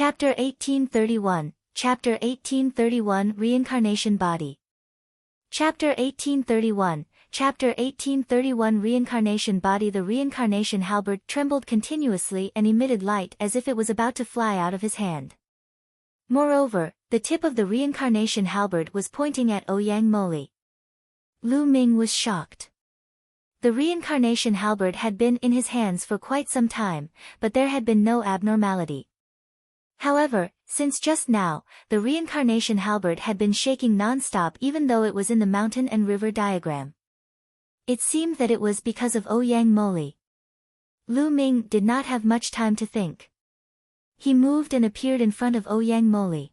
Chapter 1831, Chapter 1831 Reincarnation Body. Chapter 1831, Chapter 1831 Reincarnation Body. The reincarnation halberd trembled continuously and emitted light as if it was about to fly out of his hand. Moreover, the tip of the reincarnation halberd was pointing at Ouyang Moli. Lu Ming was shocked. The reincarnation halberd had been in his hands for quite some time, but there had been no abnormality. However, since just now, the reincarnation halberd had been shaking non-stop even though it was in the mountain and river diagram. It seemed that it was because of Ouyang Moli. Lu Ming did not have much time to think. He moved and appeared in front of Ouyang Moli.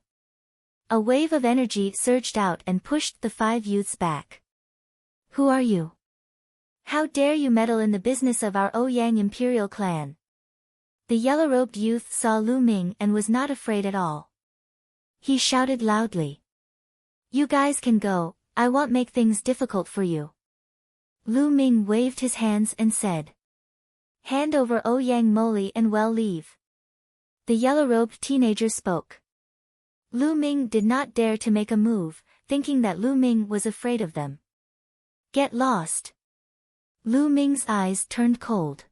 A wave of energy surged out and pushed the 5 youths back. "Who are you? How dare you meddle in the business of our Ouyang imperial clan?" The yellow-robed youth saw Lu Ming and was not afraid at all. He shouted loudly. "You guys can go, I won't make things difficult for you." Lu Ming waved his hands and said, "Hand over Ouyang Moli and well leave." The yellow-robed teenager spoke. Lu Ming did not dare to make a move, thinking that Lu Ming was afraid of them. "Get lost." Lu Ming's eyes turned cold.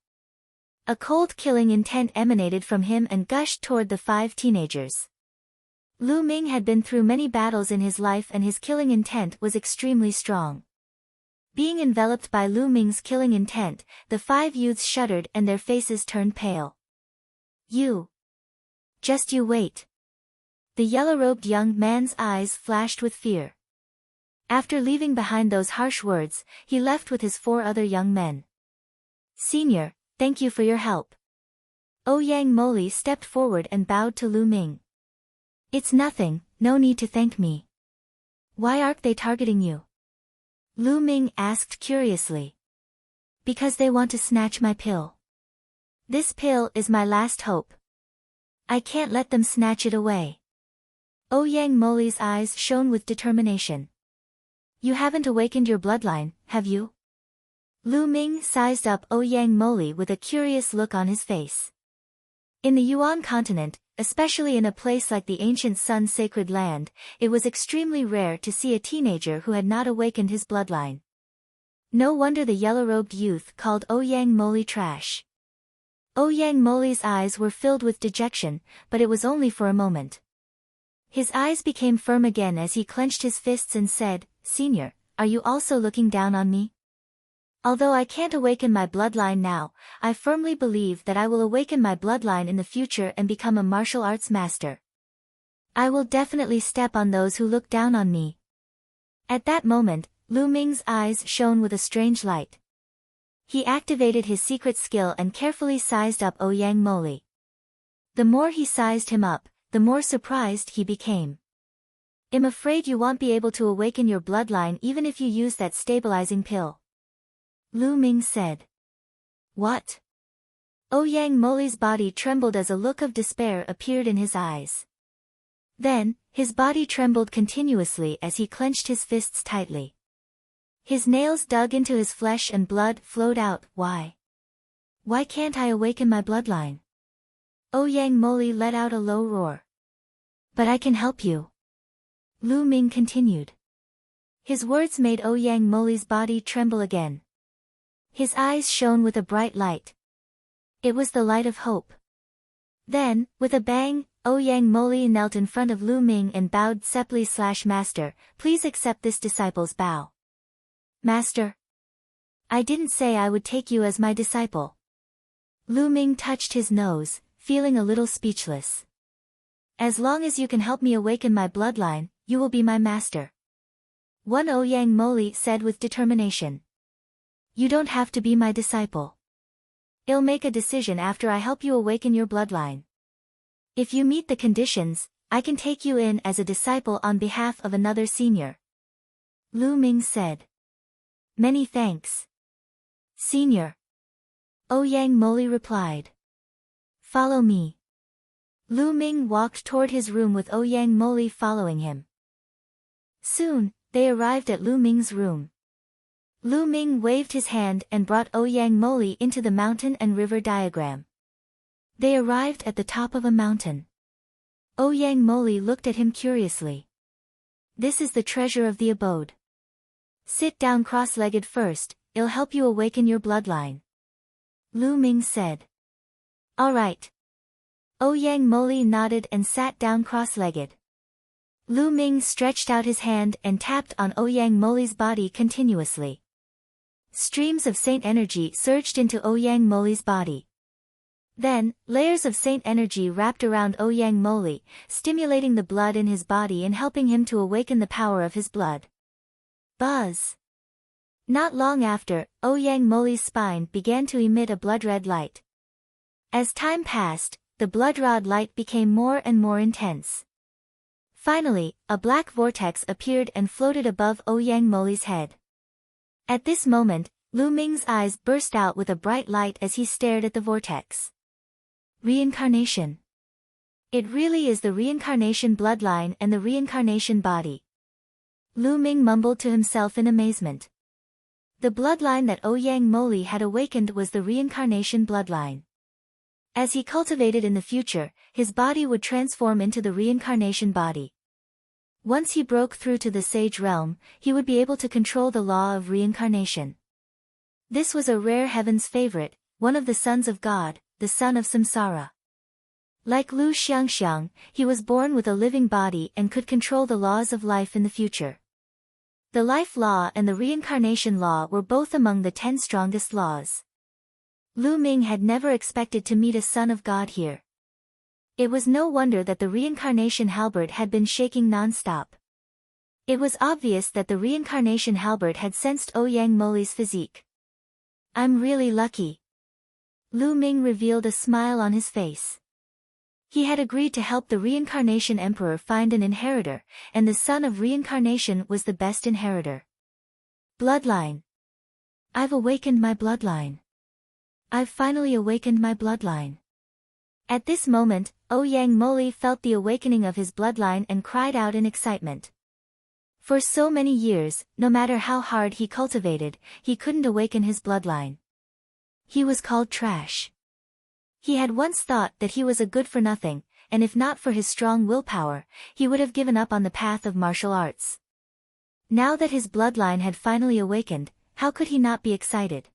A cold killing intent emanated from him and gushed toward the 5 teenagers. Lu Ming had been through many battles in his life and his killing intent was extremely strong. Being enveloped by Lu Ming's killing intent, the 5 youths shuddered and their faces turned pale. Just you wait." The yellow-robed young man's eyes flashed with fear. After leaving behind those harsh words, he left with his 4 other young men. "Senior, thank you for your help." Ouyang Moli stepped forward and bowed to Lu Ming. "It's nothing, no need to thank me." "Why aren't they targeting you?" Lu Ming asked curiously. "Because they want to snatch my pill. This pill is my last hope. I can't let them snatch it away." Ouyang Moli's eyes shone with determination. "You haven't awakened your bloodline, have you?" Lu Ming sized up Ouyang Moli with a curious look on his face. In the Yuan continent, especially in a place like the ancient Sun Sacred Land, it was extremely rare to see a teenager who had not awakened his bloodline. No wonder the yellow-robed youth called Ouyang Moli trash. Ouyang Moli's eyes were filled with dejection, but it was only for a moment. His eyes became firm again as he clenched his fists and said, "Senior, are you also looking down on me? Although I can't awaken my bloodline now, I firmly believe that I will awaken my bloodline in the future and become a martial arts master. I will definitely step on those who look down on me." At that moment, Lu Ming's eyes shone with a strange light. He activated his secret skill and carefully sized up Ouyang Moli. The more he sized him up, the more surprised he became. "I'm afraid you won't be able to awaken your bloodline even if you use that stabilizing pill," Lu Ming said. "What?" Ouyang Moli's body trembled as a look of despair appeared in his eyes. Then, his body trembled continuously as he clenched his fists tightly. His nails dug into his flesh and blood flowed out. "Why? Why can't I awaken my bloodline?" Ouyang Moli let out a low roar. "But I can help you," Lu Ming continued. His words made Ouyang Moli's body tremble again. His eyes shone with a bright light. It was the light of hope. Then, with a bang, Ouyang Moli knelt in front of Lu Ming and bowed Sepli/Master, "Please accept this disciple's bow." "Master? I didn't say I would take you as my disciple." Lu Ming touched his nose, feeling a little speechless. "As long as you can help me awaken my bloodline, you will be my master," one Ouyang Moli said with determination. "You don't have to be my disciple. I'll make a decision after I help you awaken your bloodline. If you meet the conditions, I can take you in as a disciple on behalf of another senior," Lu Ming said. "Many thanks, Senior," Ouyang Moli replied. "Follow me." Lu Ming walked toward his room with Ouyang Moli following him. Soon, they arrived at Lu Ming's room. Lu Ming waved his hand and brought Ouyang Moli into the mountain and river diagram. They arrived at the top of a mountain. Ouyang Moli looked at him curiously. This is the treasure of the abode. Sit down cross-legged first, it'll help you awaken your bloodline. Lu Ming said. All right. Ouyang Moli nodded and sat down cross-legged. Lu Ming stretched out his hand and tapped on Ouyang Moli's body continuously. Streams of saint energy surged into Ouyang Moli's body. Then, layers of saint energy wrapped around Ouyang Moli, stimulating the blood in his body and helping him to awaken the power of his blood. Buzz! Not long after, Ouyang Moli's spine began to emit a blood-red light. As time passed, the blood-red light became more and more intense. Finally, a black vortex appeared and floated above Ouyang Moli's head. At this moment, Lu Ming's eyes burst out with a bright light as he stared at the vortex. Reincarnation. It really is the reincarnation bloodline and the reincarnation body. Lu Ming mumbled to himself in amazement. The bloodline that Ouyang Moli had awakened was the reincarnation bloodline. As he cultivated in the future, his body would transform into the reincarnation body. Once he broke through to the sage realm, he would be able to control the law of reincarnation. This was a rare heaven's favorite, one of the sons of God, the son of Samsara. Like Lu Xiangxiang, he was born with a living body and could control the laws of life in the future. The life law and the reincarnation law were both among the 10 strongest laws. Lu Ming had never expected to meet a son of God here. It was no wonder that the reincarnation halberd had been shaking non-stop. It was obvious that the reincarnation halberd had sensed Ouyang Moli's physique. I'm really lucky. Lu Ming revealed a smile on his face. He had agreed to help the reincarnation emperor find an inheritor, and the son of reincarnation was the best inheritor. Bloodline. I've awakened my bloodline. I've finally awakened my bloodline. At this moment, Ouyang Moli felt the awakening of his bloodline and cried out in excitement. For so many years, no matter how hard he cultivated, he couldn't awaken his bloodline. He was called trash. He had once thought that he was a good-for-nothing, and if not for his strong willpower, he would have given up on the path of martial arts. Now that his bloodline had finally awakened, how could he not be excited?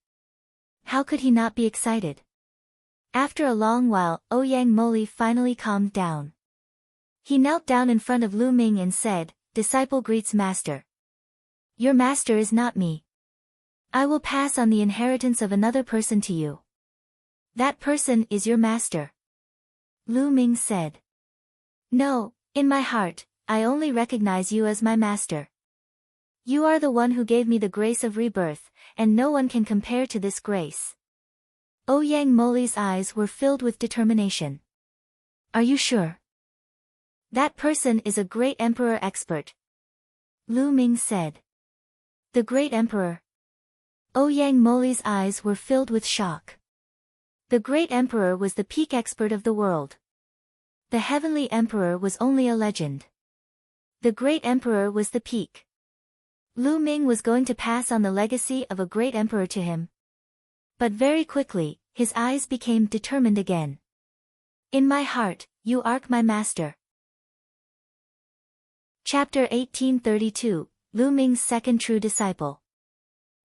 How could he not be excited? After a long while, Ouyang Moli finally calmed down. He knelt down in front of Lu Ming and said, "Disciple greets master. Your master is not me. I will pass on the inheritance of another person to you. That person is your master." Lu Ming said. "No, in my heart, I only recognize you as my master. You are the one who gave me the grace of rebirth, and no one can compare to this grace." Ouyang Moli's eyes were filled with determination. "Are you sure?" "That person is a great emperor expert," Lu Ming said. "The great emperor?" Ouyang Moli's eyes were filled with shock. The great emperor was the peak expert of the world. The heavenly emperor was only a legend. The great emperor was the peak. Lu Ming was going to pass on the legacy of a great emperor to him. But very quickly, his eyes became determined again. "In my heart, you are my master." Chapter 1832, Lu Ming's second true disciple.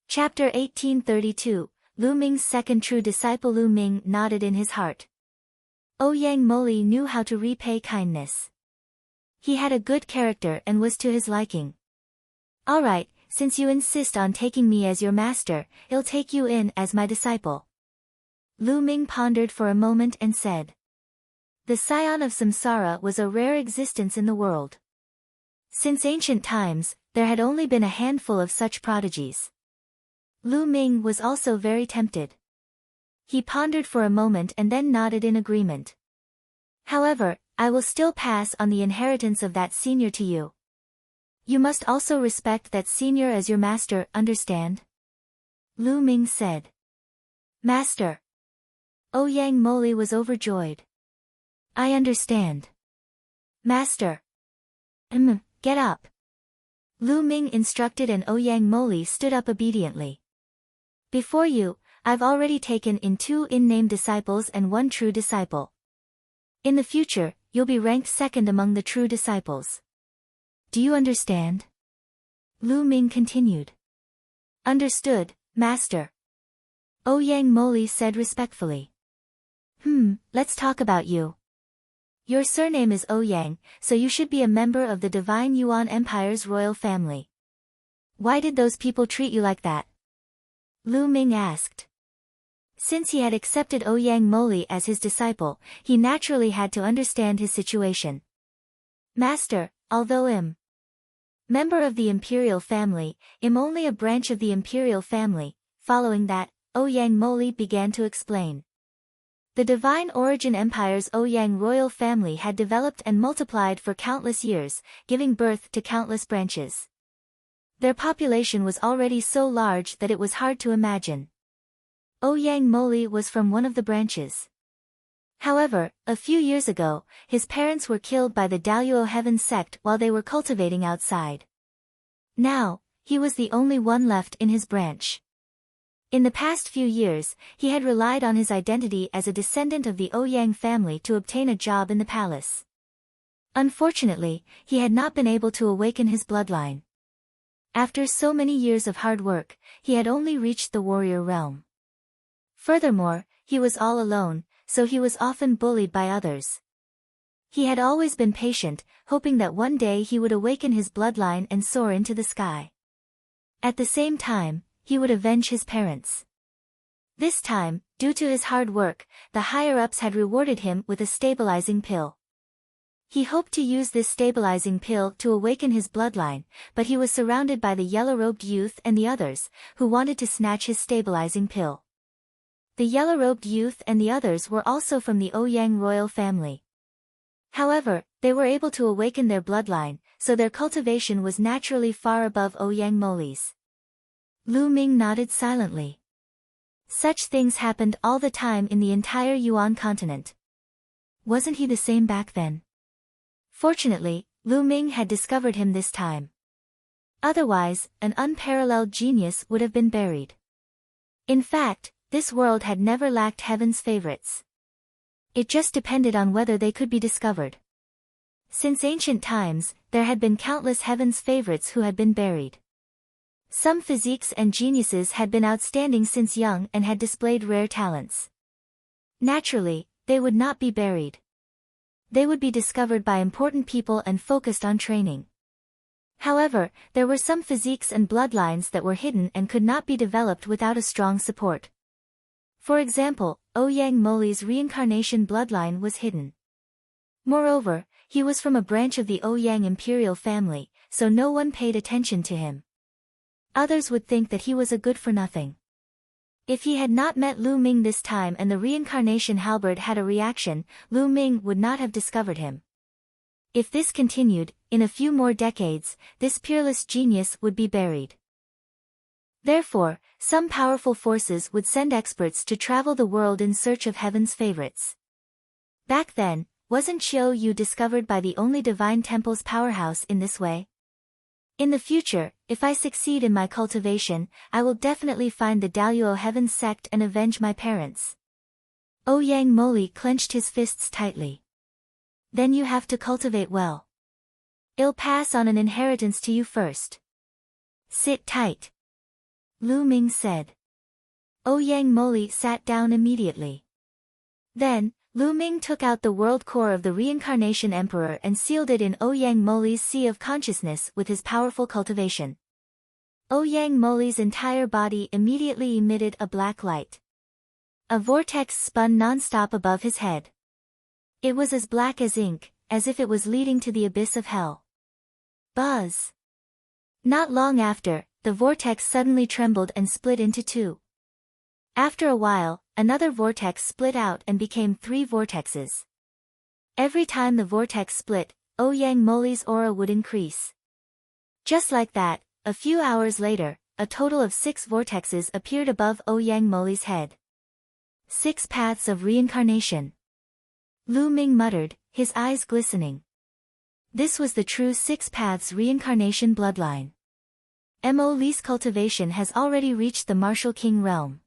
Chapter 1832, Lu Ming's second true disciple. Lu Ming nodded in his heart. Ouyang Moli knew how to repay kindness. He had a good character and was to his liking. "All right, since you insist on taking me as your master, I'll take you in as my disciple." Lu Ming pondered for a moment and said. The scion of Samsara was a rare existence in the world. Since ancient times, there had only been a handful of such prodigies. Lu Ming was also very tempted. He pondered for a moment and then nodded in agreement. "However, I will still pass on the inheritance of that senior to you. You must also respect that senior as your master, understand?" Lu Ming said. "Master." Ouyang Moli was overjoyed. "I understand. Master." Get up." Lu Ming instructed and Ouyang Moli stood up obediently. "Before you, I've already taken in 2 in-name disciples and 1 true disciple. In the future, you'll be ranked second among the true disciples. Do you understand? Lu Ming continued. Understood, Master. Ouyang Moli said respectfully. Let's talk about you. Your surname is Ouyang, so you should be a member of the Divine Yuan Empire's royal family. Why did those people treat you like that? Lu Ming asked. Since he had accepted Ouyang Moli as his disciple, he naturally had to understand his situation. Master, although member of the imperial family, only a branch of the imperial family. Following that, Ouyang Moli began to explain. The Divine Origin Empire's Ouyang royal family had developed and multiplied for countless years, giving birth to countless branches. Their population was already so large that it was hard to imagine. Ouyang Moli was from one of the branches. However, a few years ago, his parents were killed by the Daluo Heaven sect while they were cultivating outside. Now, he was the only one left in his branch. In the past few years, he had relied on his identity as a descendant of the Ouyang family to obtain a job in the palace. Unfortunately, he had not been able to awaken his bloodline. After so many years of hard work, he had only reached the warrior realm. Furthermore, he was all alone, so he was often bullied by others. He had always been patient, hoping that one day he would awaken his bloodline and soar into the sky. At the same time, he would avenge his parents. This time, due to his hard work, the higher-ups had rewarded him with a stabilizing pill. He hoped to use this stabilizing pill to awaken his bloodline, but he was surrounded by the yellow-robed youth and the others, who wanted to snatch his stabilizing pill. The yellow-robed youth and the others were also from the Ouyang royal family. However, they were able to awaken their bloodline, so their cultivation was naturally far above Ouyang Moli's. Lu Ming nodded silently. Such things happened all the time in the entire Yuan continent. Wasn't he the same back then? Fortunately, Lu Ming had discovered him this time. Otherwise, an unparalleled genius would have been buried. In fact, this world had never lacked heaven's favorites. It just depended on whether they could be discovered. Since ancient times, there had been countless heaven's favorites who had been buried. Some physiques and geniuses had been outstanding since young and had displayed rare talents. Naturally, they would not be buried. They would be discovered by important people and focused on training. However, there were some physiques and bloodlines that were hidden and could not be developed without a strong support. For example, Ouyang Moli's reincarnation bloodline was hidden. Moreover, he was from a branch of the Ouyang imperial family, so no one paid attention to him. Others would think that he was a good-for-nothing. If he had not met Lu Ming this time and the reincarnation halberd had a reaction, Lu Ming would not have discovered him. If this continued, in a few more decades, this peerless genius would be buried. Therefore, some powerful forces would send experts to travel the world in search of heaven's favorites. Back then, wasn't Qiu Yu discovered by the only divine temple's powerhouse in this way? In the future, if I succeed in my cultivation, I will definitely find the Daluo Heaven sect and avenge my parents. Ouyang Moli clenched his fists tightly. Then you have to cultivate well. I'll pass on an inheritance to you first. Sit tight. Lu Ming said. Ouyang Moli sat down immediately. Then, Lu Ming took out the world core of the reincarnation emperor and sealed it in Ouyang Moli's sea of consciousness with his powerful cultivation. Ouyang Moli's entire body immediately emitted a black light. A vortex spun non-stop above his head. It was as black as ink, as if it was leading to the abyss of hell. Buzz! Not long after, the vortex suddenly trembled and split into two. After a while, another vortex split out and became 3 vortexes. Every time the vortex split, Ouyang Moli's aura would increase. Just like that, a few hours later, a total of 6 vortexes appeared above Ouyang Moli's head. 6 paths of reincarnation. Lu Ming muttered, his eyes glistening. This was the true 6 paths reincarnation bloodline. Mo Li's cultivation has already reached the martial king realm.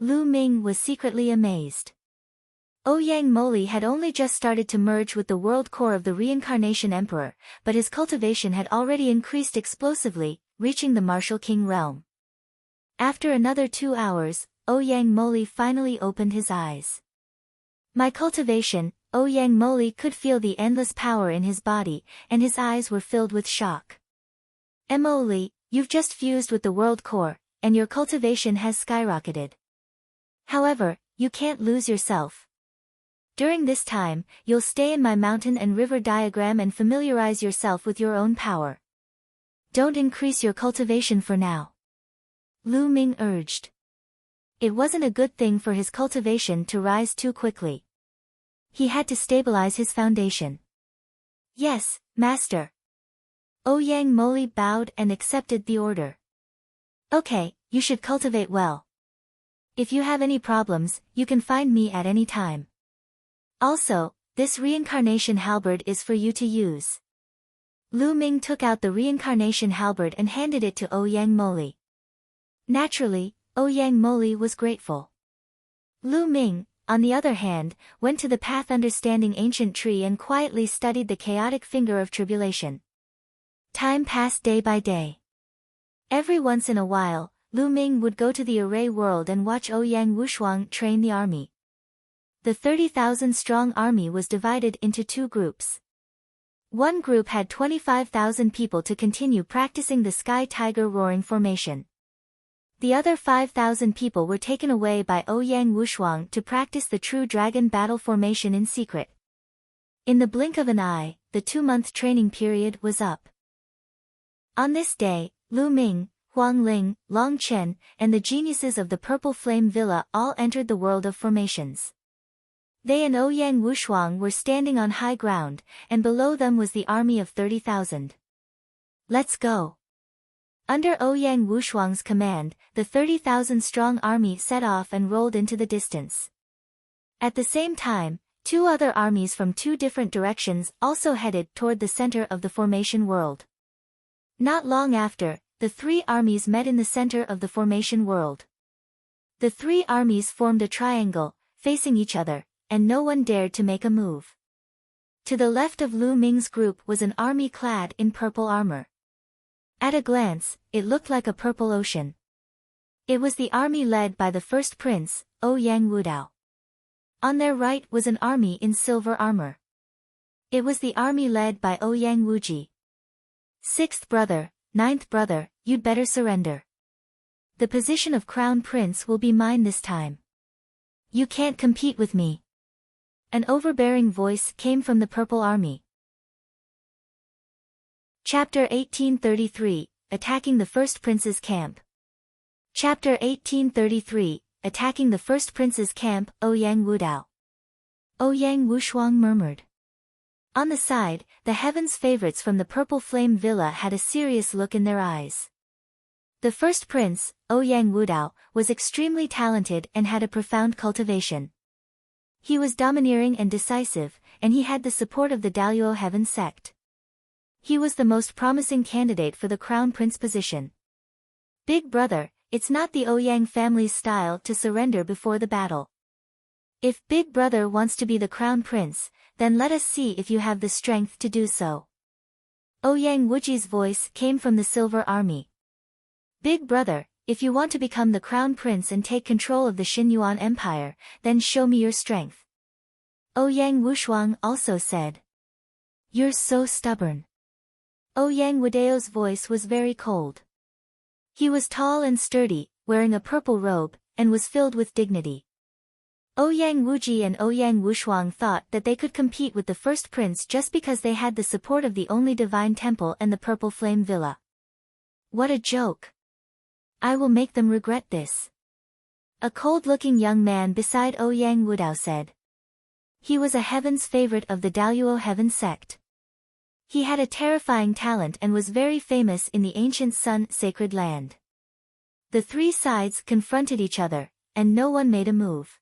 Lu Ming was secretly amazed. Ouyang Moli had only just started to merge with the world core of the reincarnation emperor, but his cultivation had already increased explosively, reaching the martial king realm. After another 2 hours, Ouyang Moli finally opened his eyes. My cultivation, Ouyang Moli could feel the endless power in his body, and his eyes were filled with shock. Moli, you've just fused with the world core, and your cultivation has skyrocketed. However, you can't lose yourself. During this time, you'll stay in my mountain and river diagram and familiarize yourself with your own power. Don't increase your cultivation for now. Lu Ming urged. It wasn't a good thing for his cultivation to rise too quickly. He had to stabilize his foundation. Yes, master. Ouyang Moli bowed and accepted the order. Okay, you should cultivate well. If you have any problems, you can find me at any time. Also, this reincarnation halberd is for you to use. Lu Ming took out the reincarnation halberd and handed it to Ouyang Moli. Naturally, Ouyang Moli was grateful. Lu Ming, on the other hand, went to the path understanding ancient tree and quietly studied the chaotic finger of tribulation. Time passed day by day. Every once in a while, Lu Ming would go to the array world and watch Ouyang Wushuang train the army. The 30,000-strong army was divided into 2 groups. One group had 25,000 people to continue practicing the Sky Tiger roaring formation. The other 5,000 people were taken away by Ouyang Wushuang to practice the true dragon battle formation in secret. In the blink of an eye, the 2-month training period was up. On this day, Lu Ming, Huang Ling, Long Chen, and the geniuses of the Purple Flame Villa all entered the world of formations. They and Ouyang Wushuang were standing on high ground, and below them was the army of 30,000. Let's go. Under Ouyang Wushuang's command, the 30,000-strong army set off and rolled into the distance. At the same time, 2 other armies from 2 different directions also headed toward the center of the formation world. Not long after, the 3 armies met in the center of the formation world. The 3 armies formed a triangle, facing each other, and no one dared to make a move. To the left of Lu Ming's group was an army clad in purple armor. At a glance, it looked like a purple ocean. It was the army led by the first prince, Ouyang Wudao. On their right was an army in silver armor. It was the army led by Ouyang Wuji. 6th brother, 9th brother, you'd better surrender. The position of crown prince will be mine this time. You can't compete with me. An overbearing voice came from the purple army. Chapter 1833, Attacking the First Prince's Camp. Chapter 1833, Attacking the First Prince's Camp, Ouyang Wudao. Ouyang Wushuang murmured. On the side, the heaven's favorites from the Purple Flame Villa had a serious look in their eyes. The first prince, Ouyang Wudao, was extremely talented and had a profound cultivation. He was domineering and decisive, and he had the support of the Daluo Heaven sect. He was the most promising candidate for the crown prince position. Big brother, it's not the Ouyang family's style to surrender before the battle. If Big brother wants to be the crown prince, then let us see if you have the strength to do so. Ouyang Wuji's voice came from the Silver Army. Big brother, if you want to become the crown prince and take control of the Xinyuan Empire, then show me your strength. Ouyang Wushuang also said. You're so stubborn. Ouyang Wudao's voice was very cold. He was tall and sturdy, wearing a purple robe, and was filled with dignity. Ouyang Wuji and Ouyang Wushuang thought that they could compete with the first prince just because they had the support of the only divine temple and the Purple Flame Villa. What a joke! I will make them regret this. A cold-looking young man beside Ouyang Wudao said. He was a heaven's favorite of the Daluo Heaven sect. He had a terrifying talent and was very famous in the ancient Sun Sacred Land. The 3 sides confronted each other, and no one made a move.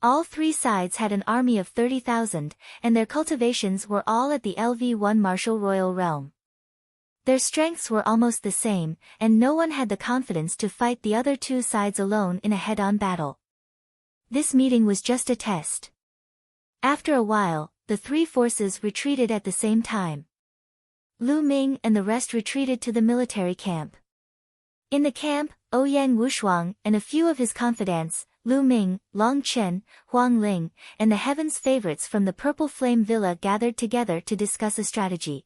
All 3 sides had an army of 30,000, and their cultivations were all at the LV1 martial royal realm. Their strengths were almost the same, and no one had the confidence to fight the other 2 sides alone in a head-on battle. This meeting was just a test. After a while, the three forces retreated at the same time. Lu Ming and the rest retreated to the military camp. In the camp, Ouyang Wushuang and a few of his confidants, Lu Ming, Long Chen, Huang Ling, and the heaven's favorites from the Purple Flame Villa gathered together to discuss a strategy.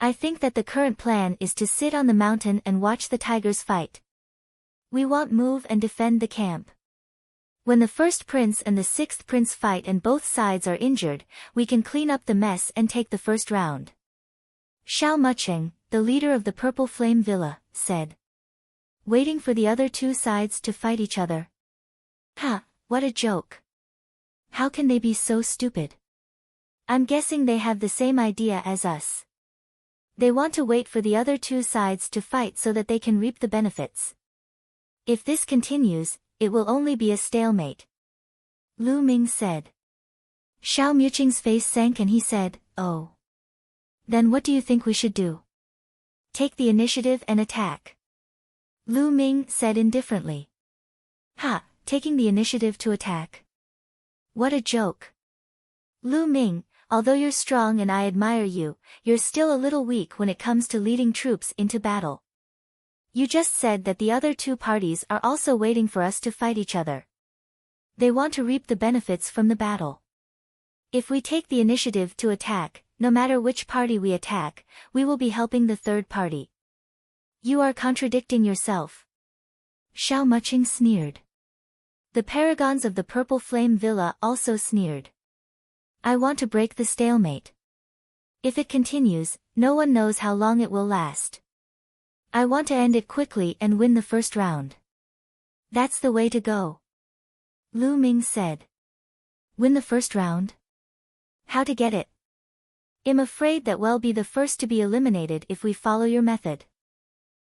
I think that the current plan is to sit on the mountain and watch the tigers fight. We won't move and defend the camp. When the first prince and the sixth prince fight and both sides are injured, we can clean up the mess and take the first round. Xiao Mucheng, the leader of the Purple Flame Villa, said. Waiting for the other two sides to fight each other. Ha, what a joke. How can they be so stupid? I'm guessing they have the same idea as us. They want to wait for the other two sides to fight so that they can reap the benefits. If this continues, it will only be a stalemate. Lu Ming said. Xiao Mucheng's face sank and he said, Oh. Then what do you think we should do? Take the initiative and attack. Lu Ming said indifferently. Ha, taking the initiative to attack. What a joke. Lu Ming, although you're strong and I admire you, you're still a little weak when it comes to leading troops into battle. You just said that the other two parties are also waiting for us to fight each other. They want to reap the benefits from the battle. If we take the initiative to attack, no matter which party we attack, we will be helping the third party. You are contradicting yourself. Xiao Mucheng sneered. The paragons of the Purple Flame Villa also sneered. I want to break the stalemate. If it continues, no one knows how long it will last. I want to end it quickly and win the first round. That's the way to go. Lu Ming said. Win the first round? How to get it? I'm afraid that we'll be the first to be eliminated if we follow your method.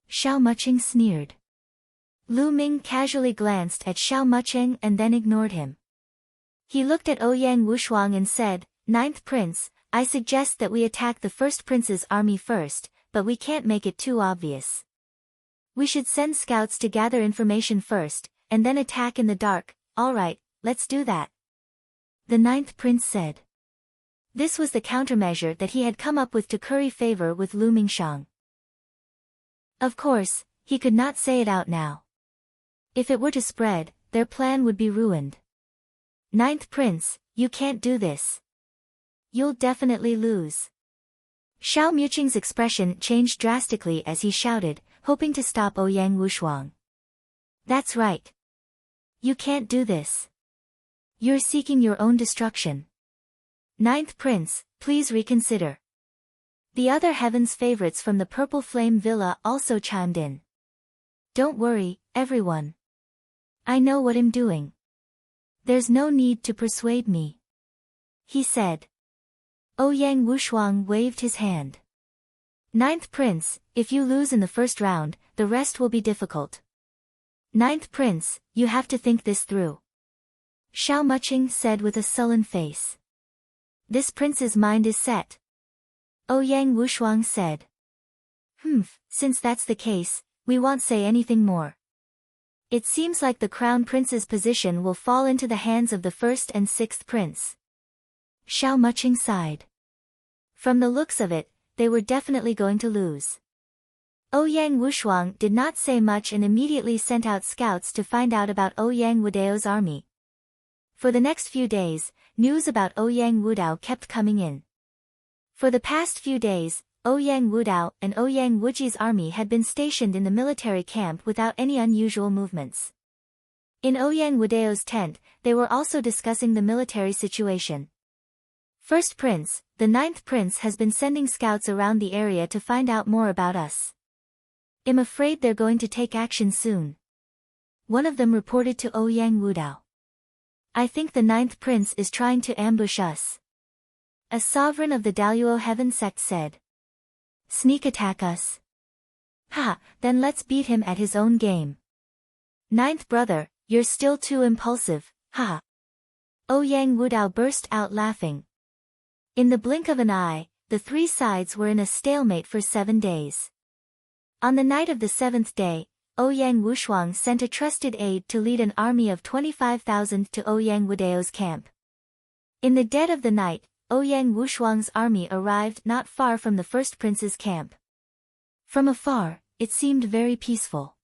Xiao Mucheng sneered. Lu Ming casually glanced at Xiao Mucheng and then ignored him. He looked at Ouyang Wushuang and said, Ninth Prince, I suggest that we attack the first prince's army first, but we can't make it too obvious. We should send scouts to gather information first, and then attack in the dark. All right, let's do that. The ninth prince said. This was the countermeasure that he had come up with to curry favor with Lu Mingshang. Of course, he could not say it out now. If it were to spread, their plan would be ruined. Ninth prince, you can't do this. You'll definitely lose. Xiao Mucheng's expression changed drastically as he shouted, hoping to stop Ouyang Wushuang. That's right. You can't do this. You're seeking your own destruction. Ninth prince, please reconsider. The other heaven's favorites from the Purple Flame Villa also chimed in. Don't worry, everyone. I know what I'm doing. There's no need to persuade me. He said. Ouyang Wushuang waved his hand. Ninth prince, if you lose in the first round, the rest will be difficult. Ninth prince, you have to think this through. Xiao Mucheng said with a sullen face. This prince's mind is set. Ouyang Wushuang said. Since that's the case, we won't say anything more. It seems like the crown prince's position will fall into the hands of the first and sixth prince. Xiao Mucheng sighed. From the looks of it, they were definitely going to lose. Ouyang Wushuang did not say much and immediately sent out scouts to find out about Ouyang Wudao's army. For the next few days, news about Ouyang Wudao kept coming in. For the past few days, Ouyang Wudao and Ouyang Wuji's army had been stationed in the military camp without any unusual movements. In Ouyang Wudao's tent, they were also discussing the military situation. First Prince, the ninth prince has been sending scouts around the area to find out more about us. I'm afraid they're going to take action soon. One of them reported to Ouyang Wudao. I think the ninth prince is trying to ambush us. A sovereign of the Daluo Heaven sect said. Sneak attack us? Ha, then let's beat him at his own game. Ninth brother, you're still too impulsive, ha. Ouyang Wudao burst out laughing. In the blink of an eye, the three sides were in a stalemate for 7 days. On the night of the 7th day, Ouyang Wushuang sent a trusted aide to lead an army of 25,000 to Ouyang Wudao's camp. In the dead of the night, Ouyang Wushuang's army arrived not far from the first prince's camp. From afar, it seemed very peaceful.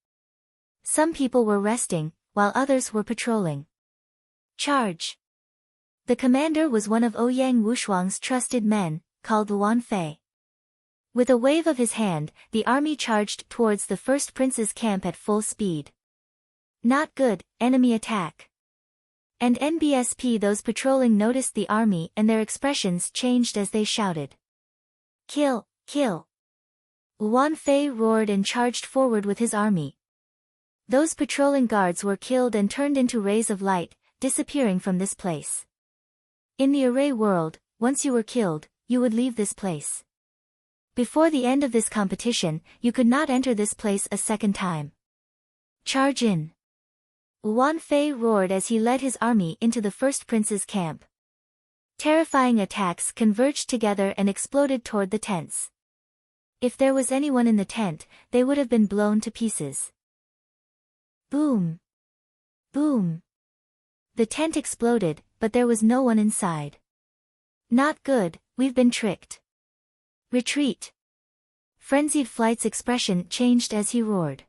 Some people were resting, while others were patrolling. Charge! The commander was one of Ouyang Wushuang's trusted men, called Luan Fei. With a wave of his hand, the army charged towards the first prince's camp at full speed. Not good, enemy attack. And NBSP those patrolling noticed the army and their expressions changed as they shouted. Kill, kill! Luan Fei roared and charged forward with his army. Those patrolling guards were killed and turned into rays of light, disappearing from this place. In the array world, once you were killed, you would leave this place. Before the end of this competition, you could not enter this place a second time. Charge in! Luan Fei roared as he led his army into the first prince's camp. Terrifying attacks converged together and exploded toward the tents. If there was anyone in the tent, they would have been blown to pieces. Boom! Boom! The tent exploded, but there was no one inside. Not good, we've been tricked. Retreat! Frenzied Flight's expression changed as he roared.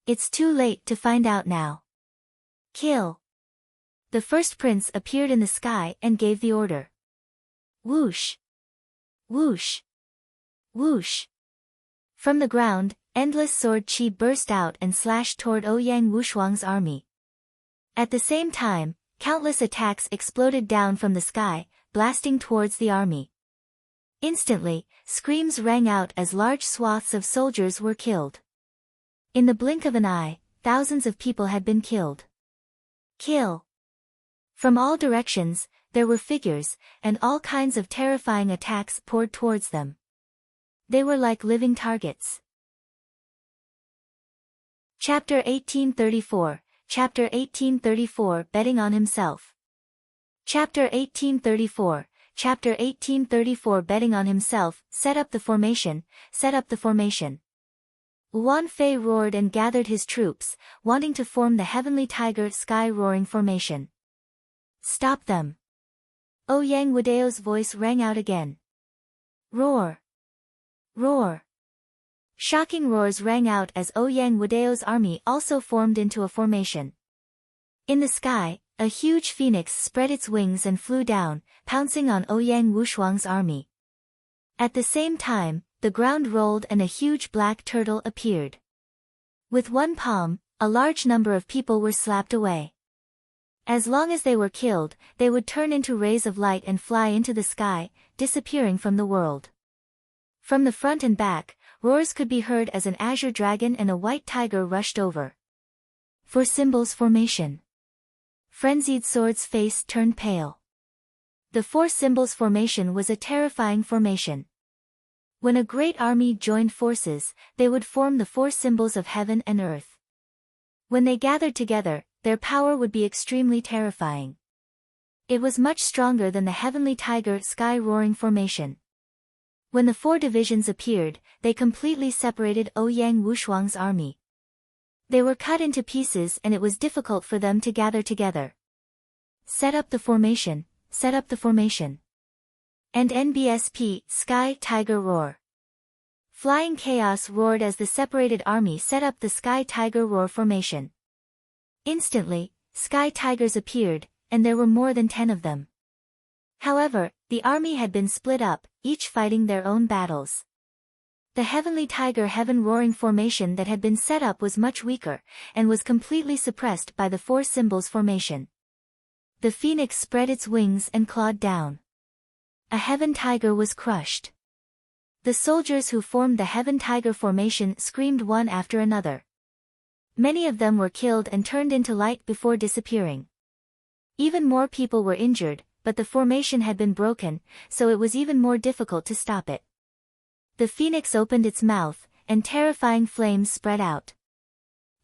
It's too late to find out now. Kill! The first prince appeared in the sky and gave the order. Whoosh! Whoosh! Whoosh! From the ground, endless sword chi burst out and slashed toward Ouyang Wushuang's army. At the same time, countless attacks exploded down from the sky, blasting towards the army. Instantly, screams rang out as large swaths of soldiers were killed. In the blink of an eye, thousands of people had been killed. Kill! From all directions, there were figures, and all kinds of terrifying attacks poured towards them. They were like living targets. Chapter 1834, Chapter 1834 Betting on Himself. Chapter 1834, Chapter 1834 Betting on Himself, Set up the formation, set up the formation. Luan Fei roared and gathered his troops, wanting to form the Heavenly Tiger Sky-Roaring Formation. Stop them! Ouyang Wudao's voice rang out again. Roar! Roar! Shocking roars rang out as Ouyang Wudao's army also formed into a formation. In the sky, a huge phoenix spread its wings and flew down, pouncing on Ouyang Wushuang's army. At the same time, the ground rolled and a huge black turtle appeared. With one palm, a large number of people were slapped away. As long as they were killed, they would turn into rays of light and fly into the sky, disappearing from the world. From the front and back, roars could be heard as an azure dragon and a white tiger rushed over. For symbols formation. Frenzied Sword's face turned pale. The four symbols formation was a terrifying formation. When a great army joined forces, they would form the four symbols of heaven and earth. When they gathered together, their power would be extremely terrifying. It was much stronger than the Heavenly Tiger Sky-Roaring Formation. When the four divisions appeared, they completely separated Ouyang Wushuang's army. They were cut into pieces and it was difficult for them to gather together. Set up the formation, set up the formation. And NBSP, Sky Tiger Roar. Flying Chaos roared as the separated army set up the Sky Tiger Roar formation. Instantly, Sky Tigers appeared, and there were more than 10 of them. However, the army had been split up, each fighting their own battles. The Heavenly Tiger Heaven Roaring formation that had been set up was much weaker, and was completely suppressed by the four symbols formation. The phoenix spread its wings and clawed down. A Heaven Tiger was crushed. The soldiers who formed the Heaven Tiger formation screamed one after another. Many of them were killed and turned into light before disappearing. Even more people were injured, but the formation had been broken, so it was even more difficult to stop it. The phoenix opened its mouth, and terrifying flames spread out.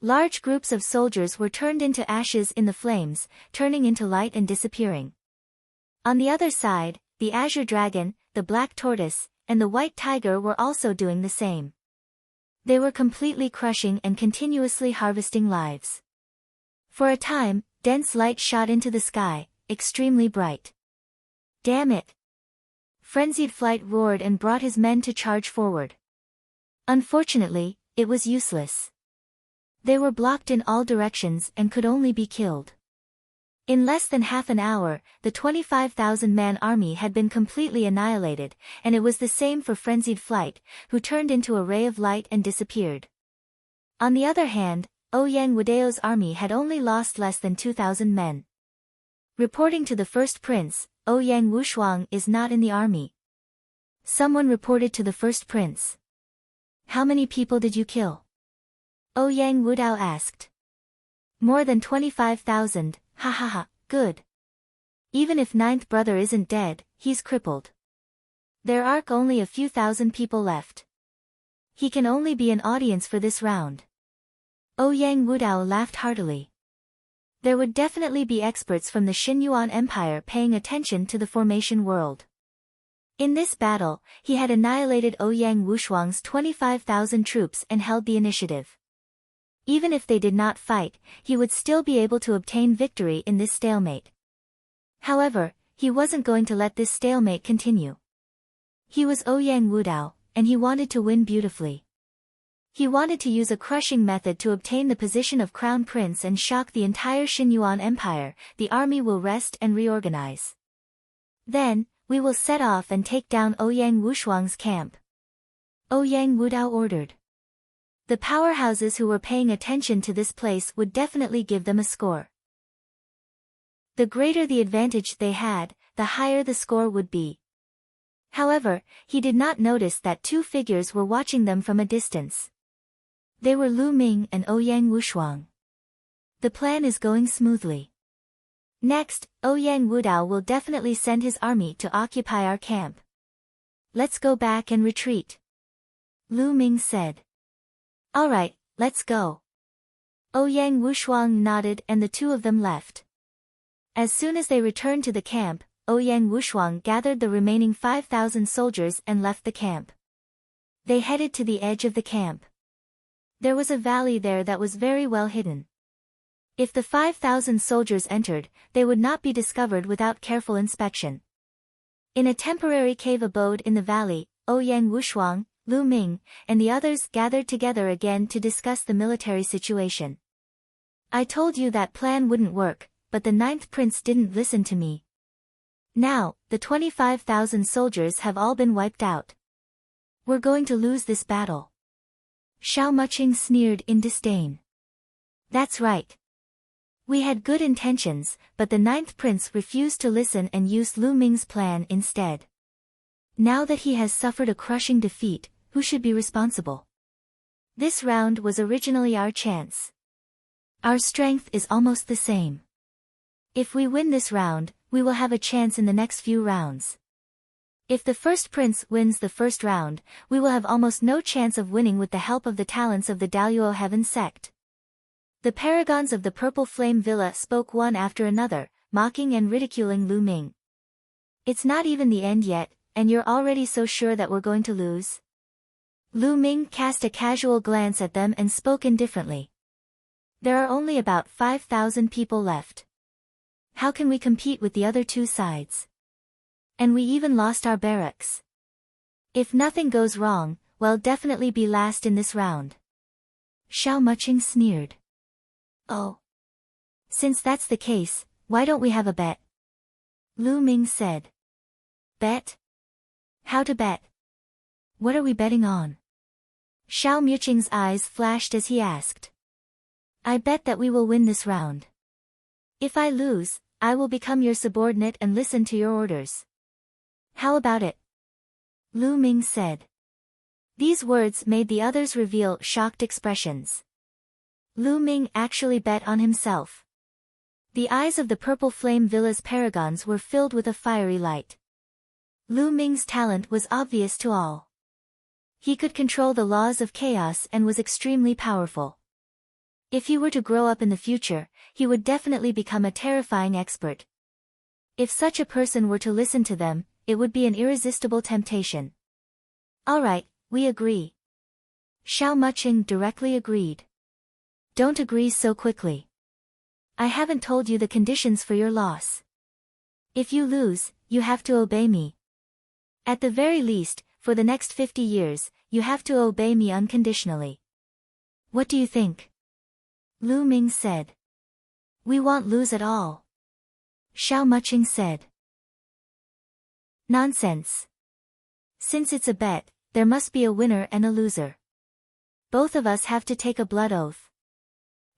Large groups of soldiers were turned into ashes in the flames, turning into light and disappearing. On the other side, the azure dragon, the black tortoise, and the white tiger were also doing the same. They were completely crushing and continuously harvesting lives. For a time, dense light shot into the sky, extremely bright. Damn it! Frenzied Flight roared and brought his men to charge forward. Unfortunately, it was useless. They were blocked in all directions and could only be killed. In less than half an hour, the 25,000-man army had been completely annihilated, and it was the same for Frenzied Flight, who turned into a ray of light and disappeared. On the other hand, Ouyang Wudao's army had only lost less than 2,000 men. Reporting to the first prince, Ouyang Wushuang is not in the army. Someone reported to the first prince. How many people did you kill? Ouyang Wudao asked. More than 25,000, ha ha ha, good. Even if ninth brother isn't dead, he's crippled. There are only a few thousand people left. He can only be an audience for this round. Ouyang Wudao laughed heartily. There would definitely be experts from the Xinyuan Empire paying attention to the formation world. In this battle, he had annihilated Ouyang Wushuang's 25,000 troops and held the initiative. Even if they did not fight, he would still be able to obtain victory in this stalemate. However, he wasn't going to let this stalemate continue. He was Ouyang Wudao, and he wanted to win beautifully. He wanted to use a crushing method to obtain the position of crown prince and shock the entire Xinyuan Empire. The army will rest and reorganize. Then, we will set off and take down Ouyang Wushuang's camp. Ouyang Wudao ordered. The powerhouses who were paying attention to this place would definitely give them a score. The greater the advantage they had, the higher the score would be. However, he did not notice that two figures were watching them from a distance. They were Lu Ming and Ouyang Wushuang. The plan is going smoothly. Next, Ouyang Wudao will definitely send his army to occupy our camp. Let's go back and retreat. Lu Ming said. Alright, let's go. Ouyang Wushuang nodded and the two of them left. As soon as they returned to the camp, Ouyang Wushuang gathered the remaining 5,000 soldiers and left the camp. They headed to the edge of the camp. There was a valley there that was very well hidden. If the 5,000 soldiers entered, they would not be discovered without careful inspection. In a temporary cave abode in the valley, Ouyang Wushuang, Lu Ming, and the others gathered together again to discuss the military situation. I told you that plan wouldn't work, but the ninth prince didn't listen to me. Now, the 25,000 soldiers have all been wiped out. We're going to lose this battle. Xiao Muqing sneered in disdain. That's right. We had good intentions, but the ninth prince refused to listen and used Lu Ming's plan instead. Now that he has suffered a crushing defeat, who should be responsible? This round was originally our chance. Our strength is almost the same. If we win this round, we will have a chance in the next few rounds. If the first prince wins the first round, we will have almost no chance of winning with the help of the talents of the Daluo Heaven sect. The paragons of the Purple Flame Villa spoke one after another, mocking and ridiculing Lu Ming. It's not even the end yet, and you're already so sure that we're going to lose? Lu Ming cast a casual glance at them and spoke indifferently. There are only about 5,000 people left. How can we compete with the other two sides? And we even lost our barracks. If nothing goes wrong, we'll definitely be last in this round. Xiao Muqing sneered. Oh. Since that's the case, why don't we have a bet? Lu Ming said. Bet? How to bet? What are we betting on? Xiao Muqing's eyes flashed as he asked. I bet that we will win this round. If I lose, I will become your subordinate and listen to your orders. How about it? Lu Ming said. These words made the others reveal shocked expressions. Lu Ming actually bet on himself. The eyes of the Purple Flame Villa's paragons were filled with a fiery light. Lu Ming's talent was obvious to all. He could control the laws of chaos and was extremely powerful. If he were to grow up in the future, he would definitely become a terrifying expert. If such a person were to listen to them, it would be an irresistible temptation. Alright, we agree. Xiao Muqing directly agreed. Don't agree so quickly. I haven't told you the conditions for your loss. If you lose, you have to obey me. At the very least, for the next 50 years, you have to obey me unconditionally. What do you think? Lu Ming said. We won't lose at all. Xiao Muqing said. Nonsense. Since it's a bet, there must be a winner and a loser. Both of us have to take a blood oath.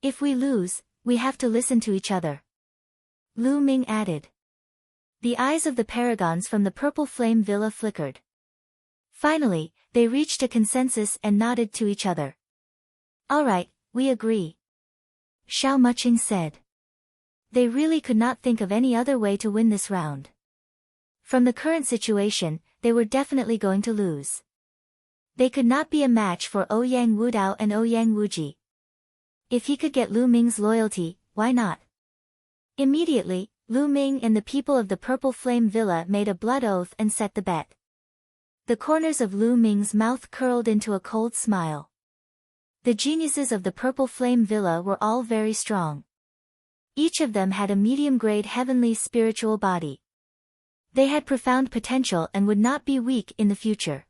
If we lose, we have to listen to each other. Lu Ming added. The eyes of the paragons from the Purple Flame Villa flickered. Finally, they reached a consensus and nodded to each other. All right, we agree. Xiao Muqing said. They really could not think of any other way to win this round. From the current situation, they were definitely going to lose. They could not be a match for Ouyang Wudao and Ouyang Wuji. If he could get Lu Ming's loyalty, why not? Immediately, Lu Ming and the people of the Purple Flame Villa made a blood oath and set the bet. The corners of Lu Ming's mouth curled into a cold smile. The geniuses of the Purple Flame Villa were all very strong. Each of them had a medium-grade heavenly spiritual body. They had profound potential and would not be weak in the future.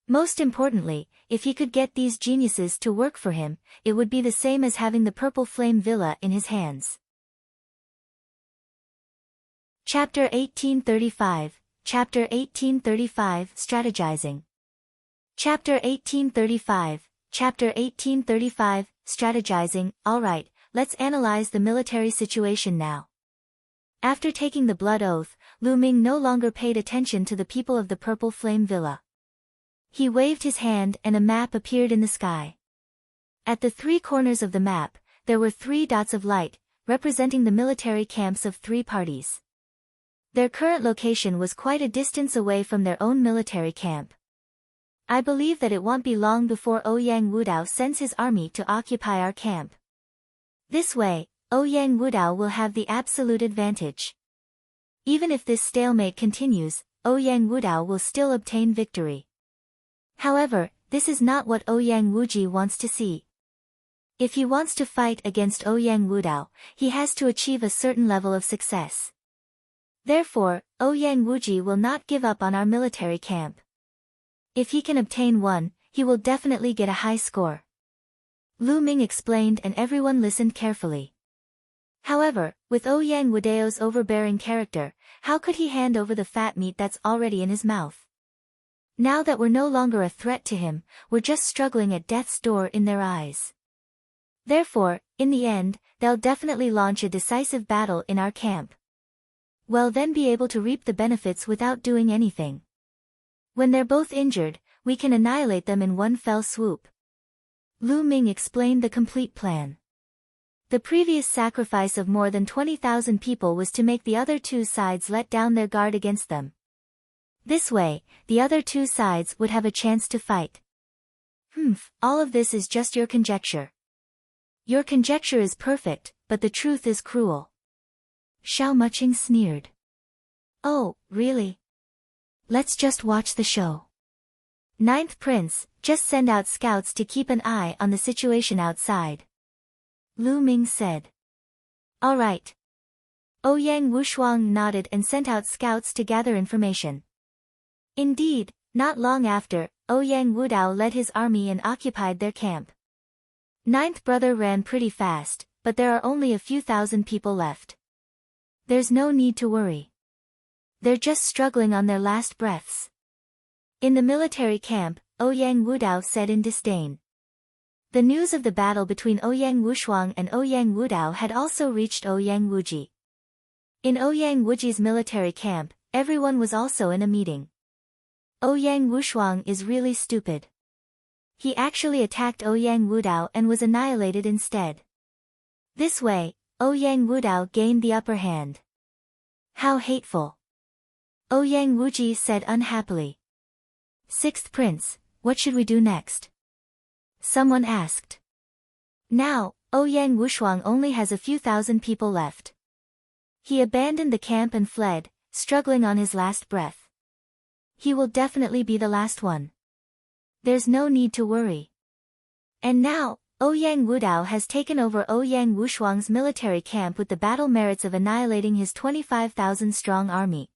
Most importantly, if he could get these geniuses to work for him, it would be the same as having the Purple Flame Villa in his hands. Chapter 1835, Chapter 1835, Strategizing. Chapter 1835, Chapter 1835, Strategizing. Alright, let's analyze the military situation now. After taking the blood oath, Lu Ming no longer paid attention to the people of the Purple Flame Villa. He waved his hand and a map appeared in the sky. At the three corners of the map, there were 3 dots of light, representing the military camps of 3 parties. Their current location was quite a distance away from their own military camp. I believe that it won't be long before Ouyang Wudao sends his army to occupy our camp. This way, Ouyang Wudao will have the absolute advantage. Even if this stalemate continues, Ouyang Wudao will still obtain victory. However, this is not what Ouyang Wuji wants to see. If he wants to fight against Ouyang Wudao, he has to achieve a certain level of success. Therefore, Ouyang Wuji will not give up on our military camp. If he can obtain one, he will definitely get a high score. Lu Ming explained and everyone listened carefully. However, with Ouyang Wudao's overbearing character, how could he hand over the fat meat that's already in his mouth? Now that we're no longer a threat to him, we're just struggling at death's door in their eyes. Therefore, in the end, they'll definitely launch a decisive battle in our camp. We'll then be able to reap the benefits without doing anything. When they're both injured, we can annihilate them in one fell swoop. Lu Ming explained the complete plan. The previous sacrifice of more than 20,000 people was to make the other 2 sides let down their guard against them. This way, the other 2 sides would have a chance to fight. All of this is just your conjecture. Your conjecture is perfect, but the truth is cruel. Xiao Muqing sneered. Oh, really? Let's just watch the show. 9th Prince, just send out scouts to keep an eye on the situation outside. Lu Ming said. All right. Ouyang Wushuang nodded and sent out scouts to gather information. Indeed, not long after, Ouyang Wudao led his army and occupied their camp. 9th brother ran pretty fast, but there are only a few thousand people left. There's no need to worry. They're just struggling on their last breaths. In the military camp, Ouyang Wudao said in disdain. The news of the battle between Ouyang Wushuang and Ouyang Wudao had also reached Ouyang Wuji. In Ouyang Wuji's military camp, everyone was also in a meeting. Ouyang Wushuang is really stupid. He actually attacked Ouyang Wudao and was annihilated instead. This way, Ouyang Wudao gained the upper hand. How hateful. Ouyang Wuji said unhappily. 6th Prince, what should we do next? Someone asked. Now, Ouyang Wushuang only has a few thousand people left. He abandoned the camp and fled, struggling on his last breath. He will definitely be the last one. There's no need to worry. And now, Ouyang Wudao has taken over Ouyang Wushuang's military camp with the battle merits of annihilating his 25,000-strong army.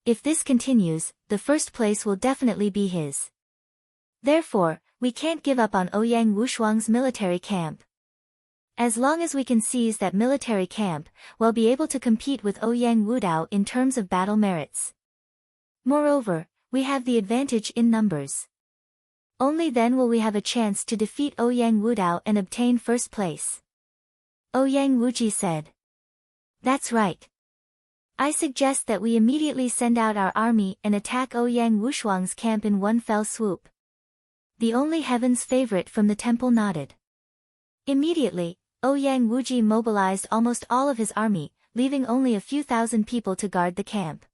If this continues, the first place will definitely be his. Therefore, we can't give up on Ouyang Wushuang's military camp. As long as we can seize that military camp, we'll be able to compete with Ouyang Wudao in terms of battle merits. Moreover, we have the advantage in numbers. Only then will we have a chance to defeat Ouyang Wudao and obtain first place. Ouyang Wuji said. That's right. I suggest that we immediately send out our army and attack Ouyang Wushuang's camp in one fell swoop. The only heaven's favorite from the temple nodded. Immediately, Ouyang Wuji mobilized almost all of his army, leaving only a few thousand people to guard the camp.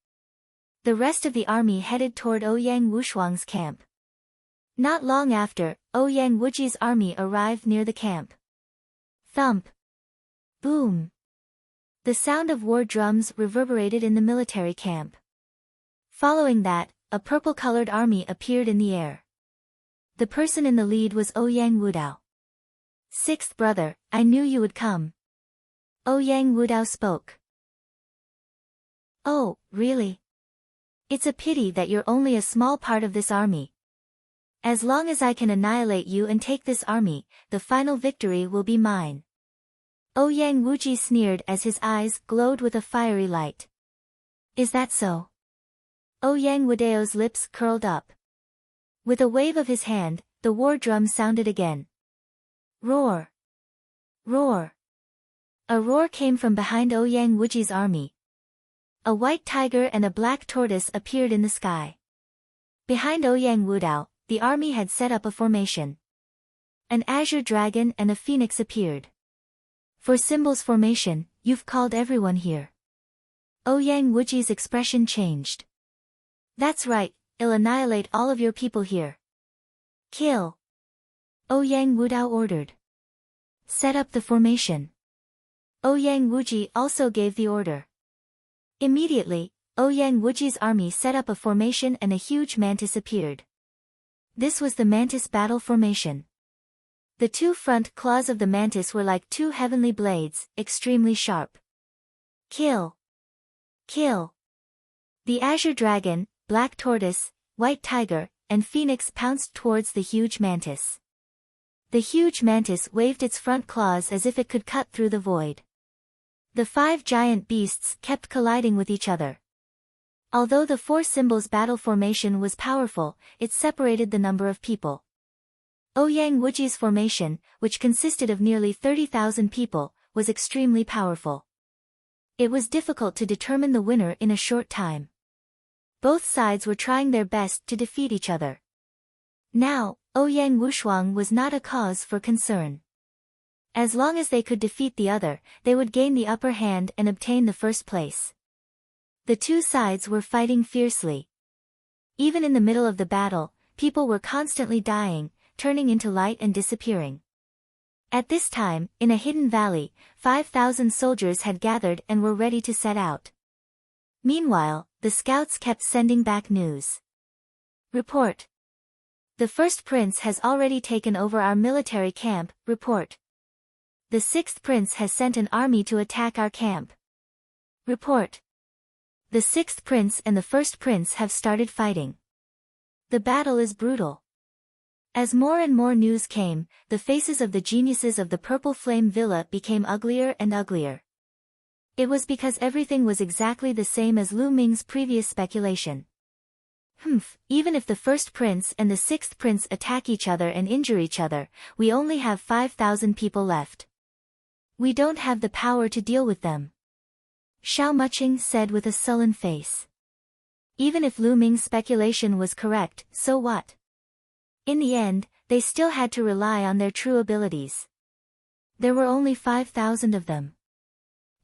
The rest of the army headed toward Ouyang Wushuang's camp. Not long after, Ouyang Wuji's army arrived near the camp. Thump! Boom! The sound of war drums reverberated in the military camp. Following that, a purple-colored army appeared in the air. The person in the lead was Ouyang Wudao. Sixth brother, I knew you would come. Ouyang Wudao spoke. Oh, really? It's a pity that you're only a small part of this army. As long as I can annihilate you and take this army, the final victory will be mine. Ouyang Wuji sneered as his eyes glowed with a fiery light. Is that so? Ouyang Wudao's lips curled up. With a wave of his hand, the war drum sounded again. Roar! Roar! A roar came from behind Ouyang Wuji's army. A white tiger and a black tortoise appeared in the sky. Behind Ouyang Wudao, the army had set up a formation. An azure dragon and a phoenix appeared. For symbols formation, you've called everyone here. Ouyang Wuji's expression changed. That's right, I'll annihilate all of your people here. Kill! Ouyang Wudao ordered. Set up the formation. Ouyang Wuji also gave the order. Immediately, Ouyang Wuji's army set up a formation and a huge mantis appeared. This was the mantis battle formation. The two front claws of the mantis were like two heavenly blades, extremely sharp. Kill! Kill! The azure dragon, black tortoise, white tiger, and phoenix pounced towards the huge mantis. The huge mantis waved its front claws as if it could cut through the void. The five giant beasts kept colliding with each other. Although the four symbols battle formation was powerful, it separated the number of people. Ouyang Wuji's formation, which consisted of nearly 30,000 people, was extremely powerful. It was difficult to determine the winner in a short time. Both sides were trying their best to defeat each other. Now, Ouyang Wushuang was not a cause for concern. As long as they could defeat the other, they would gain the upper hand and obtain the first place. The two sides were fighting fiercely. Even in the middle of the battle, people were constantly dying, turning into light and disappearing. At this time, in a hidden valley, 5,000 soldiers had gathered and were ready to set out. Meanwhile, the scouts kept sending back news. Report. The first prince has already taken over our military camp, report. The sixth prince has sent an army to attack our camp. Report. The sixth prince and the first prince have started fighting. The battle is brutal. As more and more news came, the faces of the geniuses of the Purple Flame Villa became uglier and uglier. It was because everything was exactly the same as Lu Ming's previous speculation. Even if the first prince and the sixth prince attack each other and injure each other, we only have 5,000 people left. We don't have the power to deal with them. Xiao Muqing said with a sullen face. Even if Lu Ming's speculation was correct, so what? In the end, they still had to rely on their true abilities. There were only 5,000 of them.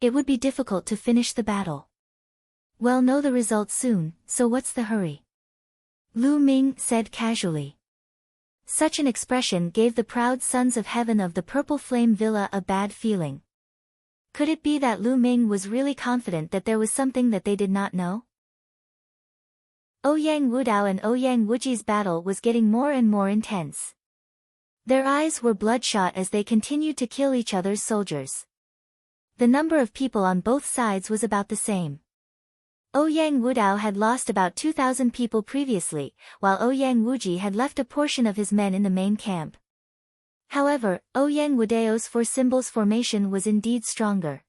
It would be difficult to finish the battle. We'll know the result soon, so what's the hurry? Lu Ming said casually. Such an expression gave the proud sons of heaven of the Purple Flame Villa a bad feeling. Could it be that Lu Ming was really confident that there was something that they did not know? Ouyang Wudao and Ouyang Wuji's battle was getting more and more intense. Their eyes were bloodshot as they continued to kill each other's soldiers. The number of people on both sides was about the same. Ouyang Wudao had lost about 2,000 people previously, while Ouyang Wuji had left a portion of his men in the main camp. However, Ouyang Wudao's four symbols formation was indeed stronger.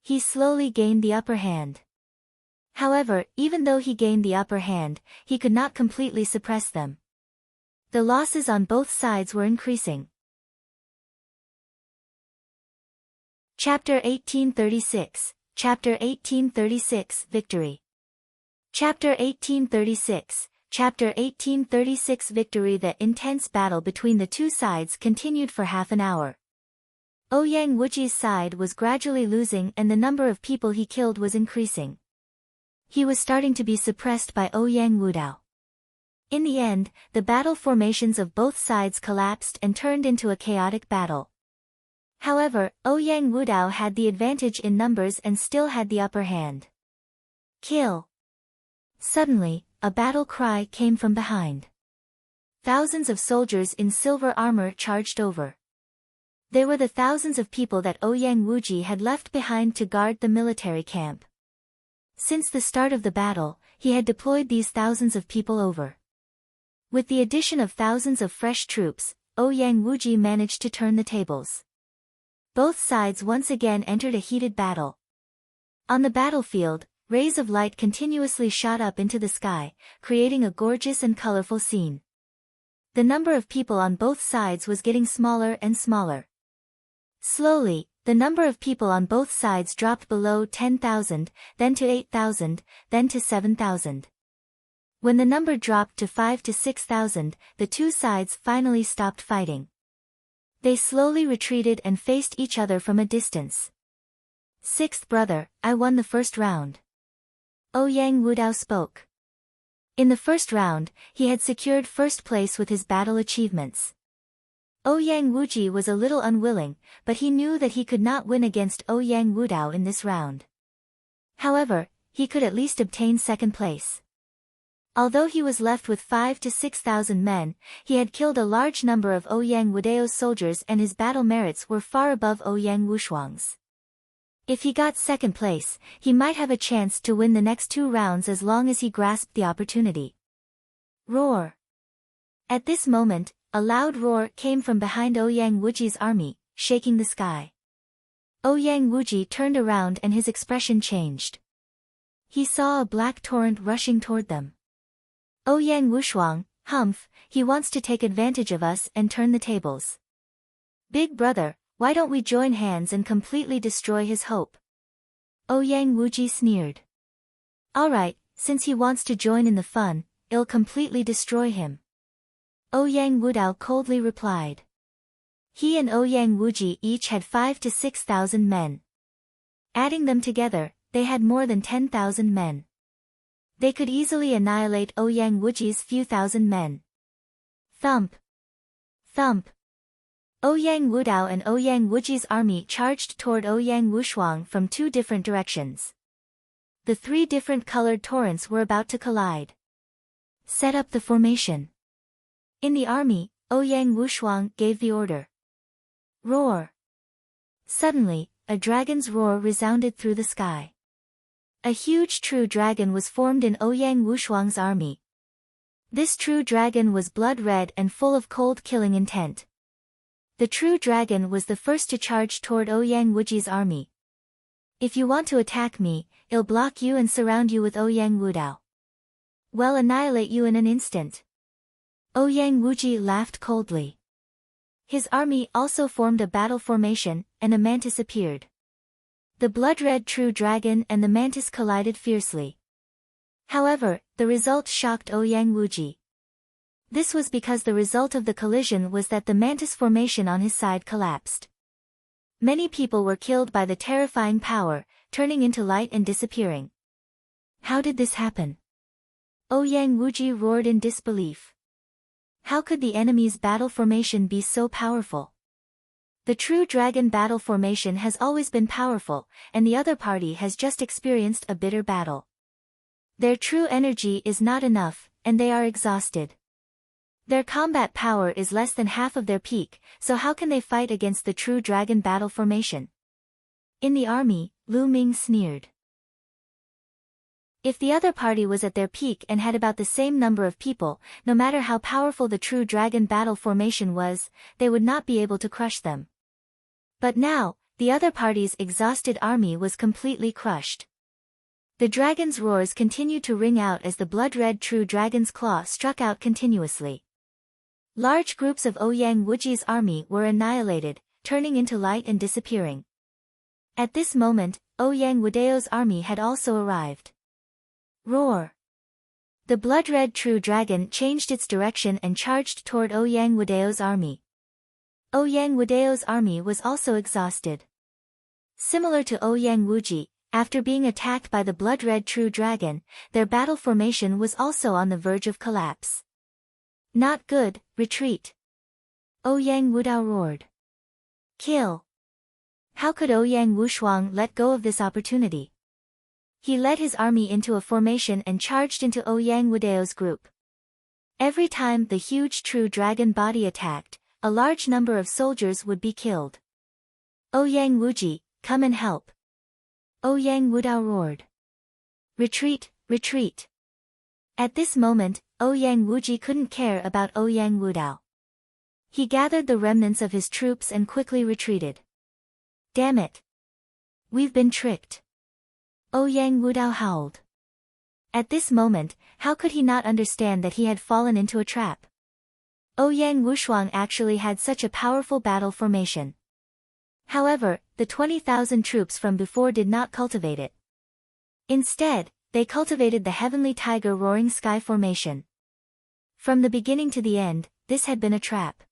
He slowly gained the upper hand. However, even though he gained the upper hand, he could not completely suppress them. The losses on both sides were increasing. Chapter 1836. Chapter 1836 Victory. Chapter 1836. Chapter 1836 Victory. The intense battle between the two sides continued for half an hour. Ouyang Wuji's side was gradually losing and the number of people he killed was increasing. He was starting to be suppressed by Ouyang Wudao. In the end, the battle formations of both sides collapsed and turned into a chaotic battle. However, Ouyang Wudao had the advantage in numbers and still had the upper hand. Kill! Suddenly, a battle cry came from behind. Thousands of soldiers in silver armor charged over. They were the thousands of people that Ouyang Wuji had left behind to guard the military camp. Since the start of the battle, he had deployed these thousands of people over. With the addition of thousands of fresh troops, Ouyang Wuji managed to turn the tables. Both sides once again entered a heated battle. On the battlefield, rays of light continuously shot up into the sky, creating a gorgeous and colorful scene. The number of people on both sides was getting smaller and smaller. Slowly, the number of people on both sides dropped below 10,000, then to 8,000, then to 7,000. When the number dropped to 5 to 6,000, the two sides finally stopped fighting. They slowly retreated and faced each other from a distance. Sixth brother, I won the first round. Ouyang Wudao spoke. In the first round, he had secured first place with his battle achievements. Ouyang Wuji was a little unwilling, but he knew that he could not win against Ouyang Wudao in this round. However, he could at least obtain second place. Although he was left with 5 to 6,000 men, he had killed a large number of Ouyang Wudao's soldiers and his battle merits were far above Ouyang Wushuang's. If he got second place, he might have a chance to win the next two rounds as long as he grasped the opportunity. Roar! At this moment, a loud roar came from behind Ouyang Wuji's army, shaking the sky. Ouyang Wuji turned around and his expression changed. He saw a black torrent rushing toward them. Ouyang Wushuang, humph, he wants to take advantage of us and turn the tables. Big brother, why don't we join hands and completely destroy his hope? Ouyang Wuji sneered. Alright, since he wants to join in the fun, I'll completely destroy him. Ouyang Wudao coldly replied. He and Ouyang Wuji each had 5 to 6,000 men. Adding them together, they had more than 10,000 men. They could easily annihilate Ouyang Wuji's few thousand men. Thump! Thump! Ouyang Wudao and Ouyang Wuji's army charged toward Ouyang Wushuang from two different directions. The three different colored torrents were about to collide. Set up the formation. In the army, Ouyang Wushuang gave the order. Roar! Suddenly, a dragon's roar resounded through the sky. A huge true dragon was formed in Ouyang Wushuang's army. This true dragon was blood-red and full of cold-killing intent. The true dragon was the first to charge toward Ouyang Wuji's army. If you want to attack me, I'll block you and surround you with Ouyang Wudao. We'll annihilate you in an instant. Ouyang Wuji laughed coldly. His army also formed a battle formation, and a mantis appeared. The blood-red true dragon and the mantis collided fiercely. However, the result shocked Ouyang Wuji. This was because the result of the collision was that the mantis formation on his side collapsed. Many people were killed by the terrifying power, turning into light and disappearing. How did this happen? Ouyang Wuji roared in disbelief. How could the enemy's battle formation be so powerful? The true dragon battle formation has always been powerful, and the other party has just experienced a bitter battle. Their true energy is not enough, and they are exhausted. Their combat power is less than half of their peak, so how can they fight against the true dragon battle formation? In the army, Lu Ming sneered. If the other party was at their peak and had about the same number of people, no matter how powerful the true dragon battle formation was, they would not be able to crush them. But now, the other party's exhausted army was completely crushed. The dragon's roars continued to ring out as the blood-red true dragon's claw struck out continuously. Large groups of Ouyang Wuji's army were annihilated, turning into light and disappearing. At this moment, Ouyang Wudao's army had also arrived. Roar! The blood-red true dragon changed its direction and charged toward Ouyang Wudao's army. Ouyang Wudao's army was also exhausted. Similar to Ouyang Wuji, after being attacked by the blood-red true dragon, their battle formation was also on the verge of collapse. Not good, retreat! Ouyang Wudao roared. Kill! How could Ouyang Wushuang let go of this opportunity? He led his army into a formation and charged into Ouyang Wudao's group. Every time the huge true dragon body attacked, a large number of soldiers would be killed. Ouyang Wuji, come and help! Ouyang Wudao roared. Retreat, retreat! At this moment, Ouyang Wuji couldn't care about Ouyang Wudao. He gathered the remnants of his troops and quickly retreated. Damn it! We've been tricked! Ouyang Wudao howled. At this moment, how could he not understand that he had fallen into a trap? Ouyang Wushuang actually had such a powerful battle formation. However, the 20,000 troops from before did not cultivate it. Instead, they cultivated the Heavenly Tiger Roaring Sky formation. From the beginning to the end, this had been a trap.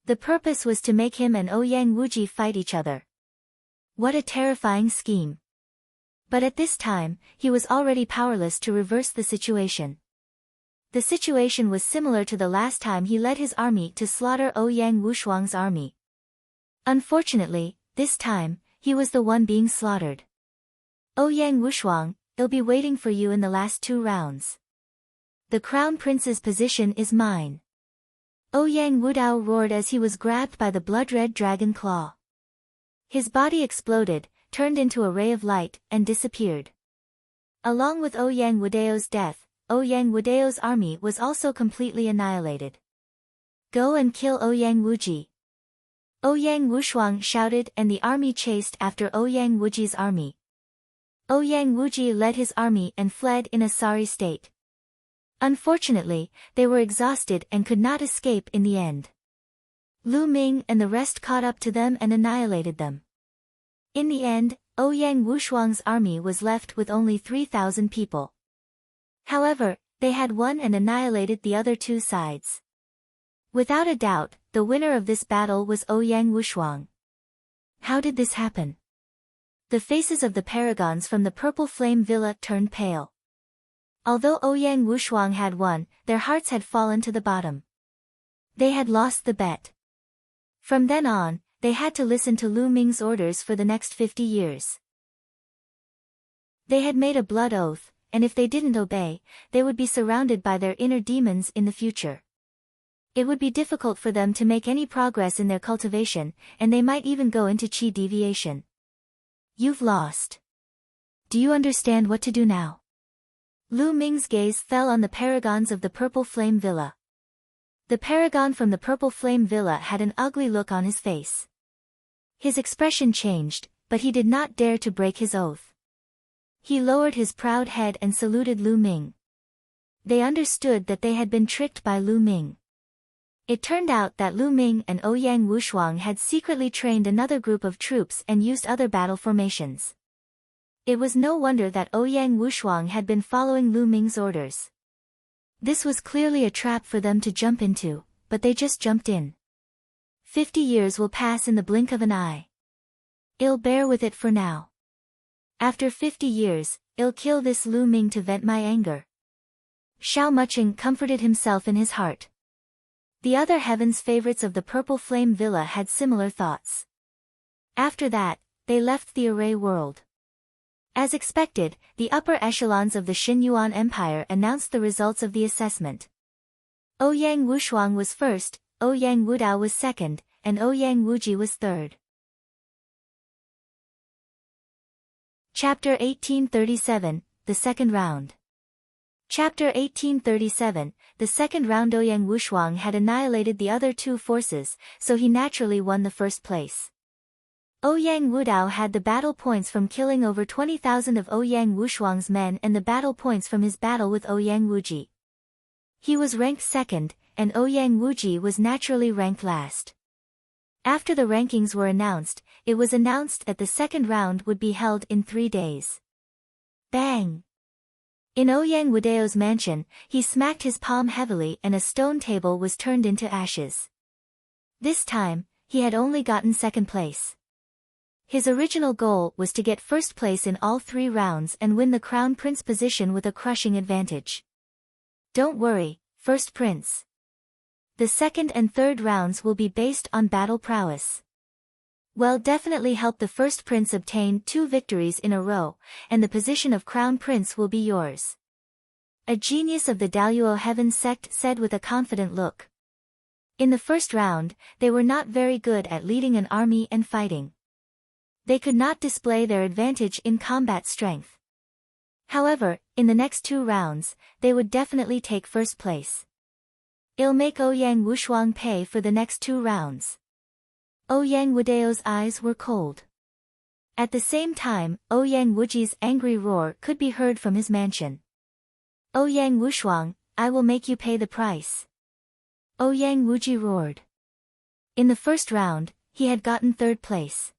The purpose was to make him and Ouyang Wuji fight each other. What a terrifying scheme. But at this time, he was already powerless to reverse the situation. The situation was similar to the last time he led his army to slaughter Ouyang Wushuang's army. Unfortunately, this time, he was the one being slaughtered. Ouyang Wushuang, they'll be waiting for you in the last 2 rounds. The crown prince's position is mine. Ouyang Wudao roared as he was grabbed by the blood-red dragon claw. His body exploded, turned into a ray of light, and disappeared. Along with Ouyang Wudao's death, Ouyang Wudao's army was also completely annihilated. Go and kill Ouyang Wuji! Ouyang Wushuang shouted and the army chased after Ouyang Wuji's army. Ouyang Wuji led his army and fled in a sorry state. Unfortunately, they were exhausted and could not escape in the end. Lu Ming and the rest caught up to them and annihilated them. In the end, Ouyang Wushuang's army was left with only 3,000 people. However, they had won and annihilated the other 2 sides. Without a doubt, the winner of this battle was Ouyang Wushuang. How did this happen? The faces of the paragons from the Purple Flame Villa turned pale. Although Ouyang Wushuang had won, their hearts had fallen to the bottom. They had lost the bet. From then on, they had to listen to Lu Ming's orders for the next 50 years. They had made a blood oath, and if they didn't obey, they would be surrounded by their inner demons in the future. It would be difficult for them to make any progress in their cultivation, and they might even go into chi deviation. You've lost. Do you understand what to do now? Lu Ming's gaze fell on the paragons of the Purple Flame Villa. The paragon from the Purple Flame Villa had an ugly look on his face. His expression changed, but he did not dare to break his oath. He lowered his proud head and saluted Lu Ming. They understood that they had been tricked by Lu Ming. It turned out that Lu Ming and Ouyang Wushuang had secretly trained another group of troops and used other battle formations. It was no wonder that Ouyang Wushuang had been following Lu Ming's orders. This was clearly a trap for them to jump into, but they just jumped in. 50 years will pass in the blink of an eye. I'll bear with it for now. After 50 years, I'll kill this Lu Ming to vent my anger. Xiao Mucheng comforted himself in his heart. The other heaven's favorites of the Purple Flame Villa had similar thoughts. After that, they left the Array world. As expected, the upper echelons of the Xinyuan Empire announced the results of the assessment. Ouyang Wushuang was first, Ouyang Wudao was second, and Ouyang Wuji was third. Chapter 1837, The Second Round. Chapter 1837, The second round. Ouyang Wushuang had annihilated the other two forces, so he naturally won the first place. Ouyang Wudao had the battle points from killing over 20,000 of Ouyang Wushuang's men and the battle points from his battle with Ouyang Wuji. He was ranked second, and Ouyang Wuji was naturally ranked last. After the rankings were announced, it was announced that the second round would be held in 3 days. Bang! In Ouyang Wudao's mansion, he smacked his palm heavily and a stone table was turned into ashes. This time, he had only gotten second place. His original goal was to get first place in all 3 rounds and win the crown prince position with a crushing advantage. Don't worry, first prince. The second and third rounds will be based on battle prowess. Will definitely help the first prince obtain 2 victories in a row, and the position of crown prince will be yours. A genius of the Daluo Heaven sect said with a confident look. In the first round, they were not very good at leading an army and fighting. They could not display their advantage in combat strength. However, in the next 2 rounds, they would definitely take first place. It'll make Ouyang Wushuang pay for the next 2 rounds. Ouyang Wudao's eyes were cold. At the same time, Ouyang Wuji's angry roar could be heard from his mansion. Ouyang Wushuang, I will make you pay the price. Ouyang Wuji roared. In the first round, he had gotten 3rd place.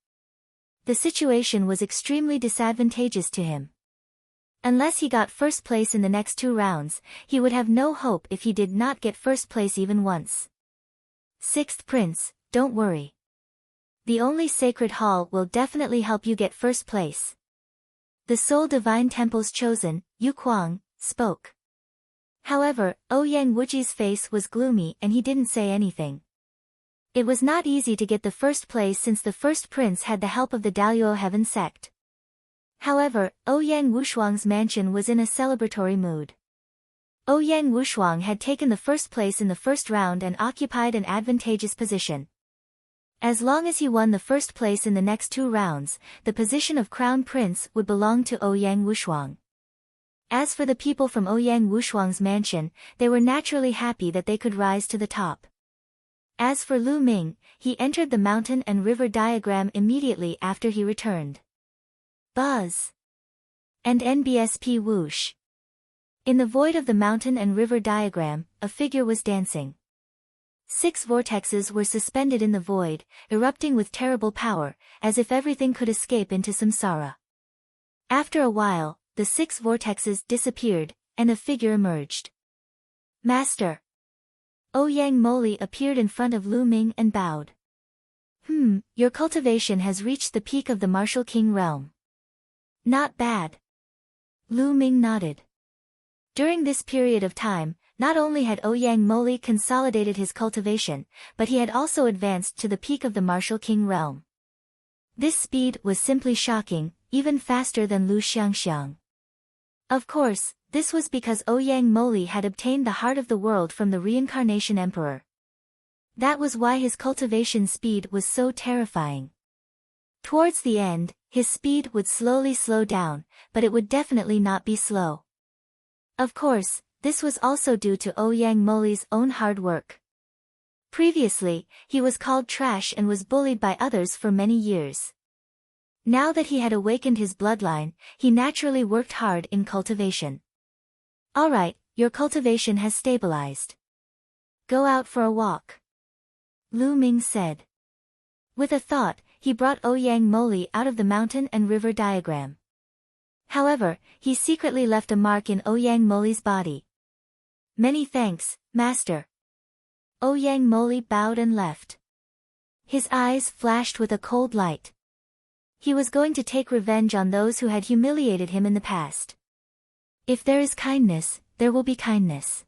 The situation was extremely disadvantageous to him. Unless he got first place in the next 2 rounds, he would have no hope if he did not get first place even once. 6th Prince, don't worry. The only sacred hall will definitely help you get first place. The Soul Divine Temple's chosen, Yu Kuang, spoke. However, Ouyang Wuji's face was gloomy and he didn't say anything. It was not easy to get the first place since the first prince had the help of the Daluo Heaven sect. However, Ouyang Wushuang's mansion was in a celebratory mood. Ouyang Wushuang had taken the first place in the first round and occupied an advantageous position. As long as he won the first place in the next 2 rounds, the position of crown prince would belong to Ouyang Wushuang. As for the people from Ouyang Wushuang's mansion, they were naturally happy that they could rise to the top. As for Lu Ming, he entered the mountain and river diagram immediately after he returned. Buzz! And NBSP whoosh! In the void of the mountain and river diagram, a figure was dancing. 6 vortexes were suspended in the void, erupting with terrible power, as if everything could escape into samsara. After a while, the 6 vortexes disappeared, and a figure emerged. Master! Ouyang Moli appeared in front of Lu Ming and bowed. Your cultivation has reached the peak of the Martial King realm. Not bad. Lu Ming nodded. During this period of time, not only had Ouyang Moli consolidated his cultivation, but he had also advanced to the peak of the Martial King realm. This speed was simply shocking, even faster than Lu Xiangxiang. Of course, this was because Ouyang Moli had obtained the heart of the world from the reincarnation emperor. That was why his cultivation speed was so terrifying. Towards the end, his speed would slowly slow down, but it would definitely not be slow. Of course, this was also due to Ouyang Moli's own hard work. Previously, he was called trash and was bullied by others for many years. Now that he had awakened his bloodline, he naturally worked hard in cultivation. Alright, your cultivation has stabilized. Go out for a walk. Lu Ming said. With a thought, he brought Ouyang Moli out of the mountain and river diagram. However, he secretly left a mark in Ouyang Moli's body. Many thanks, Master. Ouyang Moli bowed and left. His eyes flashed with a cold light. He was going to take revenge on those who had humiliated him in the past. If there is kindness, there will be kindness.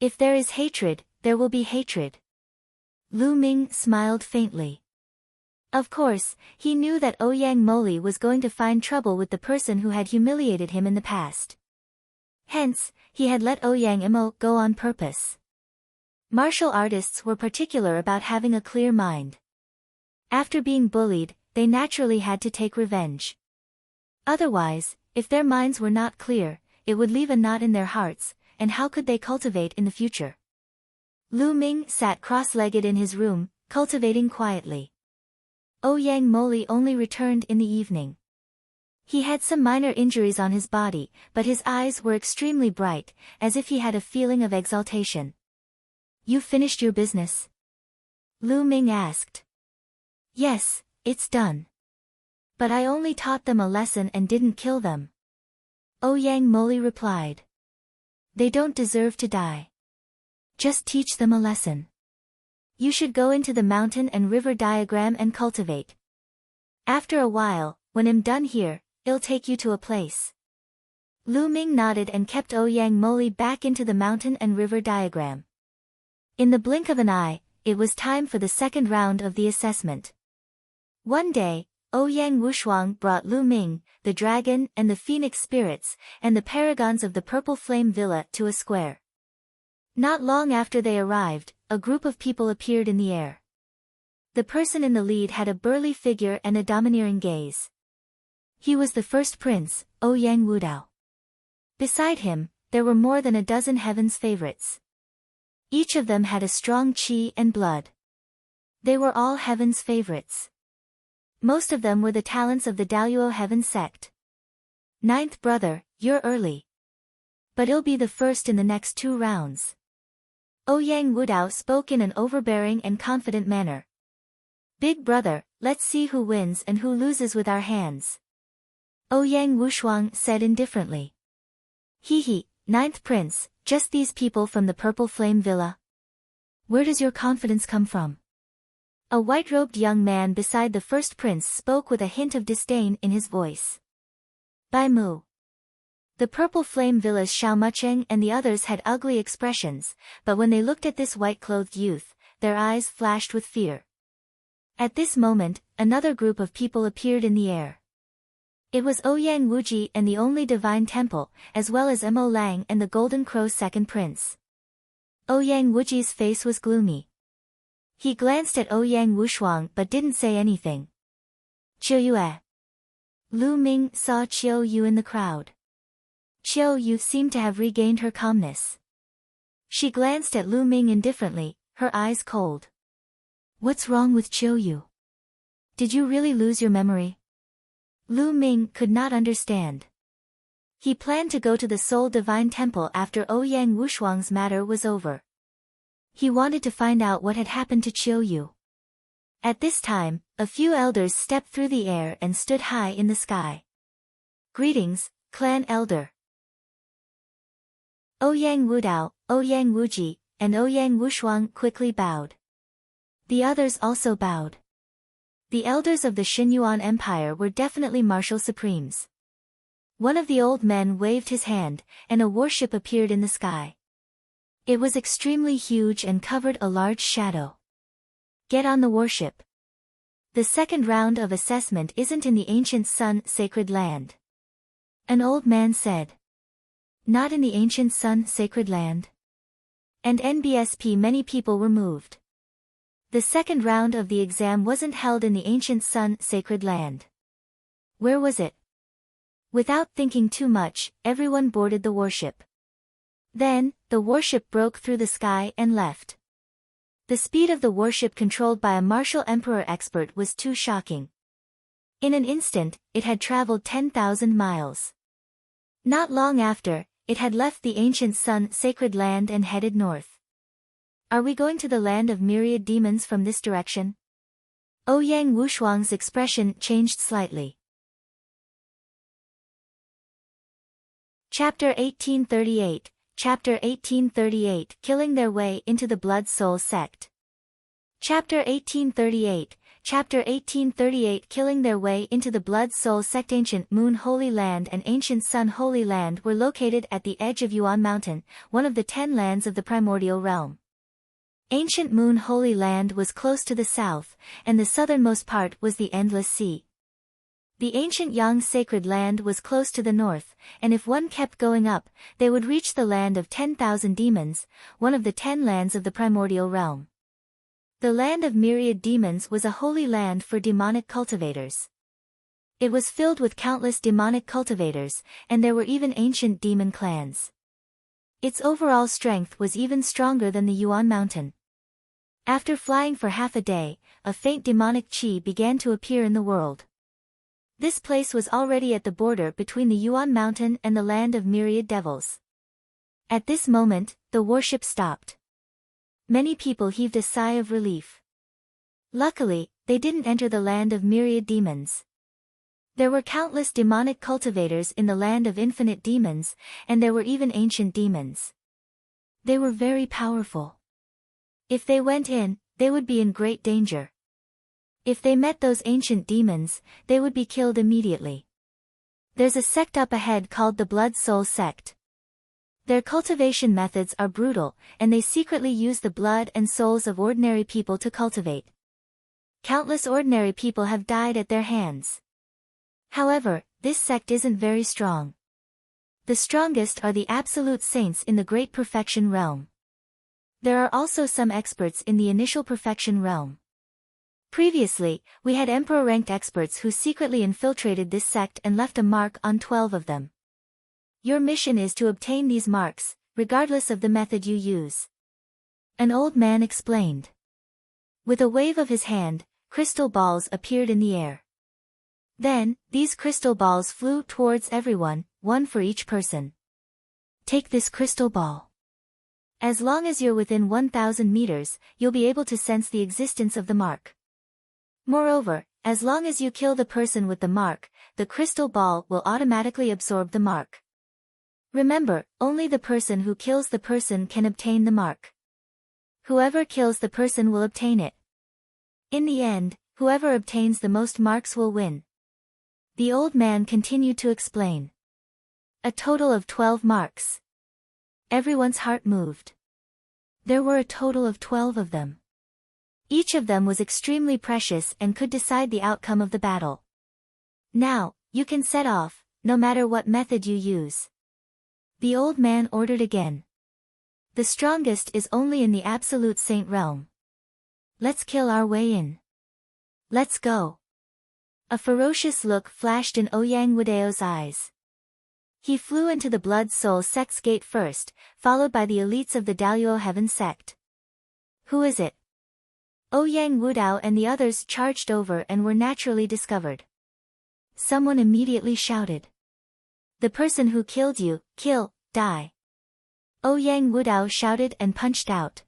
If there is hatred, there will be hatred. Lu Ming smiled faintly. Of course, he knew that Ouyang Moli was going to find trouble with the person who had humiliated him in the past. Hence, he had let Ouyang Imo go on purpose. Martial artists were particular about having a clear mind. After being bullied, they naturally had to take revenge. Otherwise, if their minds were not clear, it would leave a knot in their hearts, and how could they cultivate in the future? Lu Ming sat cross-legged in his room, cultivating quietly. Ouyang Moli only returned in the evening. He had some minor injuries on his body, but his eyes were extremely bright, as if he had a feeling of exaltation. "You finished your business?" Lu Ming asked. "Yes, it's done. But I only taught them a lesson and didn't kill them." Ouyang Moli replied. "They don't deserve to die. Just teach them a lesson. You should go into the mountain and river diagram and cultivate. After a while, when I'm done here, I'll take you to a place." Lu Ming nodded and kept Ouyang Moli back into the mountain and river diagram. In the blink of an eye, it was time for the second round of the assessment. One day, Ouyang Wushuang brought Lu Ming, the dragon and the phoenix spirits, and the paragons of the Purple Flame Villa to a square. Not long after they arrived, a group of people appeared in the air. The person in the lead had a burly figure and a domineering gaze. He was the first prince, Ouyang Wudao. Beside him, there were more than a dozen heaven's favorites. Each of them had a strong qi and blood. They were all heaven's favorites. Most of them were the talents of the Daoyuo heaven sect. "Ninth brother, you're early. But I'll be the first in the next 2 rounds." Ouyang Wudao spoke in an overbearing and confident manner. "Big brother, let's see who wins and who loses with our hands." Ouyang Wushuang said indifferently. "Hee, ninth prince, just these people from the Purple Flame Villa? Where does your confidence come from?" A white-robed young man beside the first prince spoke with a hint of disdain in his voice. "Bai Mu." The Purple Flame Villa's Xiao Mucheng and the others had ugly expressions, but when they looked at this white-clothed youth, their eyes flashed with fear. At this moment, another group of people appeared in the air. It was Ouyang Wuji and the Only Divine Temple, as well as Mo Lang and the Golden Crow's second prince. Ouyang Wuji's face was gloomy. He glanced at Ouyang Wushuang but didn't say anything. "Qiu Yue." Lu Ming saw Qiu Yu in the crowd. Qiu Yu seemed to have regained her calmness. She glanced at Lu Ming indifferently, her eyes cold. "What's wrong with Qiu Yu? Did you really lose your memory?" Lu Ming could not understand. He planned to go to the Soul Divine Temple after Ouyang Wushuang's matter was over. He wanted to find out what had happened to Qiu Yu. At this time, a few elders stepped through the air and stood high in the sky. "Greetings, clan elder." Ouyang Wudao, Ouyang Wuji, and Ouyang Wushuang quickly bowed. The others also bowed. The elders of the Xinyuan Empire were definitely martial supremes. One of the old men waved his hand, and a warship appeared in the sky. It was extremely huge and covered a large shadow. "Get on the warship. The second round of assessment isn't in the ancient Sun Sacred Land." An old man said. "Not in the ancient Sun Sacred Land?" And NBSP many people were moved. The second round of the exam wasn't held in the ancient Sun Sacred Land. Where was it? Without thinking too much, everyone boarded the warship. Then, the warship broke through the sky and left. The speed of the warship controlled by a martial emperor expert was too shocking. In an instant, it had traveled 10,000 miles. Not long after, it had left the ancient Sun Sacred Land and headed north. "Are we going to the land of myriad demons from this direction?" Ouyang Wushuang's expression changed slightly. Chapter 1838, Chapter 1838 Killing Their Way into the Blood Soul Sect. Chapter 1838, Chapter 1838 Killing Their Way into the Blood Soul Sect. Ancient Moon Holy Land and Ancient Sun Holy Land were located at the edge of Yuan Mountain, one of the 10 lands of the primordial realm. Ancient Moon Holy Land was close to the south, and the southernmost part was the Endless Sea. The ancient Yang sacred land was close to the north, and if one kept going up, they would reach the land of 10,000 demons, one of the 10 lands of the primordial realm. The land of Myriad demons was a holy land for demonic cultivators. It was filled with countless demonic cultivators, and there were even ancient demon clans. Its overall strength was even stronger than the Yuan mountain. After flying for half a day, a faint demonic chi began to appear in the world. This place was already at the border between the Yuan mountain and the land of Myriad devils. At this moment, the warship stopped. Many people heaved a sigh of relief. Luckily, they didn't enter the land of Myriad demons. There were countless demonic cultivators in the land of infinite demons, and there were even ancient demons. They were very powerful. If they went in, they would be in great danger. If they met those ancient demons, they would be killed immediately. There's a sect up ahead called the Blood Soul sect. Their cultivation methods are brutal, and they secretly use the blood and souls of ordinary people to cultivate. Countless ordinary people have died at their hands. However, this sect isn't very strong. The strongest are the absolute saints in the Great Perfection realm. There are also some experts in the Initial Perfection realm. Previously, we had Emperor-ranked experts who secretly infiltrated this sect and left a mark on 12 of them. Your mission is to obtain these marks, regardless of the method you use. An old man explained. With a wave of his hand, crystal balls appeared in the air. Then, these crystal balls flew towards everyone, one for each person. Take this crystal ball. As long as you're within 1,000 meters, you'll be able to sense the existence of the mark. Moreover, as long as you kill the person with the mark, the crystal ball will automatically absorb the mark. Remember, only the person who kills the person can obtain the mark. Whoever kills the person will obtain it. In the end, whoever obtains the most marks will win. The old man continued to explain. A total of 12 marks. Everyone's heart moved. There were a total of 12 of them. Each of them was extremely precious and could decide the outcome of the battle. Now, you can set off, no matter what method you use. The old man ordered again. The strongest is only in the absolute saint realm. Let's kill our way in. Let's go. A ferocious look flashed in Ouyang Wudao's eyes. He flew into the Blood Soul sect's gate first, followed by the elites of the Daluo Heaven sect. Who is it? Ouyang Wudao and the others charged over and were naturally discovered. Someone immediately shouted. The person who killed you, kill, die. Ouyang Wudao shouted and punched out.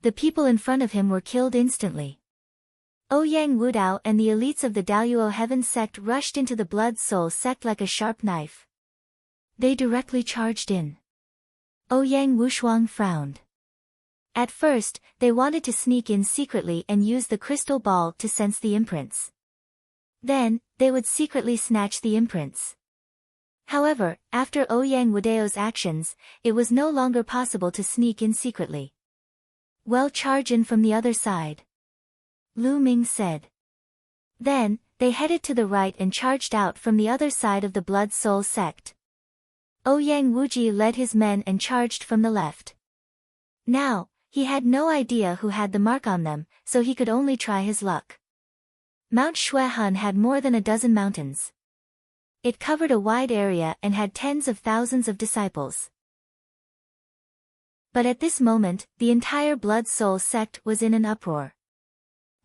The people in front of him were killed instantly. Ouyang Wudao and the elites of the Daluo Heaven sect rushed into the Blood Soul sect like a sharp knife. They directly charged in. Ouyang Wushuang frowned. At first, they wanted to sneak in secretly and use the crystal ball to sense the imprints. Then, they would secretly snatch the imprints. However, after Ouyang Wudao's actions, it was no longer possible to sneak in secretly. Well, charge in from the other side. Lu Ming said. Then, they headed to the right and charged out from the other side of the Blood Soul sect. Ouyang Wuji led his men and charged from the left. Now, he had no idea who had the mark on them, so he could only try his luck. Mount Xuehun had more than a dozen mountains. It covered a wide area and had tens of thousands of disciples. But at this moment, the entire Blood Soul sect was in an uproar.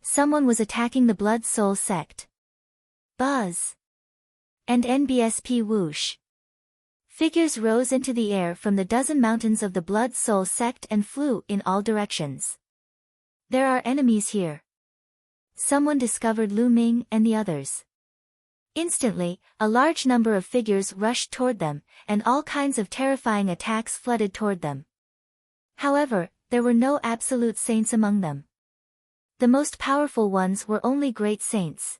Someone was attacking the Blood Soul sect. Buzz! And NBSP whoosh! Figures rose into the air from the dozen mountains of the Blood Soul sect and flew in all directions. There are enemies here. Someone discovered Lu Ming and the others. Instantly, a large number of figures rushed toward them, and all kinds of terrifying attacks flooded toward them. However, there were no absolute saints among them. The most powerful ones were only great saints.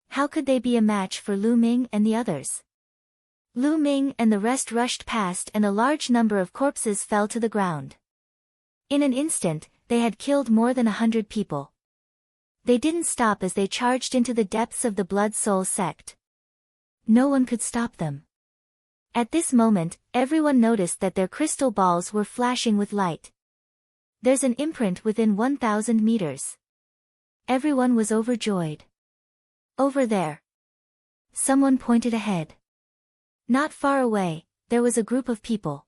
How could they be a match for Lu Ming and the others? Lu Ming and the rest rushed past and a large number of corpses fell to the ground. In an instant, they had killed more than 100 people. They didn't stop as they charged into the depths of the Blood Soul sect. No one could stop them. At this moment, everyone noticed that their crystal balls were flashing with light. There's an imprint within 1,000 meters. Everyone was overjoyed. Over there. Someone pointed ahead. Not far away, there was a group of people.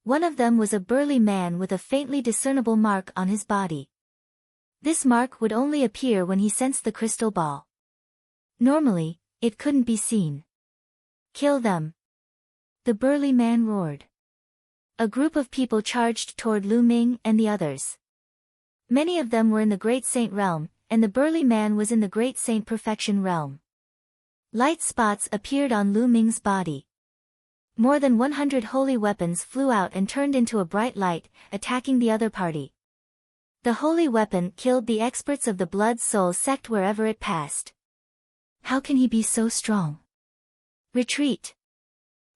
One of them was a burly man with a faintly discernible mark on his body. This mark would only appear when he sensed the crystal ball. Normally, it couldn't be seen. Kill them! The burly man roared. A group of people charged toward Lu Ming and the others. Many of them were in the Great Saint realm, and the burly man was in the Great Saint Perfection realm. Light spots appeared on Lu Ming's body. More than 100 holy weapons flew out and turned into a bright light, attacking the other party. The holy weapon killed the experts of the Blood Soul sect wherever it passed. How can he be so strong? Retreat!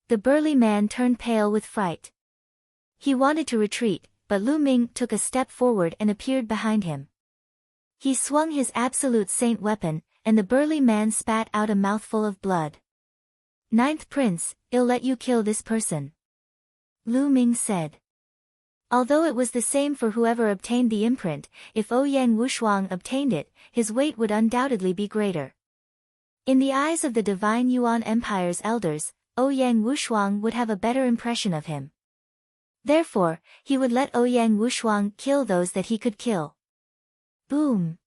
The burly man turned pale with fright. He wanted to retreat, but Lu Ming took a step forward and appeared behind him. He swung his absolute saint weapon, and the burly man spat out a mouthful of blood. Ninth Prince, I'll let you kill this person. Lu Ming said. Although it was the same for whoever obtained the imprint, if Ouyang Wushuang obtained it, his weight would undoubtedly be greater. In the eyes of the Divine Yuan Empire's elders, Ouyang Wushuang would have a better impression of him. Therefore, he would let Ouyang Wushuang kill those that he could kill. Boom!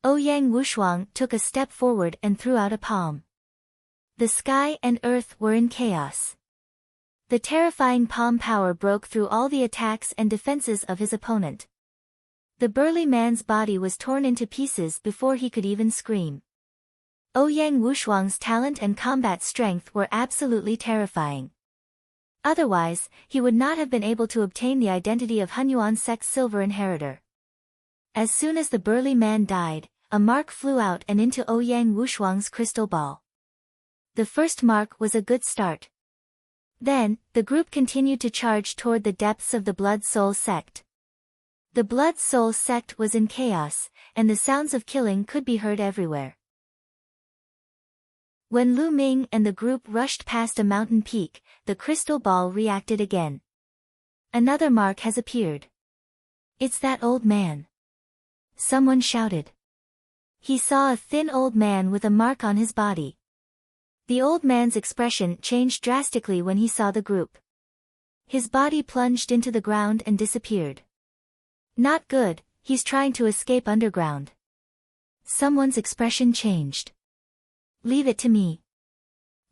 Ouyang Wushuang took a step forward and threw out a palm. The sky and earth were in chaos. The terrifying palm power broke through all the attacks and defenses of his opponent. The burly man's body was torn into pieces before he could even scream. Ouyang Wushuang's talent and combat strength were absolutely terrifying. Otherwise, he would not have been able to obtain the identity of Hunyuan sect's silver inheritor. As soon as the burly man died, a mark flew out and into Ouyang Wushuang's crystal ball. The first mark was a good start. Then, the group continued to charge toward the depths of the Blood Soul sect. The Blood Soul sect was in chaos, and the sounds of killing could be heard everywhere. When Lu Ming and the group rushed past a mountain peak, the crystal ball reacted again. Another mark has appeared. It's that old man. Someone shouted. He saw a thin old man with a mark on his body. The old man's expression changed drastically when he saw the group. His body plunged into the ground and disappeared. Not good, he's trying to escape underground. Someone's expression changed. Leave it to me.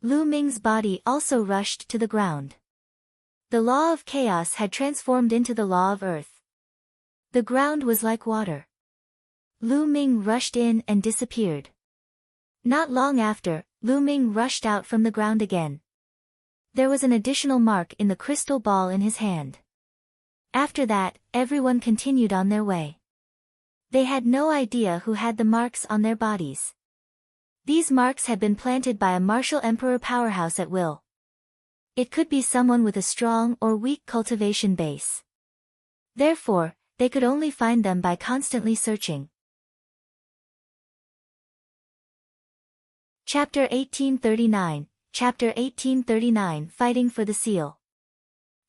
Lu Ming's body also rushed to the ground. The law of chaos had transformed into the law of earth. The ground was like water. Lu Ming rushed in and disappeared. Not long after, Lu Ming rushed out from the ground again. There was an additional mark in the crystal ball in his hand. After that, everyone continued on their way. They had no idea who had the marks on their bodies. These marks had been planted by a martial emperor powerhouse at will. It could be someone with a strong or weak cultivation base. Therefore, they could only find them by constantly searching. Chapter 1839, Chapter 1839 Fighting for the Seal.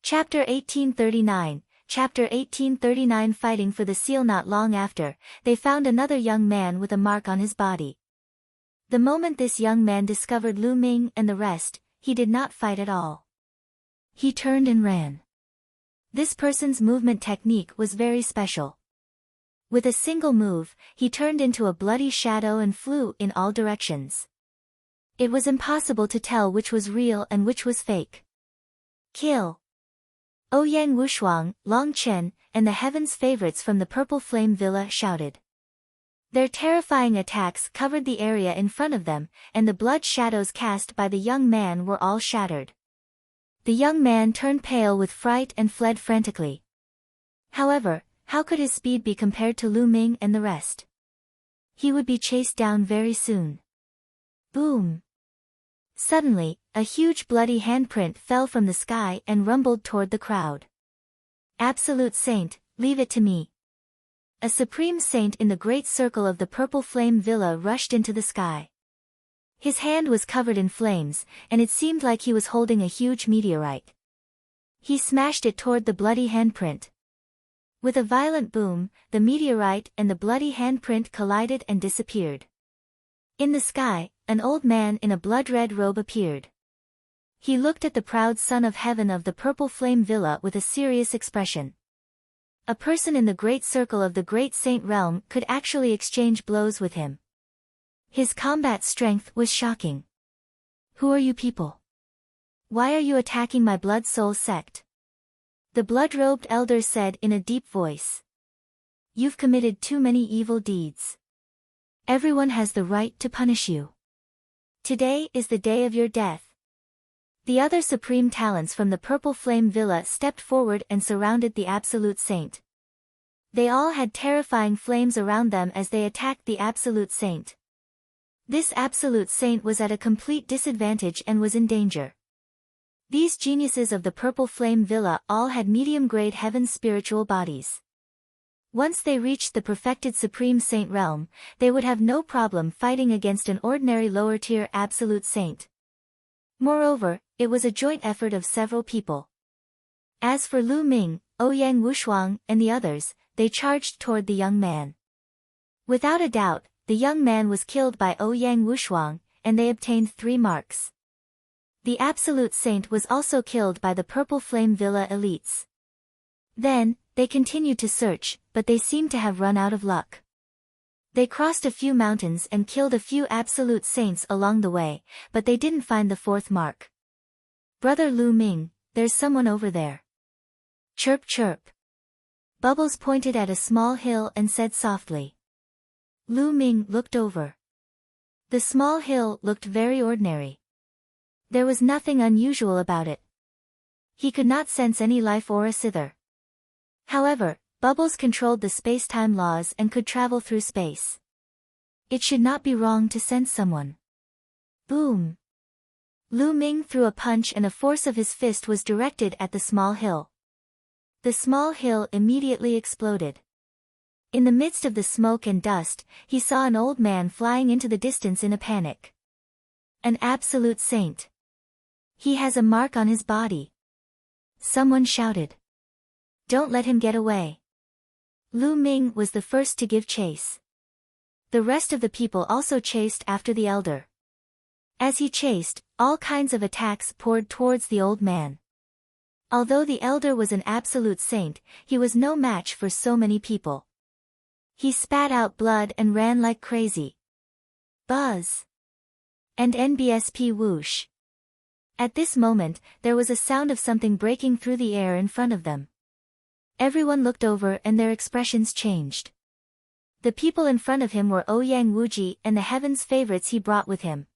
Chapter 1839, Chapter 1839 Fighting for the Seal. Not long after, they found another young man with a mark on his body. The moment this young man discovered Lu Ming and the rest, he did not fight at all. He turned and ran. This person's movement technique was very special. With a single move, he turned into a bloody shadow and flew in all directions. It was impossible to tell which was real and which was fake. Kill! Ouyang Wushuang, Long Chen, and the Heaven's favorites from the Purple Flame Villa shouted. Their terrifying attacks covered the area in front of them, and the blood shadows cast by the young man were all shattered. The young man turned pale with fright and fled frantically. However, how could his speed be compared to Lu Ming and the rest? He would be chased down very soon. Boom! Suddenly, a huge bloody handprint fell from the sky and rumbled toward the crowd. Absolute Saint, leave it to me. A supreme saint in the great circle of the purple flame villa rushed into the sky. His hand was covered in flames, and it seemed like he was holding a huge meteorite. He smashed it toward the bloody handprint. With a violent boom, the meteorite and the bloody handprint collided and disappeared. In the sky, an old man in a blood-red robe appeared. He looked at the proud son of heaven of the purple flame villa with a serious expression. A person in the great circle of the great saint realm could actually exchange blows with him. His combat strength was shocking. "Who are you people? Why are you attacking my blood soul sect?" The blood-robed elder said in a deep voice. "You've committed too many evil deeds. Everyone has the right to punish you. Today is the day of your death." The other supreme talents from the purple flame villa stepped forward and surrounded the absolute saint. They all had terrifying flames around them as they attacked the absolute saint. This absolute saint was at a complete disadvantage and was in danger. These geniuses of the purple flame villa all had medium-grade heaven spiritual bodies. Once they reached the perfected supreme saint realm, they would have no problem fighting against an ordinary lower-tier absolute saint. Moreover, it was a joint effort of several people. As for Lu Ming, Ouyang Wushuang, and the others, they charged toward the young man. Without a doubt, the young man was killed by Ouyang Wushuang, and they obtained 3 marks. The absolute saint was also killed by the purple flame villa elites. Then, they continued to search, but they seemed to have run out of luck. They crossed a few mountains and killed a few absolute saints along the way, but they didn't find the 4th mark. "Brother Lu Ming, there's someone over there." Chirp chirp. Bubbles pointed at a small hill and said softly. Lu Ming looked over. The small hill looked very ordinary. There was nothing unusual about it. He could not sense any life aura thither. However, Bubbles controlled the space-time laws and could travel through space. It should not be wrong to sense someone. Boom! Lu Ming threw a punch and a force of his fist was directed at the small hill. The small hill immediately exploded. In the midst of the smoke and dust, he saw an old man flying into the distance in a panic. An absolute saint. He has a mark on his body. Someone shouted. "Don't let him get away." Lu Ming was the first to give chase. The rest of the people also chased after the elder. As he chased, all kinds of attacks poured towards the old man. Although the elder was an absolute saint, he was no match for so many people. He spat out blood and ran like crazy. Buzz! And NBSP whoosh! At this moment, there was a sound of something breaking through the air in front of them. Everyone looked over and their expressions changed. The people in front of him were Ouyang Wuji and the heaven's favorites he brought with him.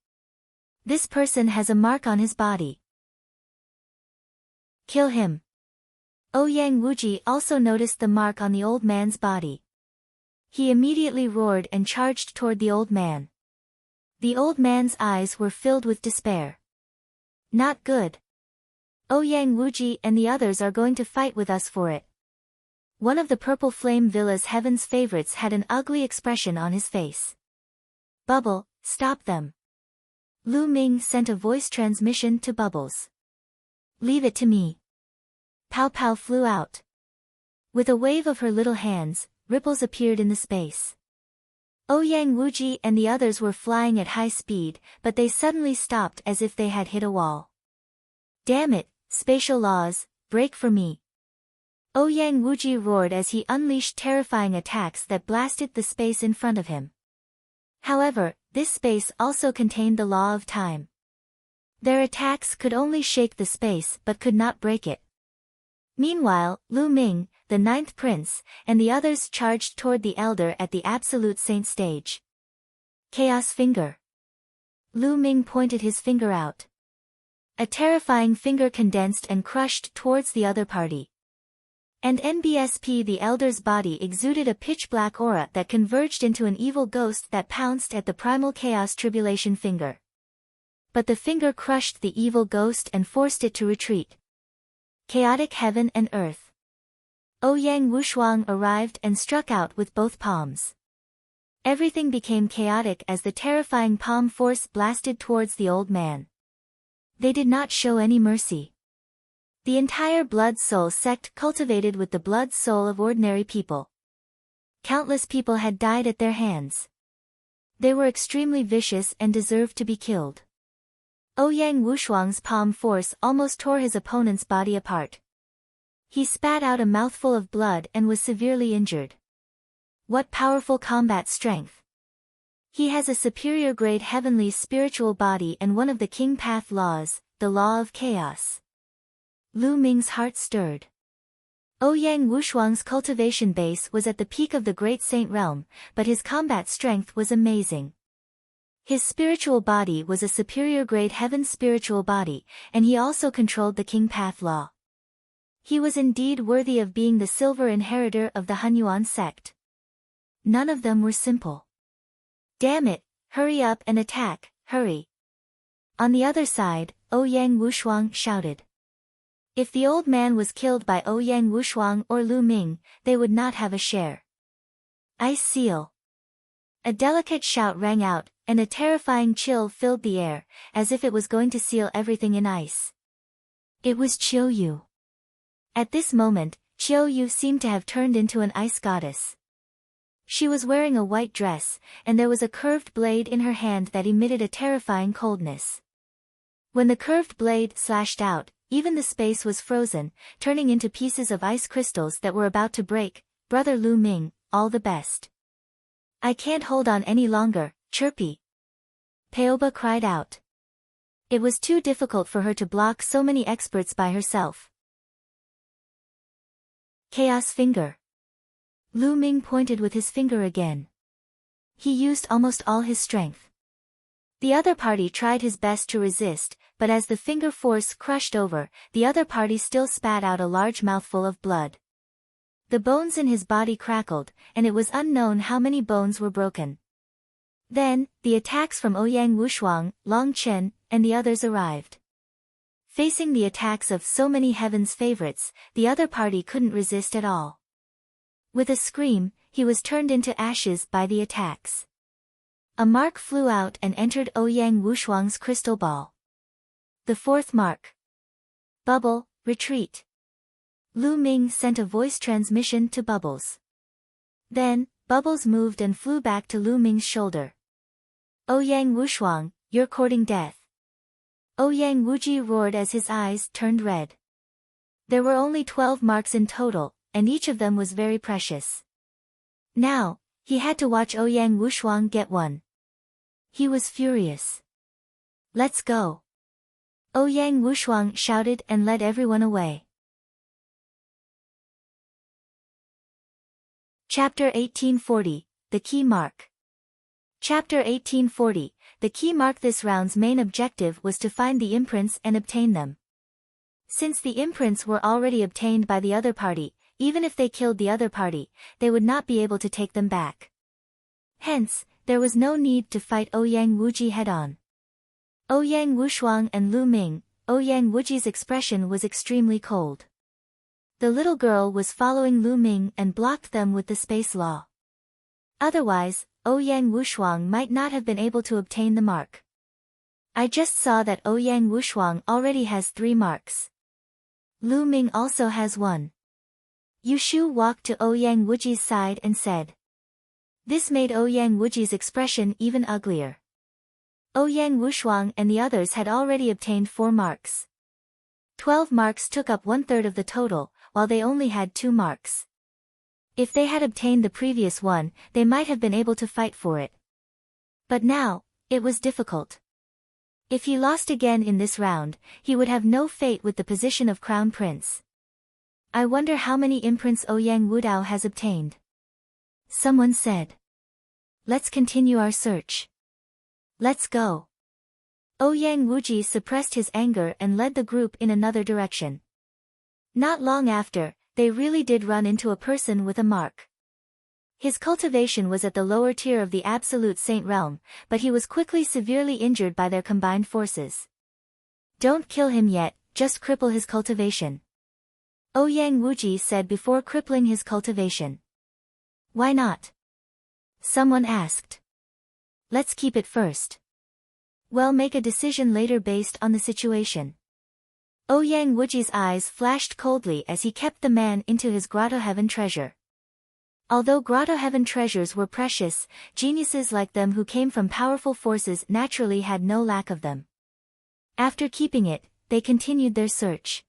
This person has a mark on his body. Kill him. Ouyang Wuji also noticed the mark on the old man's body. He immediately roared and charged toward the old man. The old man's eyes were filled with despair. Not good. Ouyang Wuji and the others are going to fight with us for it. One of the purple flame villa's heaven's favorites had an ugly expression on his face. Bubble, stop them. Lu Ming sent a voice transmission to Bubbles. Leave it to me. Pow Pow flew out. With a wave of her little hands, ripples appeared in the space. Ouyang Wuji and the others were flying at high speed, but they suddenly stopped as if they had hit a wall. Damn it, spatial laws, break for me. Ouyang Wuji roared as he unleashed terrifying attacks that blasted the space in front of him. However, this space also contained the law of time. Their attacks could only shake the space but could not break it. Meanwhile, Lu Ming, the 9th prince, and the others charged toward the elder at the absolute saint stage. Chaos finger. Lu Ming pointed his finger out. A terrifying finger condensed and crushed towards the other party. And NBSP the elder's body exuded a pitch-black aura that converged into an evil ghost that pounced at the primal chaos tribulation finger. But the finger crushed the evil ghost and forced it to retreat. Chaotic heaven and earth. Ouyang Wushuang arrived and struck out with both palms. Everything became chaotic as the terrifying palm force blasted towards the old man. They did not show any mercy. The entire blood soul sect cultivated with the blood soul of ordinary people. Countless people had died at their hands. They were extremely vicious and deserved to be killed. Ouyang Wushuang's palm force almost tore his opponent's body apart. He spat out a mouthful of blood and was severely injured. What powerful combat strength! He has a superior grade heavenly spiritual body and one of the King Path laws, the law of chaos. Lu Ming's heart stirred. Ouyang Wushuang's cultivation base was at the peak of the Great Saint Realm, but his combat strength was amazing. His spiritual body was a superior grade heaven spiritual body, and he also controlled the King Path law. He was indeed worthy of being the silver inheritor of the Hunyuan sect. None of them were simple. Damn it, hurry up and attack, hurry. On the other side, Ouyang Wushuang shouted. If the old man was killed by Ouyang Wushuang or Lu Ming, they would not have a share. Ice seal. A delicate shout rang out, and a terrifying chill filled the air, as if it was going to seal everything in ice. It was Chiu Yu. At this moment, Chiu Yu seemed to have turned into an ice goddess. She was wearing a white dress, and there was a curved blade in her hand that emitted a terrifying coldness. When the curved blade slashed out, even the space was frozen, turning into pieces of ice crystals that were about to break. Brother Lu Ming, all the best. I can't hold on any longer, Chirpy. Peoba cried out. It was too difficult for her to block so many experts by herself. Chaos Finger. Lu Ming pointed with his finger again. He used almost all his strength. The other party tried his best to resist, but as the finger force crushed over, the other party still spat out a large mouthful of blood. The bones in his body crackled, and it was unknown how many bones were broken. Then, the attacks from Ouyang Wushuang, Long Chen, and the others arrived. Facing the attacks of so many heaven's favorites, the other party couldn't resist at all. With a scream, he was turned into ashes by the attacks. A mark flew out and entered Ouyang Wushuang's crystal ball. The fourth mark. Bubble, retreat. Lu Ming sent a voice transmission to Bubbles. Then, Bubbles moved and flew back to Lu Ming's shoulder. Ouyang Wushuang, you're courting death. Ouyang Wuji roared as his eyes turned red. There were only 12 marks in total, and each of them was very precious. Now, he had to watch Ouyang Wushuang get one. He was furious. Let's go. Ouyang Wushuang shouted and led everyone away. Chapter 1840, The Key Mark. Chapter 1840, The Key Mark. This round's main objective was to find the imprints and obtain them. Since the imprints were already obtained by the other party, even if they killed the other party, they would not be able to take them back. Hence, there was no need to fight Ouyang Wuji head-on. Ouyang Wushuang and Lu Ming, Ouyang Wuji's expression was extremely cold. The little girl was following Lu Ming and blocked them with the space law. Otherwise, Ouyang Wushuang might not have been able to obtain the mark. I just saw that Ouyang Wushuang already has 3 marks. Lu Ming also has 1. Yushu walked to Ouyang Wuji's side and said. This made Ouyang Wuji's expression even uglier. Ouyang Wushuang and the others had already obtained 4 marks. 12 marks took up 1/3 of the total, while they only had 2 marks. If they had obtained the previous one, they might have been able to fight for it. But now, it was difficult. If he lost again in this round, he would have no fate with the position of Crown Prince. I wonder how many imprints Ouyang Wudao has obtained. Someone said. Let's continue our search. Let's go. Ouyang Wuji suppressed his anger and led the group in another direction. Not long after, they really did run into a person with a mark. His cultivation was at the lower tier of the Absolute Saint Realm, but he was quickly severely injured by their combined forces. Don't kill him yet, just cripple his cultivation. Ouyang Wuji said before crippling his cultivation. Why not? Someone asked. Let's keep it first. Well, make a decision later based on the situation. Ouyang Wuji's eyes flashed coldly as he kept the man into his grotto heaven treasure. Although grotto heaven treasures were precious, geniuses like them who came from powerful forces naturally had no lack of them. After keeping it, they continued their search.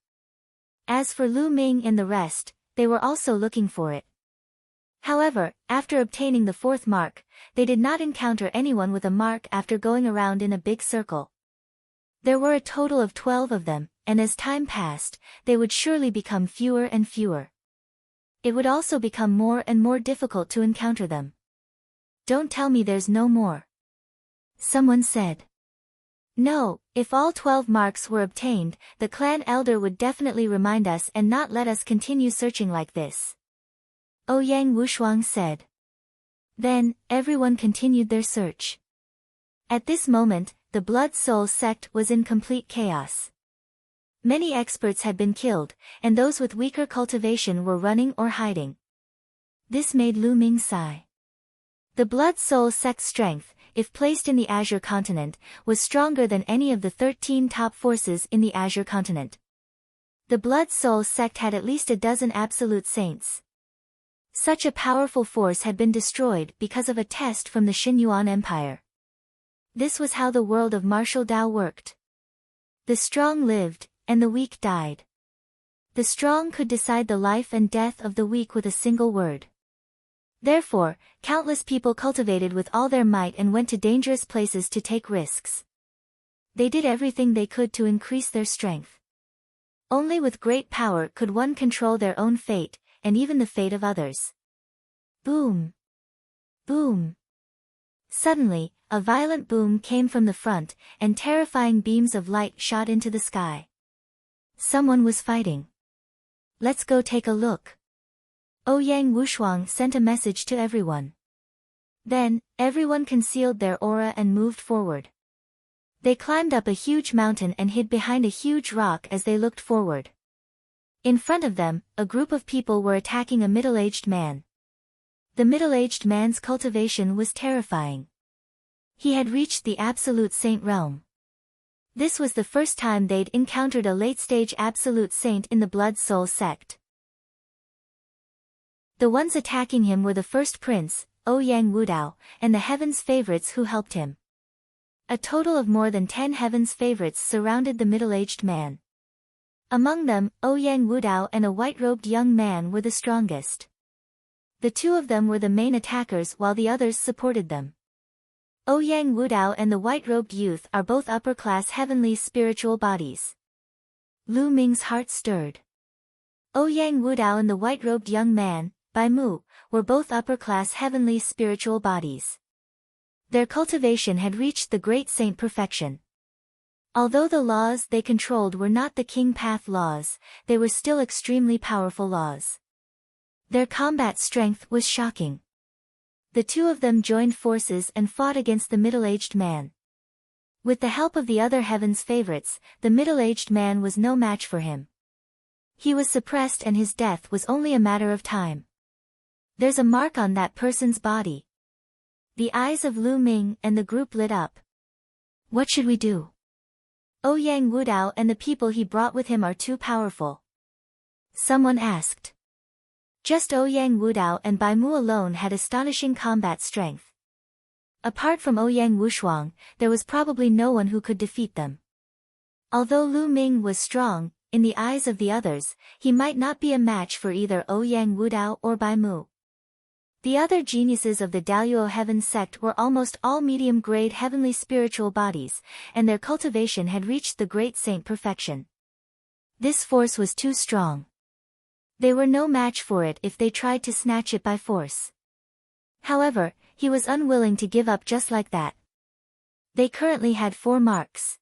As for Lu Ming and the rest, they were also looking for it. However, after obtaining the fourth mark, they did not encounter anyone with a mark after going around in a big circle. There were a total of 12 of them, and as time passed, they would surely become fewer and fewer. It would also become more and more difficult to encounter them. Don't tell me there's no more. Someone said. No, if all 12 marks were obtained, the clan elder would definitely remind us and not let us continue searching like this. Ouyang Wushuang said. Then, everyone continued their search. At this moment, the Blood Soul sect was in complete chaos. Many experts had been killed, and those with weaker cultivation were running or hiding. This made Lu Ming sigh. The Blood Soul sect's strength, if placed in the Azure continent, was stronger than any of the 13 top forces in the Azure continent. The Blood Soul sect had at least a dozen absolute saints. Such a powerful force had been destroyed because of a test from the Xinyuan Empire. This was how the world of martial Dao worked. The strong lived, and the weak died. The strong could decide the life and death of the weak with a single word. Therefore, countless people cultivated with all their might and went to dangerous places to take risks. They did everything they could to increase their strength. Only with great power could one control their own fate, and even the fate of others. Boom! Boom! Suddenly, a violent boom came from the front, and terrifying beams of light shot into the sky. Someone was fighting. Let's go take a look. Ouyang Wushuang sent a message to everyone. Then, everyone concealed their aura and moved forward. They climbed up a huge mountain and hid behind a huge rock as they looked forward. In front of them, a group of people were attacking a middle-aged man. The middle-aged man's cultivation was terrifying. He had reached the Absolute Saint realm. This was the first time they'd encountered a late-stage Absolute Saint in the Blood Soul sect. The ones attacking him were the first prince, Ouyang Wudao, and the Heaven's favorites who helped him. A total of more than 10 Heaven's favorites surrounded the middle-aged man. Among them, Ouyang Wudao and a white-robed young man were the strongest. The two of them were the main attackers while the others supported them. Ouyang Wudao and the white-robed youth are both upper-class heavenly spiritual bodies. Lu Ming's heart stirred. Ouyang Wudao and the white-robed young man, Bai Mu, were both upper-class heavenly spiritual bodies. Their cultivation had reached the great saint perfection. Although the laws they controlled were not the King Path laws, they were still extremely powerful laws. Their combat strength was shocking. The two of them joined forces and fought against the middle-aged man. With the help of the other Heaven's favorites, the middle-aged man was no match for him. He was suppressed and his death was only a matter of time. There's a mark on that person's body. The eyes of Lu Ming and the group lit up. What should we do? Ouyang Wudao and the people he brought with him are too powerful. Someone asked. Just Ouyang Wudao and Bai Mu alone had astonishing combat strength. Apart from Ouyang Wushuang, there was probably no one who could defeat them. Although Lu Ming was strong, in the eyes of the others, he might not be a match for either Ouyang Wudao or Bai Mu. The other geniuses of the Daluo Heaven sect were almost all medium-grade heavenly spiritual bodies, and their cultivation had reached the great saint perfection. This force was too strong. They were no match for it if they tried to snatch it by force. However, he was unwilling to give up just like that. They currently had 4 marks.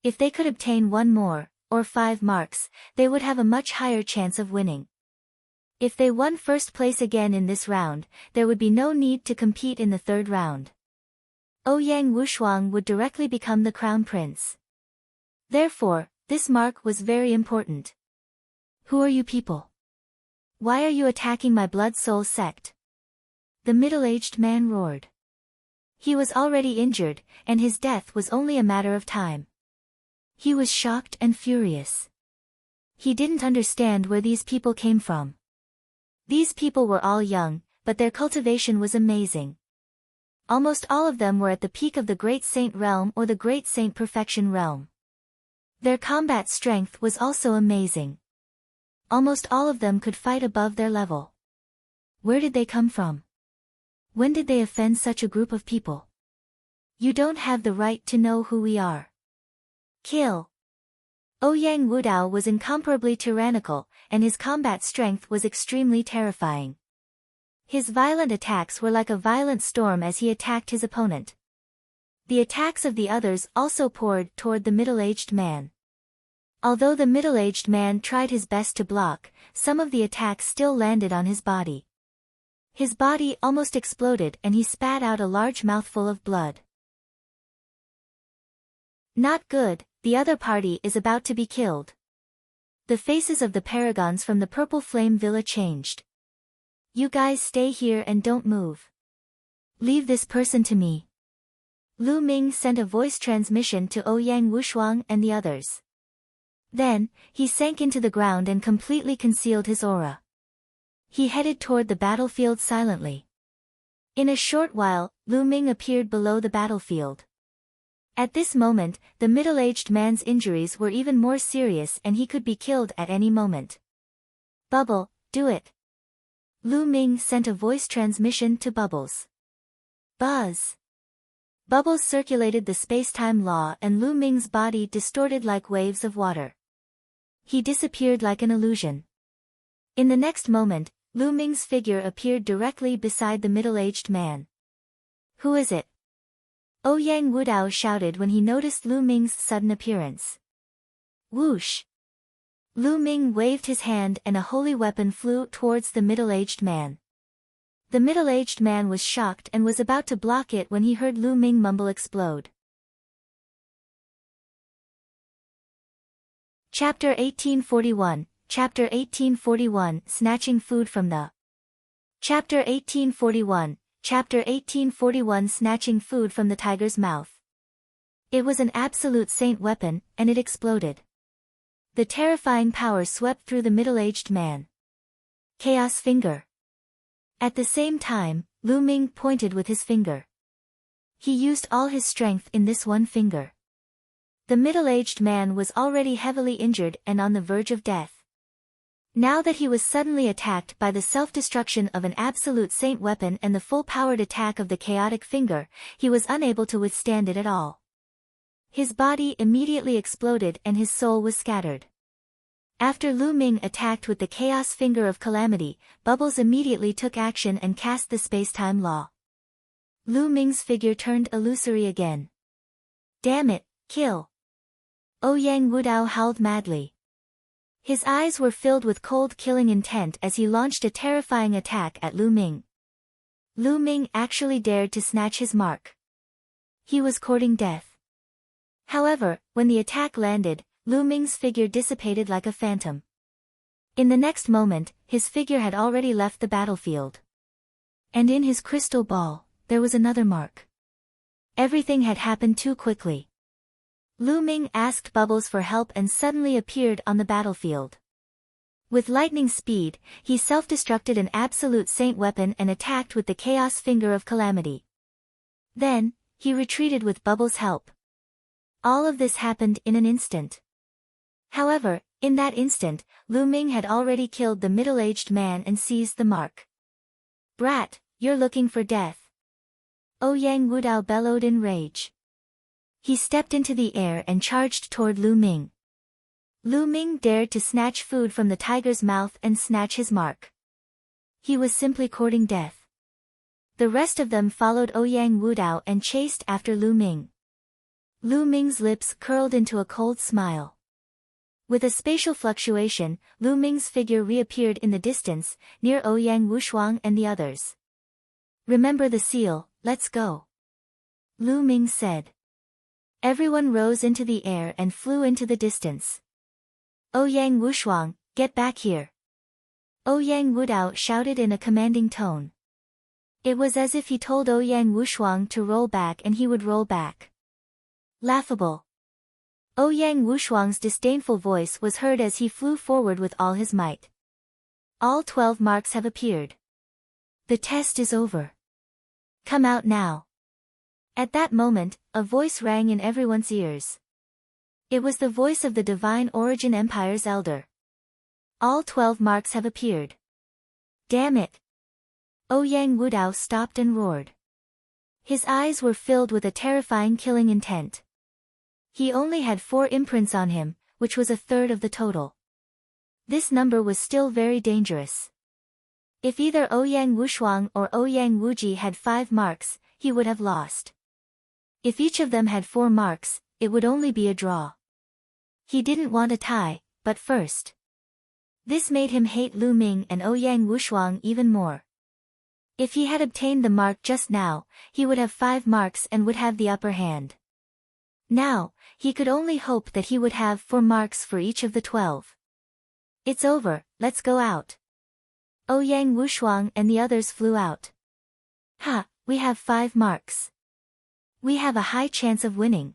If they could obtain 1 more, or 5 marks, they would have a much higher chance of winning. If they won first place again in this round, there would be no need to compete in the 3rd round. Ouyang Wushuang would directly become the crown prince. Therefore, this mark was very important. Who are you people? Why are you attacking my blood soul sect? The middle-aged man roared. He was already injured, and his death was only a matter of time. He was shocked and furious. He didn't understand where these people came from. These people were all young, but their cultivation was amazing. Almost all of them were at the peak of the Great Saint Realm or the Great Saint Perfection Realm. Their combat strength was also amazing. Almost all of them could fight above their level. Where did they come from? When did they offend such a group of people? You don't have the right to know who we are. Kill. Ouyang Wudao was incomparably tyrannical, and his combat strength was extremely terrifying. His violent attacks were like a violent storm as he attacked his opponent. The attacks of the others also poured toward the middle-aged man. Although the middle-aged man tried his best to block, some of the attacks still landed on his body. His body almost exploded and he spat out a large mouthful of blood. Not good, the other party is about to be killed. The faces of the paragons from the Purple Flame Villa changed. You guys stay here and don't move. Leave this person to me. Lu Ming sent a voice transmission to Ouyang Wushuang and the others. Then, he sank into the ground and completely concealed his aura. He headed toward the battlefield silently. In a short while, Lu Ming appeared below the battlefield. At this moment, the middle-aged man's injuries were even more serious and he could be killed at any moment. Bubble, do it. Lu Ming sent a voice transmission to Bubbles. Buzz. Bubbles circulated the space-time law and Lu Ming's body distorted like waves of water. He disappeared like an illusion. In the next moment, Lu Ming's figure appeared directly beside the middle-aged man. Who is it? Ouyang Wudao shouted when he noticed Lu Ming's sudden appearance. Whoosh! Lu Ming waved his hand and a holy weapon flew towards the middle-aged man. The middle-aged man was shocked and was about to block it when he heard Lu Ming mumble explode. Chapter 1841, Chapter 1841, Snatching Food from the. Chapter 1841, Chapter 1841, Snatching Food from the Tiger's Mouth. It was an absolute saint weapon, and it exploded. The terrifying power swept through the middle-aged man. Chaos Finger. At the same time, Lu Ming pointed with his finger. He used all his strength in this one finger. The middle-aged man was already heavily injured and on the verge of death. Now that he was suddenly attacked by the self-destruction of an absolute saint weapon and the full-powered attack of the chaotic finger, he was unable to withstand it at all. His body immediately exploded and his soul was scattered. After Lu Ming attacked with the chaos finger of calamity, Bubbles immediately took action and cast the space-time law. Lu Ming's figure turned illusory again. Damn it, kill! Ouyang Wudao howled madly. His eyes were filled with cold killing intent as he launched a terrifying attack at Lu Ming. Lu Ming actually dared to snatch his mark. He was courting death. However, when the attack landed, Lu Ming's figure dissipated like a phantom. In the next moment, his figure had already left the battlefield. And in his crystal ball, there was another mark. Everything had happened too quickly. Lu Ming asked Bubbles for help and suddenly appeared on the battlefield. With lightning speed, he self-destructed an absolute saint weapon and attacked with the chaos finger of calamity. Then, he retreated with Bubbles' help. All of this happened in an instant. However, in that instant, Lu Ming had already killed the middle-aged man and seized the mark. Brat, you're looking for death. Ouyang Wudao bellowed in rage. He stepped into the air and charged toward Lu Ming. Lu Ming dared to snatch food from the tiger's mouth and snatch his mark. He was simply courting death. The rest of them followed Ouyang Wudao and chased after Lu Ming. Lu Ming's lips curled into a cold smile. With a spatial fluctuation, Lu Ming's figure reappeared in the distance, near Ouyang Wushuang and the others. Remember the seal, let's go. Lu Ming said. Everyone rose into the air and flew into the distance. Ouyang Wushuang, Get back here. Ouyang Wudao shouted in a commanding tone. It was as if he told Ouyang Wushuang to roll back and he would roll back. Laughable. Ouyang Wushuang's disdainful voice was heard as he flew forward with all his might. All 12 marks have appeared. The test is over. Come out now. At that moment, a voice rang in everyone's ears. It was the voice of the Divine Origin Empire's elder. All 12 marks have appeared. Damn it! Ouyang Wudao stopped and roared. His eyes were filled with a terrifying killing intent. He only had 4 imprints on him, which was a third of the total. This number was still very dangerous. If either Ouyang Wushuang or Ouyang Wuji had 5 marks, he would have lost. If each of them had 4 marks, it would only be a draw. He didn't want a tie, but first. This made him hate Lu Ming and Ouyang Wushuang even more. If he had obtained the mark just now, he would have 5 marks and would have the upper hand. Now, he could only hope that he would have 4 marks for each of the 12. It's over, let's go out. Ouyang Wushuang and the others flew out. Ha, we have 5 marks. We have a high chance of winning.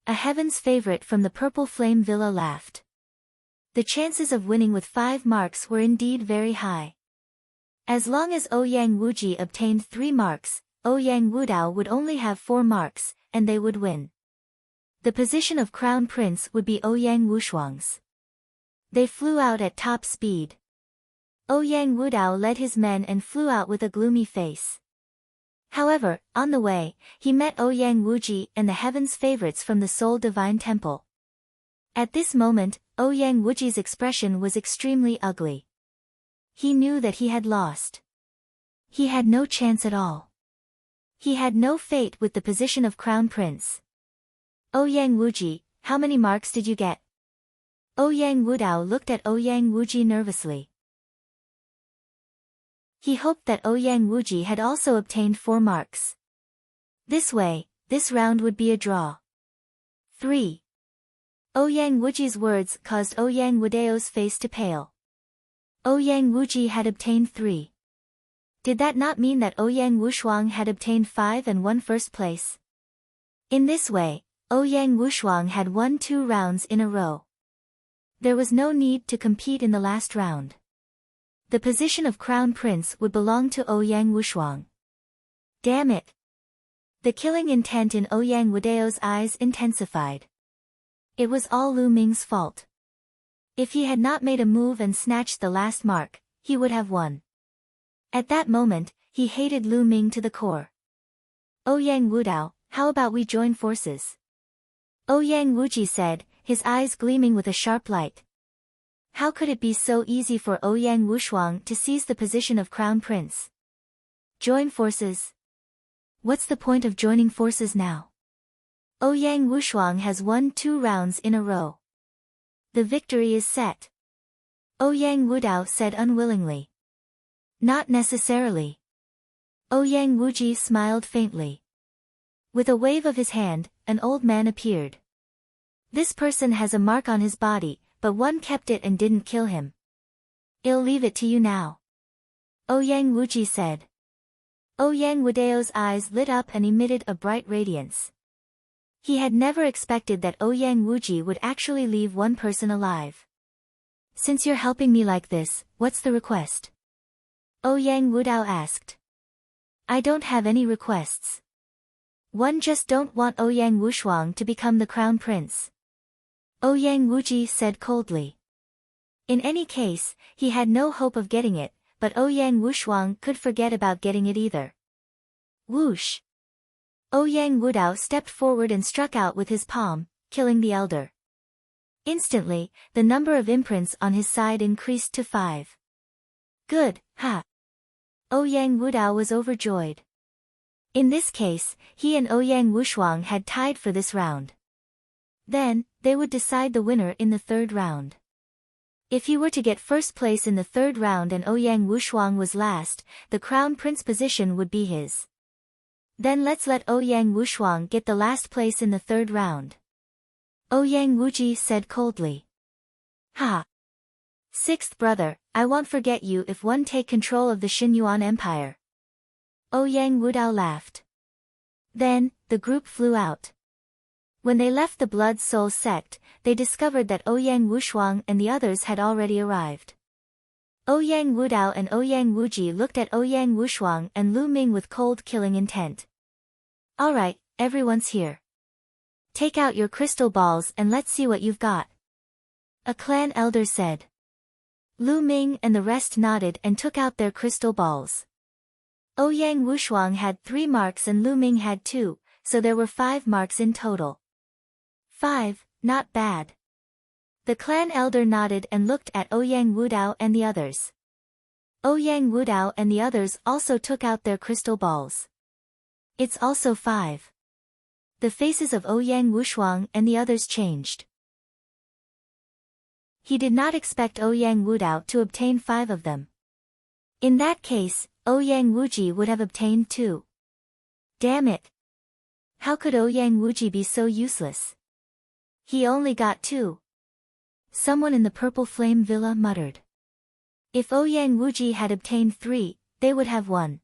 A heaven's favorite from the Purple Flame Villa laughed. The chances of winning with 5 marks were indeed very high. As long as Ouyang Wuji obtained 3 marks, Ouyang Wudao would only have 4 marks, and they would win. The position of Crown Prince would be Ouyang Wushuang's. They flew out at top speed. Ouyang Wudao led his men and flew out with a gloomy face. However, on the way, he met Ouyang Wuji and the heaven's favorites from the Soul Divine Temple. At this moment, Ouyang Wuji's expression was extremely ugly. He knew that he had lost. He had no chance at all. He had no fate with the position of Crown Prince. Ouyang Wuji, how many marks did you get? Ouyang Wudao looked at Ouyang Wuji nervously. He hoped that Ouyang Wuji had also obtained 4 marks. This way, this round would be a draw. 3. Ouyang Wuji's words caused Ouyang Wudao's face to pale. Ouyang Wuji had obtained 3. Did that not mean that Ouyang Wushuang had obtained 5 and won first place? In this way, Ouyang Wushuang had won 2 rounds in a row. There was no need to compete in the last round. The position of Crown Prince would belong to Ouyang Wushuang. Damn it! The killing intent in Ouyang Wudao's eyes intensified. It was all Lu Ming's fault. If he had not made a move and snatched the last mark, he would have won. At that moment, he hated Lu Ming to the core. Ouyang Wudao, how about we join forces? Ouyang Wuji said, his eyes gleaming with a sharp light. How could it be so easy for Ouyang Wushuang to seize the position of Crown Prince? Join forces? What's the point of joining forces now? Ouyang Wushuang has won 2 rounds in a row. The victory is set. Ouyang Wudao said unwillingly. Not necessarily. Ouyang Wuji smiled faintly. With a wave of his hand, an old man appeared. This person has a mark on his body, but one kept it and didn't kill him. I'll leave it to you now. Ouyang Wuji said. Ouyang Wudao's eyes lit up and emitted a bright radiance. He had never expected that Ouyang Wuji would actually leave one person alive. Since you're helping me like this, what's the request? Ouyang Wudao asked. I don't have any requests. One just don't want Ouyang Wushuang to become the Crown Prince. Ouyang Wuji said coldly. In any case, he had no hope of getting it, but Ouyang Wushuang could forget about getting it either. Whoosh! Ouyang Wudao stepped forward and struck out with his palm, killing the elder. Instantly, the number of imprints on his side increased to 5. Good, ha! Ouyang Wudao was overjoyed. In this case, he and Ouyang Wushuang had tied for this round. Then, they would decide the winner in the 3rd round. If he were to get first place in the 3rd round and Ouyang Wushuang was last, the Crown Prince position would be his. Then let's let Ouyang Wushuang get the last place in the 3rd round. Ouyang Wuji said coldly. Ha! Sixth brother, I won't forget you if one take control of the Xinyuan Empire. Ouyang Wudao laughed. Then, the group flew out. When they left the Blood Soul sect, they discovered that Ouyang Wushuang and the others had already arrived. Ouyang Wudao and Ouyang Wuji looked at Ouyang Wushuang and Lu Ming with cold killing intent. Alright, everyone's here. Take out your crystal balls and let's see what you've got. A clan elder said. Lu Ming and the rest nodded and took out their crystal balls. Ouyang Wushuang had 3 marks and Lu Ming had 2, so there were 5 marks in total. 5, not bad. The clan elder nodded and looked at Ouyang Wudao and the others. Ouyang Wudao and the others also took out their crystal balls. It's also 5. The faces of Ouyang Wushuang and the others changed. He did not expect Ouyang Wudao to obtain 5 of them. In that case, Ouyang Wuji would have obtained 2. Damn it! How could Ouyang Wuji be so useless? He only got 2. Someone in the Purple Flame Villa muttered. If Ouyang Wuji had obtained 3, they would have won.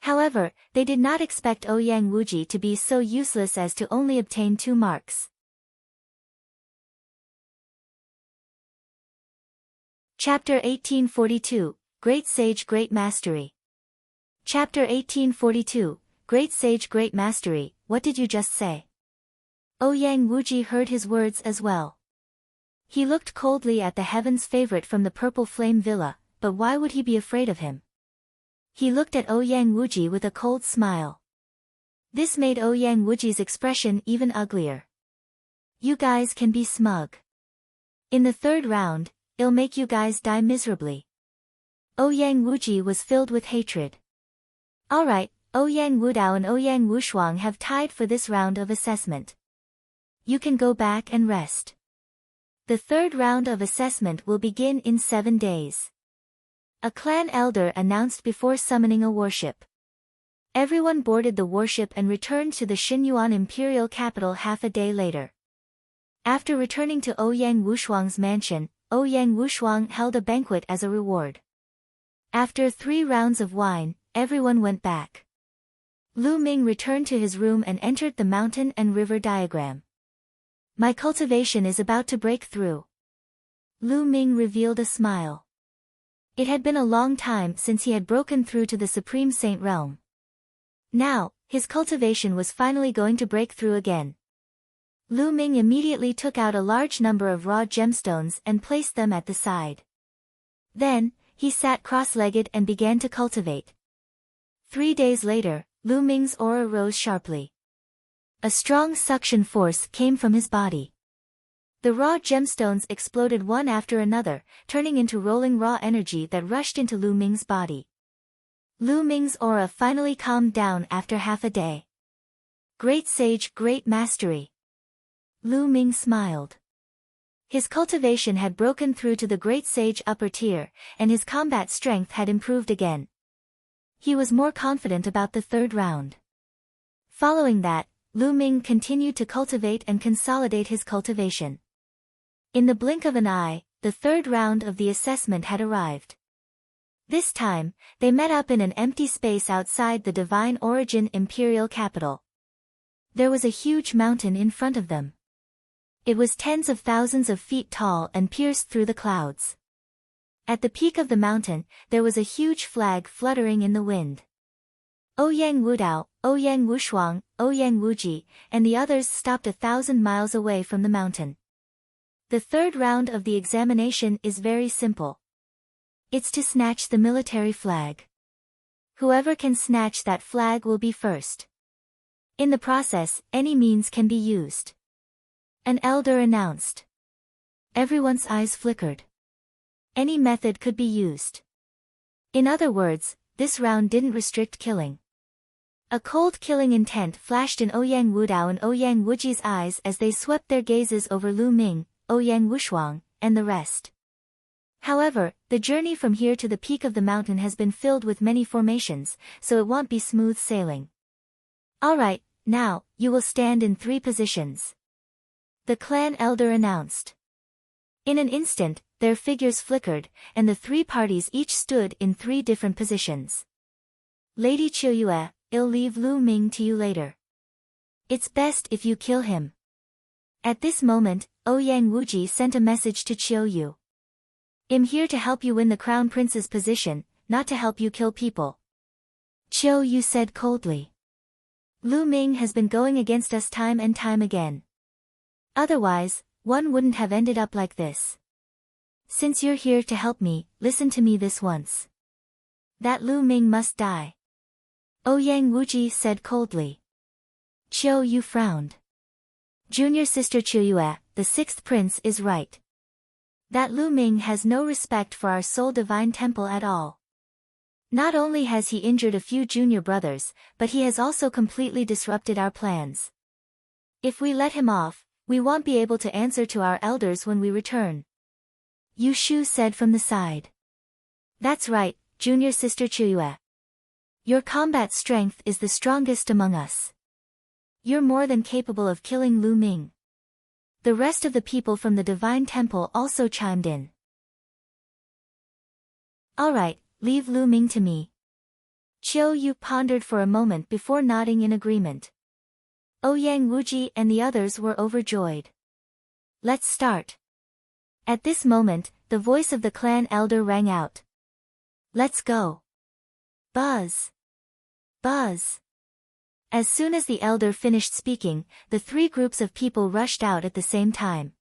However, they did not expect Ouyang Wuji to be so useless as to only obtain 2 marks. Chapter 1842, Great Sage Great Mastery. Chapter 1842, Great Sage Great Mastery, what did you just say? Ouyang Wuji heard his words as well. He looked coldly at the Heaven's favorite from the Purple Flame Villa, but why would he be afraid of him? He looked at Ouyang Wuji with a cold smile. This made Ouyang Wuji's expression even uglier. You guys can be smug. In the 3rd round, it'll make you guys die miserably. Ouyang Wuji was filled with hatred. Alright, Ouyang Wudao and Ouyang Wushuang have tied for this round of assessment. You can go back and rest. The 3rd round of assessment will begin in 7 days. A clan elder announced before summoning a warship. Everyone boarded the warship and returned to the Xinyuan imperial capital half a day later. After returning to Ouyang Wushuang's mansion, Ouyang Wushuang held a banquet as a reward. After 3 rounds of wine, everyone went back. Lu Ming returned to his room and entered the mountain and river diagram. My cultivation is about to break through. Lu Ming revealed a smile. It had been a long time since he had broken through to the Supreme Saint realm. Now, his cultivation was finally going to break through again. Lu Ming immediately took out a large number of raw gemstones and placed them at the side. Then, he sat cross-legged and began to cultivate. 3 days later, Lu Ming's aura rose sharply. A strong suction force came from his body. The raw gemstones exploded one after another, turning into rolling raw energy that rushed into Lu Ming's body. Lu Ming's aura finally calmed down after half a day. Great Sage, Great Mastery. Lu Ming smiled. His cultivation had broken through to the Great Sage upper tier, and his combat strength had improved again. He was more confident about the 3rd round. Following that, Lu Ming continued to cultivate and consolidate his cultivation. In the blink of an eye, the 3rd round of the assessment had arrived. This time, they met up in an empty space outside the Divine Origin Imperial Capital. There was a huge mountain in front of them. It was tens of thousands of feet tall and pierced through the clouds. At the peak of the mountain, there was a huge flag fluttering in the wind. Ouyang Wudao, Ouyang Wushuang, Ouyang Wuji, and the others stopped 1,000 miles away from the mountain. The 3rd round of the examination is very simple. It's to snatch the military flag. Whoever can snatch that flag will be first. In the process, any means can be used. An elder announced. Everyone's eyes flickered. Any method could be used. In other words, this round didn't restrict killing. A cold killing intent flashed in Ouyang Wudao and Ouyang Wuji's eyes as they swept their gazes over Lu Ming, Ouyang Wushuang, and the rest. However, the journey from here to the peak of the mountain has been filled with many formations, so it won't be smooth sailing. Alright, now, you will stand in 3 positions. The clan elder announced. In an instant, their figures flickered, and the three parties each stood in three different positions. Lady Qiuyue, I'll leave Lu Ming to you later. It's best if you kill him. At this moment, Ouyang Wuji sent a message to Qiuyu. I'm here to help you win the crown prince's position, not to help you kill people. Qiuyu said coldly. Lu Ming has been going against us time and time again. Otherwise, one wouldn't have ended up like this. Since you're here to help me, listen to me this once. That Lu Ming must die. Ouyang Wuji said coldly. Qiuyu frowned. Junior sister Qiuyue, the sixth prince is right. That Lu Ming has no respect for our soul divine temple at all. Not only has he injured a few junior brothers, but he has also completely disrupted our plans. If we let him off, we won't be able to answer to our elders when we return. Yu Shu said from the side. That's right, junior sister Qiuyue. Your combat strength is the strongest among us. You're more than capable of killing Lu Ming. The rest of the people from the Divine Temple also chimed in. Alright, leave Lu Ming to me. Qiuyu pondered for a moment before nodding in agreement. Ouyang Wuji and the others were overjoyed. Let's start. At this moment, the voice of the clan elder rang out. Let's go. Buzz. Buzz. As soon as the elder finished speaking, the three groups of people rushed out at the same time.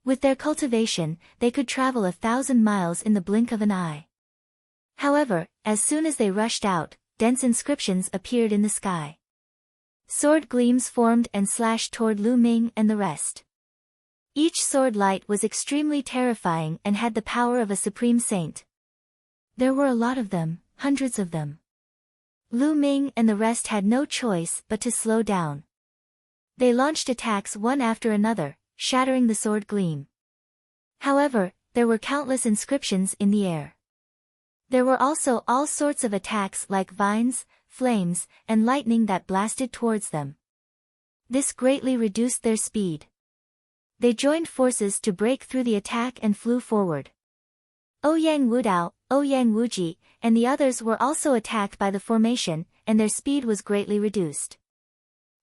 With their cultivation, they could travel 1,000 miles in the blink of an eye. However, as soon as they rushed out, dense inscriptions appeared in the sky. Sword gleams formed and slashed toward Lu Ming and the rest. Each sword light was extremely terrifying and had the power of a supreme saint. There were a lot of them, hundreds of them. Lu Ming and the rest had no choice but to slow down. They launched attacks one after another, shattering the sword gleam. However, there were countless inscriptions in the air. There were also all sorts of attacks like vines, flames, and lightning that blasted towards them. This greatly reduced their speed. They joined forces to break through the attack and flew forward. Ouyang Wudao, Ouyang Wuji, and the others were also attacked by the formation, and their speed was greatly reduced.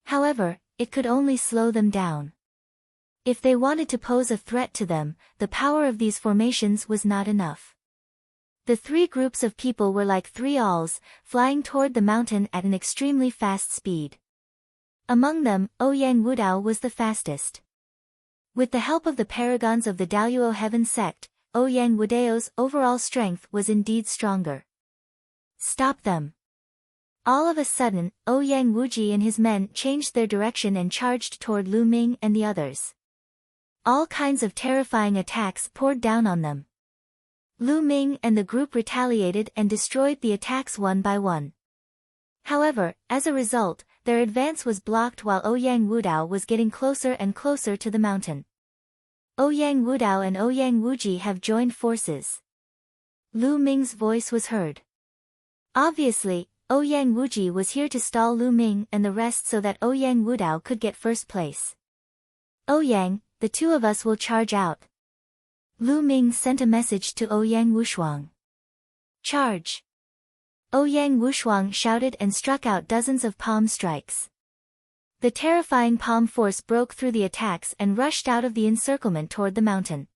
However, it could only slow them down. If they wanted to pose a threat to them, the power of these formations was not enough. The three groups of people were like three owls, flying toward the mountain at an extremely fast speed. Among them, Ouyang Wudao was the fastest. With the help of the paragons of the Daoyuo Heaven sect, Ouyang Wudao's overall strength was indeed stronger. Stop them. All of a sudden, Ouyang Wuji and his men changed their direction and charged toward Lu Ming and the others. All kinds of terrifying attacks poured down on them. Lu Ming and the group retaliated and destroyed the attacks one by one. However, as a result, their advance was blocked while Ouyang Wudao was getting closer and closer to the mountain. Ouyang Wudao and Ouyang Wuji have joined forces. Lu Ming's voice was heard. Obviously, Ouyang Wuji was here to stall Lu Ming and the rest so that Ouyang Wudao could get first place. Ouyang, the two of us will charge out. Lu Ming sent a message to Ouyang Wushuang. Charge! Ouyang Wushuang shouted and struck out dozens of palm strikes. The terrifying palm force broke through the attacks and rushed out of the encirclement toward the mountain.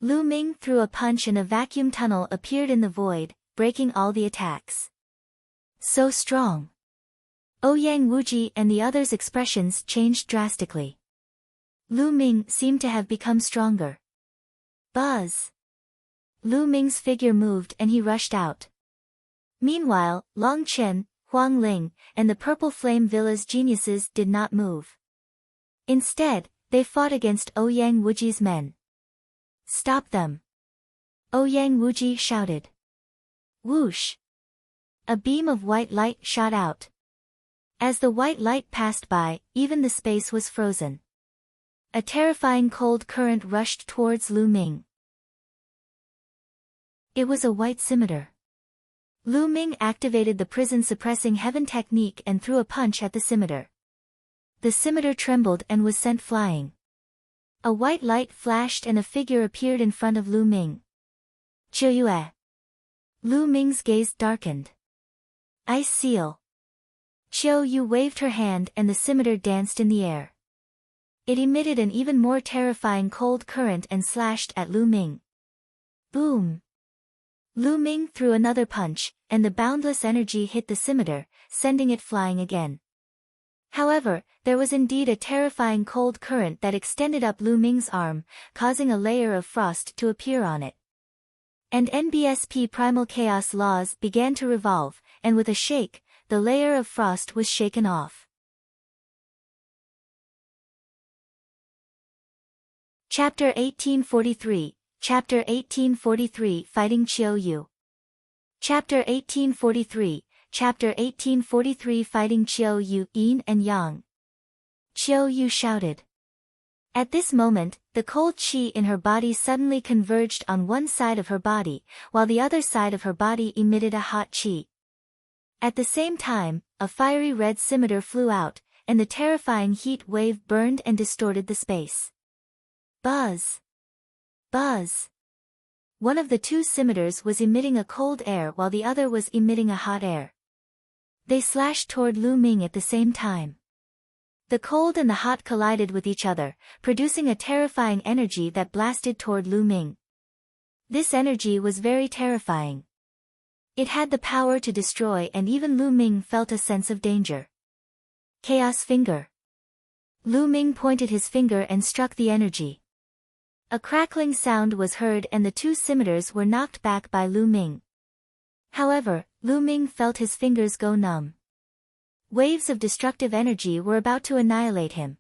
Lu Ming threw a punch and a vacuum tunnel appeared in the void, breaking all the attacks. So strong. Ouyang Wuji and the others' expressions changed drastically. Lu Ming seemed to have become stronger. Buzz! Lu Ming's figure moved and he rushed out. Meanwhile, Long Chen, Huang Ling, and the Purple Flame Villa's geniuses did not move. Instead, they fought against Ouyang Wuji's men. Stop them! Ouyang Wuji shouted. Whoosh! A beam of white light shot out. As the white light passed by, even the space was frozen. A terrifying cold current rushed towards Lu Ming. It was a white scimitar. Lu Ming activated the prison-suppressing heaven technique and threw a punch at the scimitar. The scimitar trembled and was sent flying. A white light flashed and a figure appeared in front of Lu Ming. Chiu. Lu Ming's gaze darkened. Ice seal. Chiu Yu waved her hand and the scimitar danced in the air. It emitted an even more terrifying cold current and slashed at Lu Ming. Boom! Lu Ming threw another punch, and the boundless energy hit the scimitar, sending it flying again. However, there was indeed a terrifying cold current that extended up Lu Ming's arm, causing a layer of frost to appear on it. And NBSP primal chaos laws began to revolve, and with a shake, the layer of frost was shaken off. Chapter 1843, Chapter 1843 Fighting Chiu Yu. Chapter 1843, Chapter 1843 Fighting Chiu Yu, Yin and Yang. Chiu Yu shouted. At this moment, the cold chi in her body suddenly converged on one side of her body, while the other side of her body emitted a hot chi. At the same time, a fiery red scimitar flew out, and the terrifying heat wave burned and distorted the space. Buzz! Buzz! One of the two scimitars was emitting a cold air while the other was emitting a hot air. They slashed toward Lu Ming at the same time. The cold and the hot collided with each other, producing a terrifying energy that blasted toward Lu Ming. This energy was very terrifying. It had the power to destroy, and even Lu Ming felt a sense of danger. Chaos Finger. Lu Ming pointed his finger and struck the energy. A crackling sound was heard and the two scimitars were knocked back by Lu Ming. However, Lu Ming felt his fingers go numb. Waves of destructive energy were about to annihilate him.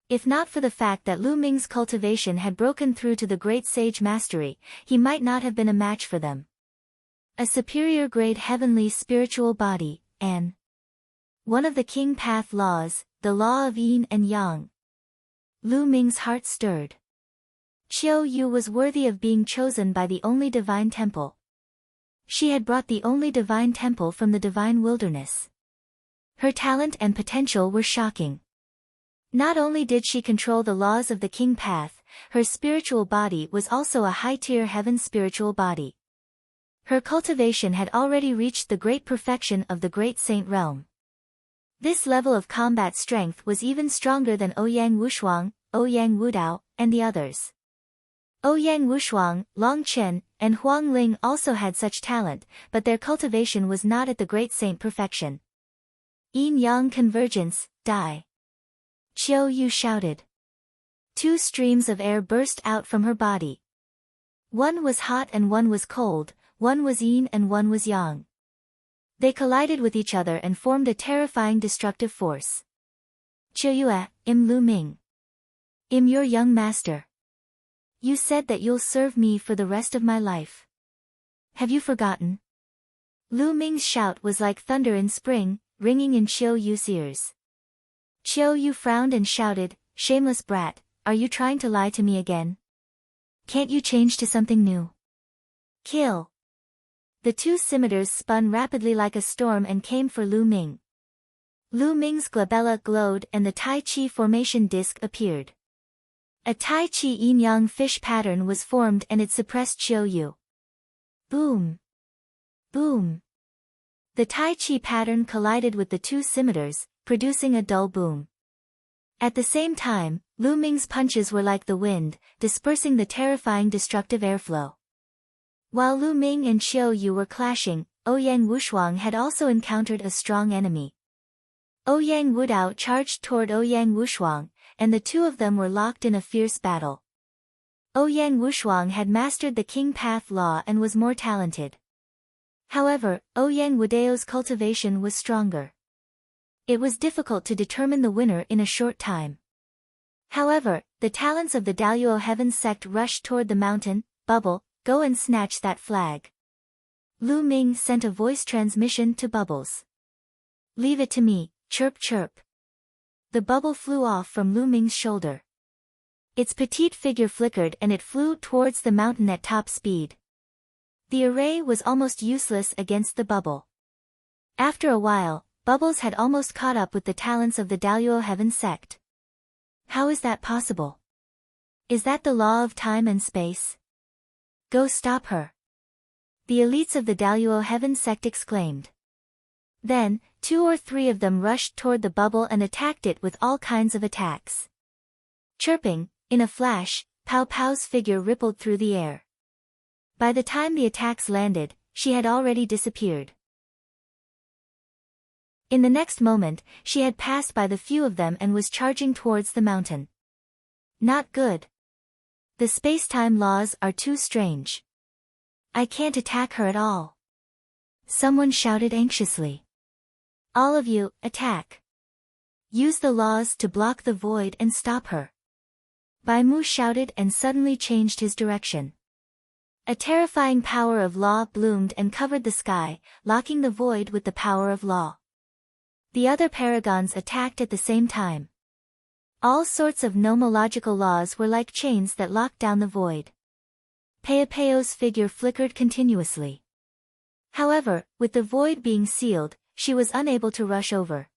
If not for the fact that Lu Ming's cultivation had broken through to the great sage mastery, he might not have been a match for them. A superior grade heavenly spiritual body, and one of the King Path laws, the law of Yin and Yang. Lu Ming's heart stirred. Chiu Yu was worthy of being chosen by the only divine temple. She had brought the only divine temple from the divine wilderness. Her talent and potential were shocking. Not only did she control the laws of the King Path, her spiritual body was also a high-tier heaven spiritual body. Her cultivation had already reached the great perfection of the great saint realm. This level of combat strength was even stronger than Ouyang Wushuang, Ouyang Wudao, and the others. Ouyang Wushuang, Long Chen, and Huang Ling also had such talent, but their cultivation was not at the great saint perfection. Yin-Yang convergence, die. Chiu Yu shouted. Two streams of air burst out from her body. One was hot and one was cold, one was yin and one was yang. They collided with each other and formed a terrifying destructive force. Chiu Yue, Im Lu Ming. Im your young master. You said that you'll serve me for the rest of my life. Have you forgotten? Lu Ming's shout was like thunder in spring, ringing in Chiu Yu's ears. Chiu Yu frowned and shouted, shameless brat, are you trying to lie to me again? Can't you change to something new? Kill. The two scimitars spun rapidly like a storm and came for Lu Ming. Lu Ming's glabella glowed and the Tai Chi formation disc appeared. A Tai Chi yin-yang fish pattern was formed and it suppressed Chiu Yu. Boom! Boom! The Tai Chi pattern collided with the two scimitars, producing a dull boom. At the same time, Lu Ming's punches were like the wind, dispersing the terrifying destructive airflow. While Lu Ming and Chiu Yu were clashing, Ouyang Wushuang had also encountered a strong enemy. Ouyang Wudao charged toward Ouyang Wushuang, and the two of them were locked in a fierce battle. Ouyang Wushuang had mastered the King Path law and was more talented. However, Ouyang Wudao's cultivation was stronger. It was difficult to determine the winner in a short time. However, the talents of the Daluo Heaven sect rushed toward the mountain. Bubble, go and snatch that flag. Lu Ming sent a voice transmission to Bubbles. Leave it to me, chirp chirp. The bubble flew off from Lu Ming's shoulder. Its petite figure flickered and it flew towards the mountain at top speed. The array was almost useless against the bubble. After a while, Bubbles had almost caught up with the talents of the Daluo Heaven sect. How is that possible? Is that the law of time and space? Go stop her. The elites of the Daluo Heaven sect exclaimed. Then, 2 or 3 of them rushed toward the bubble and attacked it with all kinds of attacks. Chirping, in a flash, Pow Pow's figure rippled through the air. By the time the attacks landed, she had already disappeared. In the next moment, she had passed by the few of them and was charging towards the mountain. Not good. The space-time laws are too strange. I can't attack her at all. Someone shouted anxiously. All of you, attack. Use the laws to block the void and stop her. Bai Mu shouted and suddenly changed his direction. A terrifying power of law bloomed and covered the sky, locking the void with the power of law. The other paragons attacked at the same time. All sorts of nomological laws were like chains that locked down the void. Peopeo's figure flickered continuously. However, with the void being sealed, she was unable to rush over.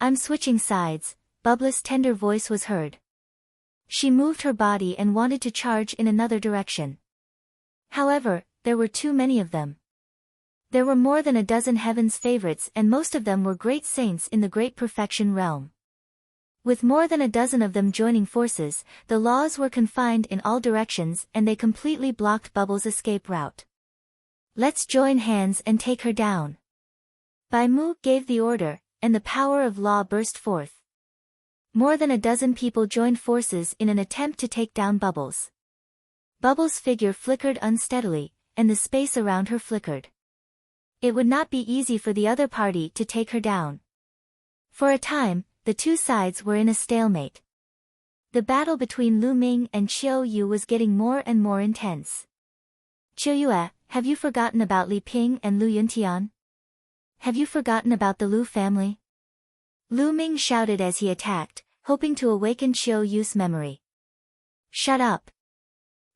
I'm switching sides, Bubbles' tender voice was heard. She moved her body and wanted to charge in another direction. However, there were too many of them. There were more than a dozen Heaven's favorites and most of them were great saints in the Great Perfection realm. With more than a dozen of them joining forces, the laws were confined in all directions and they completely blocked Bubbles' escape route. Let's join hands and take her down. Bai Mu gave the order, and the power of law burst forth. More than a dozen people joined forces in an attempt to take down Bubbles. Bubbles' figure flickered unsteadily, and the space around her flickered. It would not be easy for the other party to take her down. For a time, the two sides were in a stalemate. The battle between Lu Ming and Qiu Yu was getting more and more intense. Qiu Yue, have you forgotten about Li Ping and Lu Yuntian? Have you forgotten about the Lu family? Lu Ming shouted as he attacked, hoping to awaken Qiu Yu's memory. Shut up!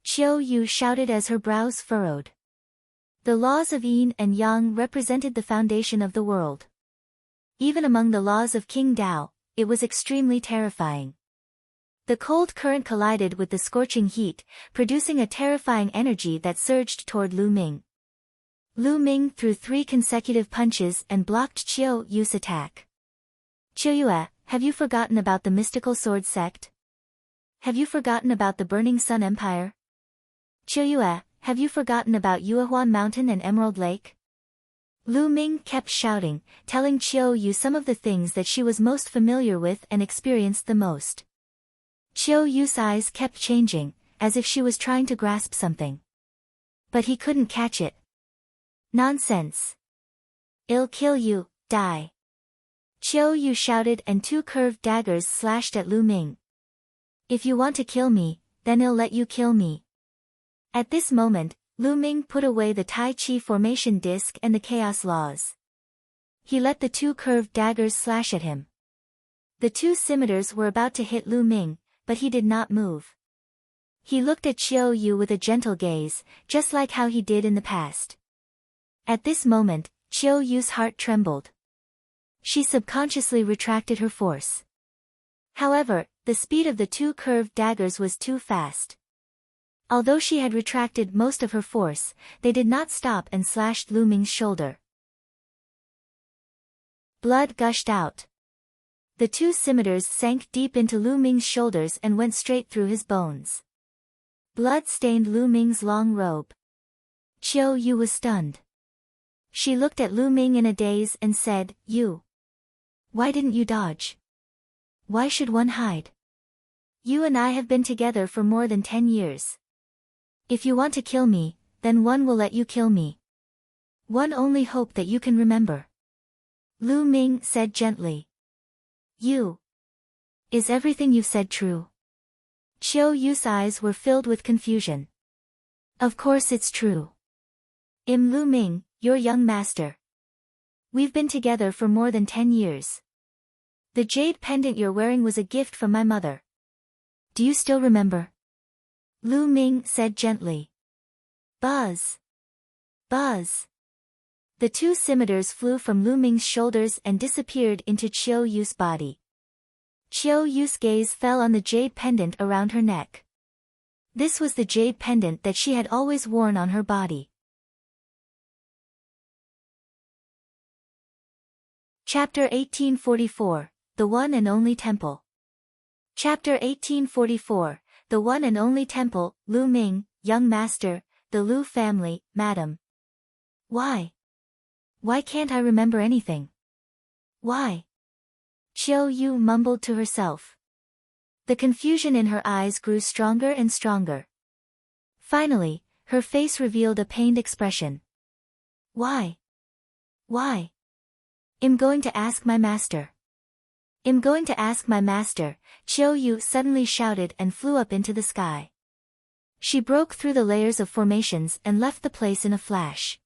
Qiu Yu shouted as her brows furrowed. The laws of Yin and Yang represented the foundation of the world. Even among the laws of King Dao, it was extremely terrifying. The cold current collided with the scorching heat, producing a terrifying energy that surged toward Lu Ming. Lu Ming threw 3 consecutive punches and blocked Qiu Yu's attack. Qiu Yue, have you forgotten about the mystical sword sect? Have you forgotten about the Burning Sun Empire? Qiu Yue, have you forgotten about Yuehuan Mountain and Emerald Lake? Lu Ming kept shouting, telling Qiu Yu some of the things that she was most familiar with and experienced the most. Qiu Yu's eyes kept changing, as if she was trying to grasp something. But he couldn't catch it. Nonsense. I'll kill you, die. Qiu Yu shouted and 2 curved daggers slashed at Lu Ming. If you want to kill me, then I'll let you kill me. At this moment, Lu Ming put away the Tai Chi formation disc and the chaos laws. He let the 2 curved daggers slash at him. The 2 scimitars were about to hit Lu Ming, but he did not move. He looked at Qiu Yu with a gentle gaze, just like how he did in the past. At this moment, Qiu Yu's heart trembled. She subconsciously retracted her force. However, the speed of the 2 curved daggers was too fast. Although she had retracted most of her force, they did not stop and slashed Lu Ming's shoulder. Blood gushed out. The 2 scimitars sank deep into Lu Ming's shoulders and went straight through his bones. Blood stained Lu Ming's long robe. Qiu Yu was stunned. She looked at Lu Ming in a daze and said, "You. Why didn't you dodge? Why should one hide? You and I have been together for more than 10 years. If you want to kill me, then one will let you kill me. One only hope that you can remember." Lu Ming said gently. "You. Is everything you've said true?" Qiu Yu's eyes were filled with confusion. "Of course it's true. Lu Ming, your young master. We've been together for more than 10 years. The jade pendant you're wearing was a gift from my mother. Do you still remember?" Lu Ming said gently. Buzz. Buzz. The 2 scimitars flew from Lu Ming's shoulders and disappeared into Qiu Yu's body. Qiu Yu's gaze fell on the jade pendant around her neck. This was the jade pendant that she had always worn on her body. Chapter 1844, The One and Only Temple. Chapter 1844, The One and Only Temple, Lu Ming, Young Master, the Lu family, Madam. Why? Why can't I remember anything? Why? Qiu Yu mumbled to herself. The confusion in her eyes grew stronger and stronger. Finally, her face revealed a pained expression. Why? Why? I'm going to ask my master. I'm going to ask my master, Qiu Yu suddenly shouted and flew up into the sky. She broke through the layers of formations and left the place in a flash.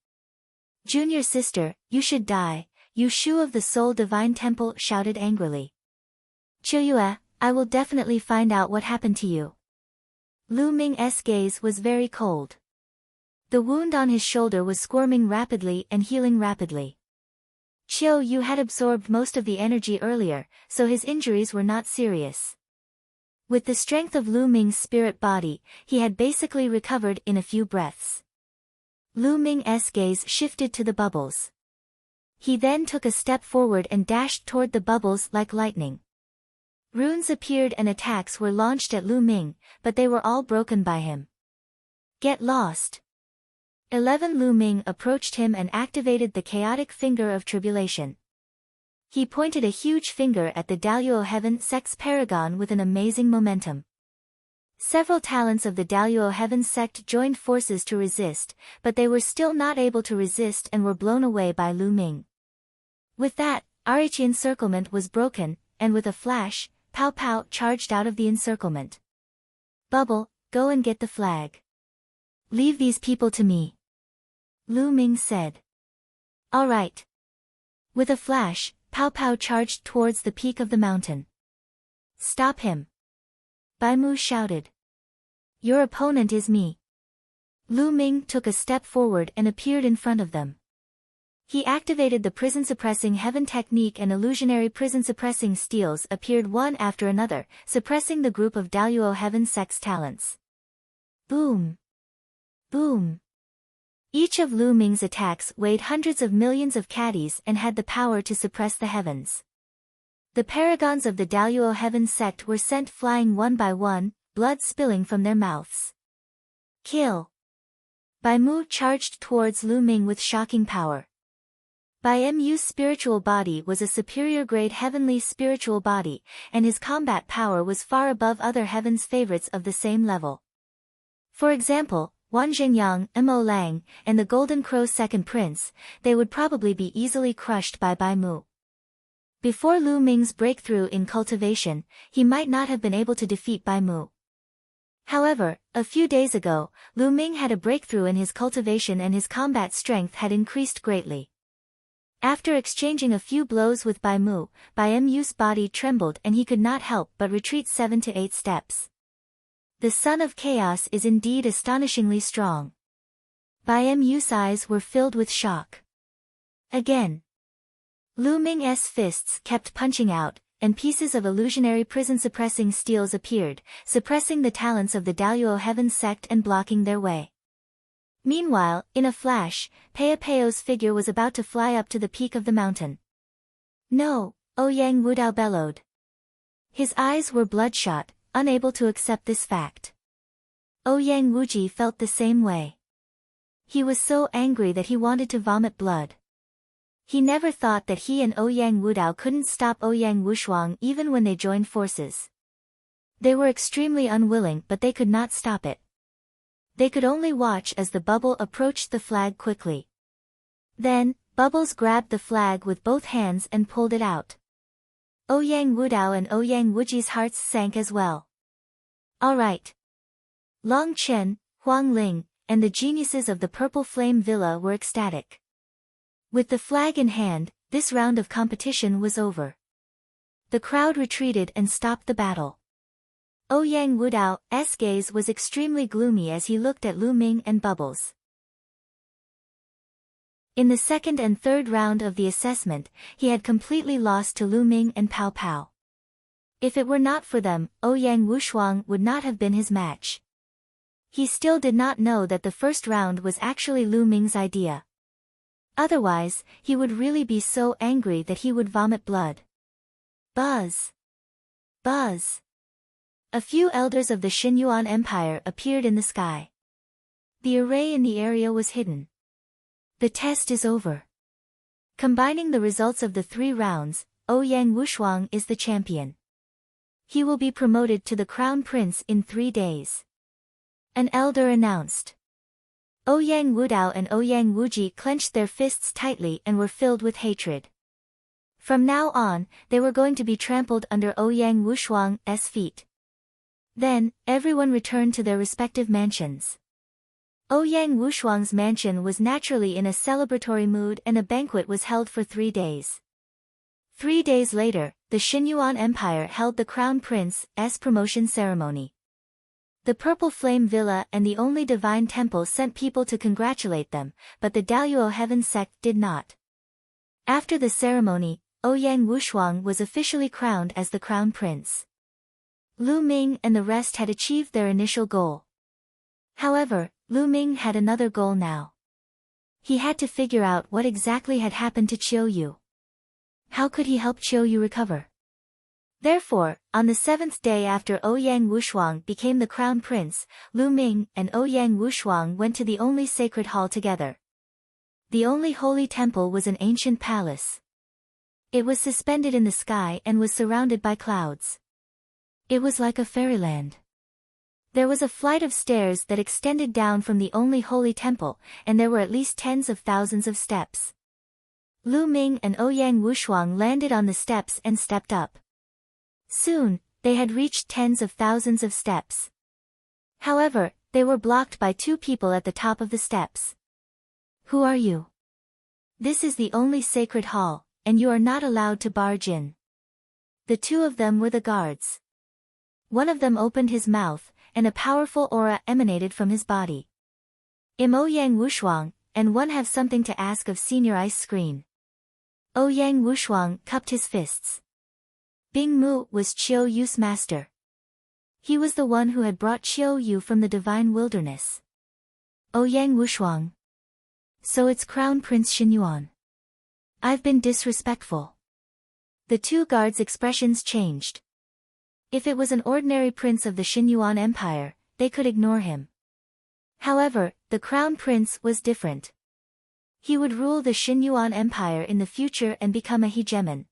Junior sister, you should die, you Shu of the Soul Divine Temple shouted angrily. Qiu Yue, I will definitely find out what happened to you. Lu Ming's gaze was very cold. The wound on his shoulder was squirming rapidly and healing rapidly. Qiu Yu had absorbed most of the energy earlier, so his injuries were not serious. With the strength of Lu Ming's spirit body, he had basically recovered in a few breaths. Lu Ming's gaze shifted to the bubbles. He then took a step forward and dashed toward the bubbles like lightning. Runes appeared and attacks were launched at Lu Ming, but they were all broken by him. Get lost. 11 Lu Ming approached him and activated the chaotic finger of tribulation. He pointed a huge finger at the Daluo Heaven Sect's paragon with an amazing momentum. Several talents of the Daluo Heaven Sect joined forces to resist, but they were still not able to resist and were blown away by Lu Ming. With that, RH encirclement was broken, and with a flash, Pow Pow charged out of the encirclement. Bubble, go and get the flag. Leave these people to me. Lu Ming said. All right. With a flash, Pow Pow charged towards the peak of the mountain. Stop him. Bai Mu shouted. Your opponent is me. Lu Ming took a step forward and appeared in front of them. He activated the prison-suppressing heaven technique and illusionary prison-suppressing steels appeared one after another, suppressing the group of Daluo Heaven Sect's talents. Boom. Boom. Each of Lu Ming's attacks weighed hundreds of millions of caddies and had the power to suppress the heavens. The paragons of the Daluo Heaven Sect were sent flying one by one, blood spilling from their mouths. Kill. Bai Mu charged towards Lu Ming with shocking power. Bai Mu's spiritual body was a superior grade heavenly spiritual body, and his combat power was far above other heaven's favorites of the same level. For example, Wan Zhengyang, Mo Lang, and the Golden Crow's second prince, they would probably be easily crushed by Bai Mu. Before Lu Ming's breakthrough in cultivation, he might not have been able to defeat Bai Mu. However, a few days ago, Lu Ming had a breakthrough in his cultivation and his combat strength had increased greatly. After exchanging a few blows with Bai Mu's body trembled and he could not help but retreat 7 to 8 steps. The Son of Chaos is indeed astonishingly strong. Bai Mu's eyes were filled with shock. Again. Lu Ming's fists kept punching out, and pieces of illusionary prison-suppressing steels appeared, suppressing the talents of the Daluo Heaven Sect and blocking their way. Meanwhile, in a flash, Peo's figure was about to fly up to the peak of the mountain. No, Ouyang Wudao bellowed. His eyes were bloodshot, unable to accept this fact. Ouyang Wuji felt the same way. He was so angry that he wanted to vomit blood. He never thought that he and Ouyang Wudao couldn't stop Ouyang Wushuang even when they joined forces. They were extremely unwilling but they could not stop it. They could only watch as the bubble approached the flag quickly. Then, Bubbles grabbed the flag with both hands and pulled it out. Ouyang Wudao and Ouyang Wuji's hearts sank as well. All right. Long Chen, Huang Ling, and the geniuses of the Purple Flame Villa were ecstatic. With the flag in hand, this round of competition was over. The crowd retreated and stopped the battle. Ouyang Wudao's gaze was extremely gloomy as he looked at Lu Ming and Bubbles. In the second and third round of the assessment, he had completely lost to Lu Ming and Pow Pow. If it were not for them, Ouyang Wushuang would not have been his match. He still did not know that the first round was actually Lu Ming's idea. Otherwise, he would really be so angry that he would vomit blood. Buzz! Buzz! A few elders of the Xinyuan Empire appeared in the sky. The array in the area was hidden. The test is over. Combining the results of the 3 rounds, Ouyang Wushuang is the champion. He will be promoted to the crown prince in 3 days. An elder announced. Ouyang Wudao and Ouyang Wuji clenched their fists tightly and were filled with hatred. From now on, they were going to be trampled under Ouyang Wushuang's feet. Then, everyone returned to their respective mansions. Ouyang Wushuang's mansion was naturally in a celebratory mood and a banquet was held for 3 days. 3 days later, the Xinyuan Empire held the Crown Prince's promotion ceremony. The Purple Flame Villa and the Only Divine Temple sent people to congratulate them, but the Daluo Heaven sect did not. After the ceremony, Ouyang Wushuang was officially crowned as the Crown Prince. Lu Ming and the rest had achieved their initial goal. However, Lu Ming had another goal now. He had to figure out what exactly had happened to Qiu Yu. How could he help Qiu Yu recover? Therefore, on the 7th day after Ouyang Wushuang became the crown prince, Lu Ming and Ouyang Wushuang went to the only sacred hall together. The only holy temple was an ancient palace. It was suspended in the sky and was surrounded by clouds. It was like a fairyland. There was a flight of stairs that extended down from the only holy temple, and there were at least tens of thousands of steps. Lu Ming and Ouyang Wushuang landed on the steps and stepped up. Soon, they had reached tens of thousands of steps. However, they were blocked by 2 people at the top of the steps. Who are you? This is the only sacred hall, and you are not allowed to barge in. The 2 of them were the guards. One of them opened his mouth, and a powerful aura emanated from his body. Im Ouyang Wushuang, and one have something to ask of Senior Ice Screen. Ouyang Wushuang cupped his fists. Bing Mu was Qiu Yu's master. He was the one who had brought Qiu Yu from the divine wilderness. Ouyang Wushuang. So it's Crown Prince Xinyuan. I've been disrespectful. The 2 guards' expressions changed. If it was an ordinary prince of the Xinyuan Empire, they could ignore him. However, the crown prince was different. He would rule the Xinyuan Empire in the future and become a hegemon.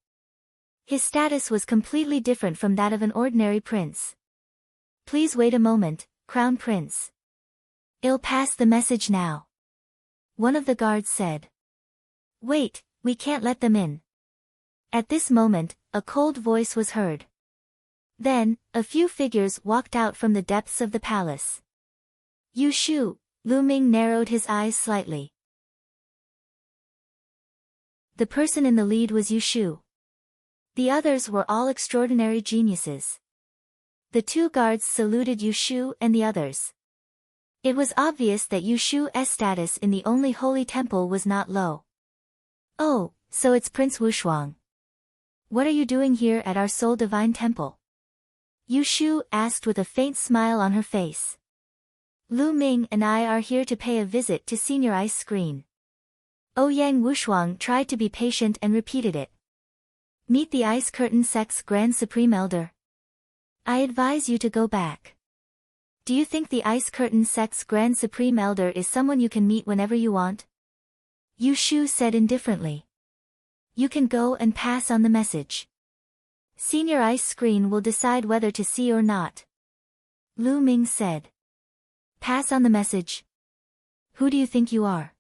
His status was completely different from that of an ordinary prince. Please wait a moment, Crown Prince. I'll pass the message now. One of the guards said. Wait, we can't let them in. At this moment, a cold voice was heard. Then, a few figures walked out from the depths of the palace. Yu Shu, Lu Ming narrowed his eyes slightly. The person in the lead was Yu Shu. The others were all extraordinary geniuses. The 2 guards saluted Yu Shu and the others. It was obvious that Yu Shu's status in the only holy temple was not low. Oh, so it's Prince Wushuang. What are you doing here at our sole divine temple? Yu Shu asked with a faint smile on her face. Lu Ming and I are here to pay a visit to Senior Ice Screen. Ouyang Wushuang tried to be patient and repeated it. Meet the Ice Curtain Sect's Grand Supreme Elder. I advise you to go back. Do you think the Ice Curtain Sect's Grand Supreme Elder is someone you can meet whenever you want? Yu Shu said indifferently. You can go and pass on the message. Senior Ice Screen will decide whether to see or not. Lu Ming said. Pass on the message. Who do you think you are?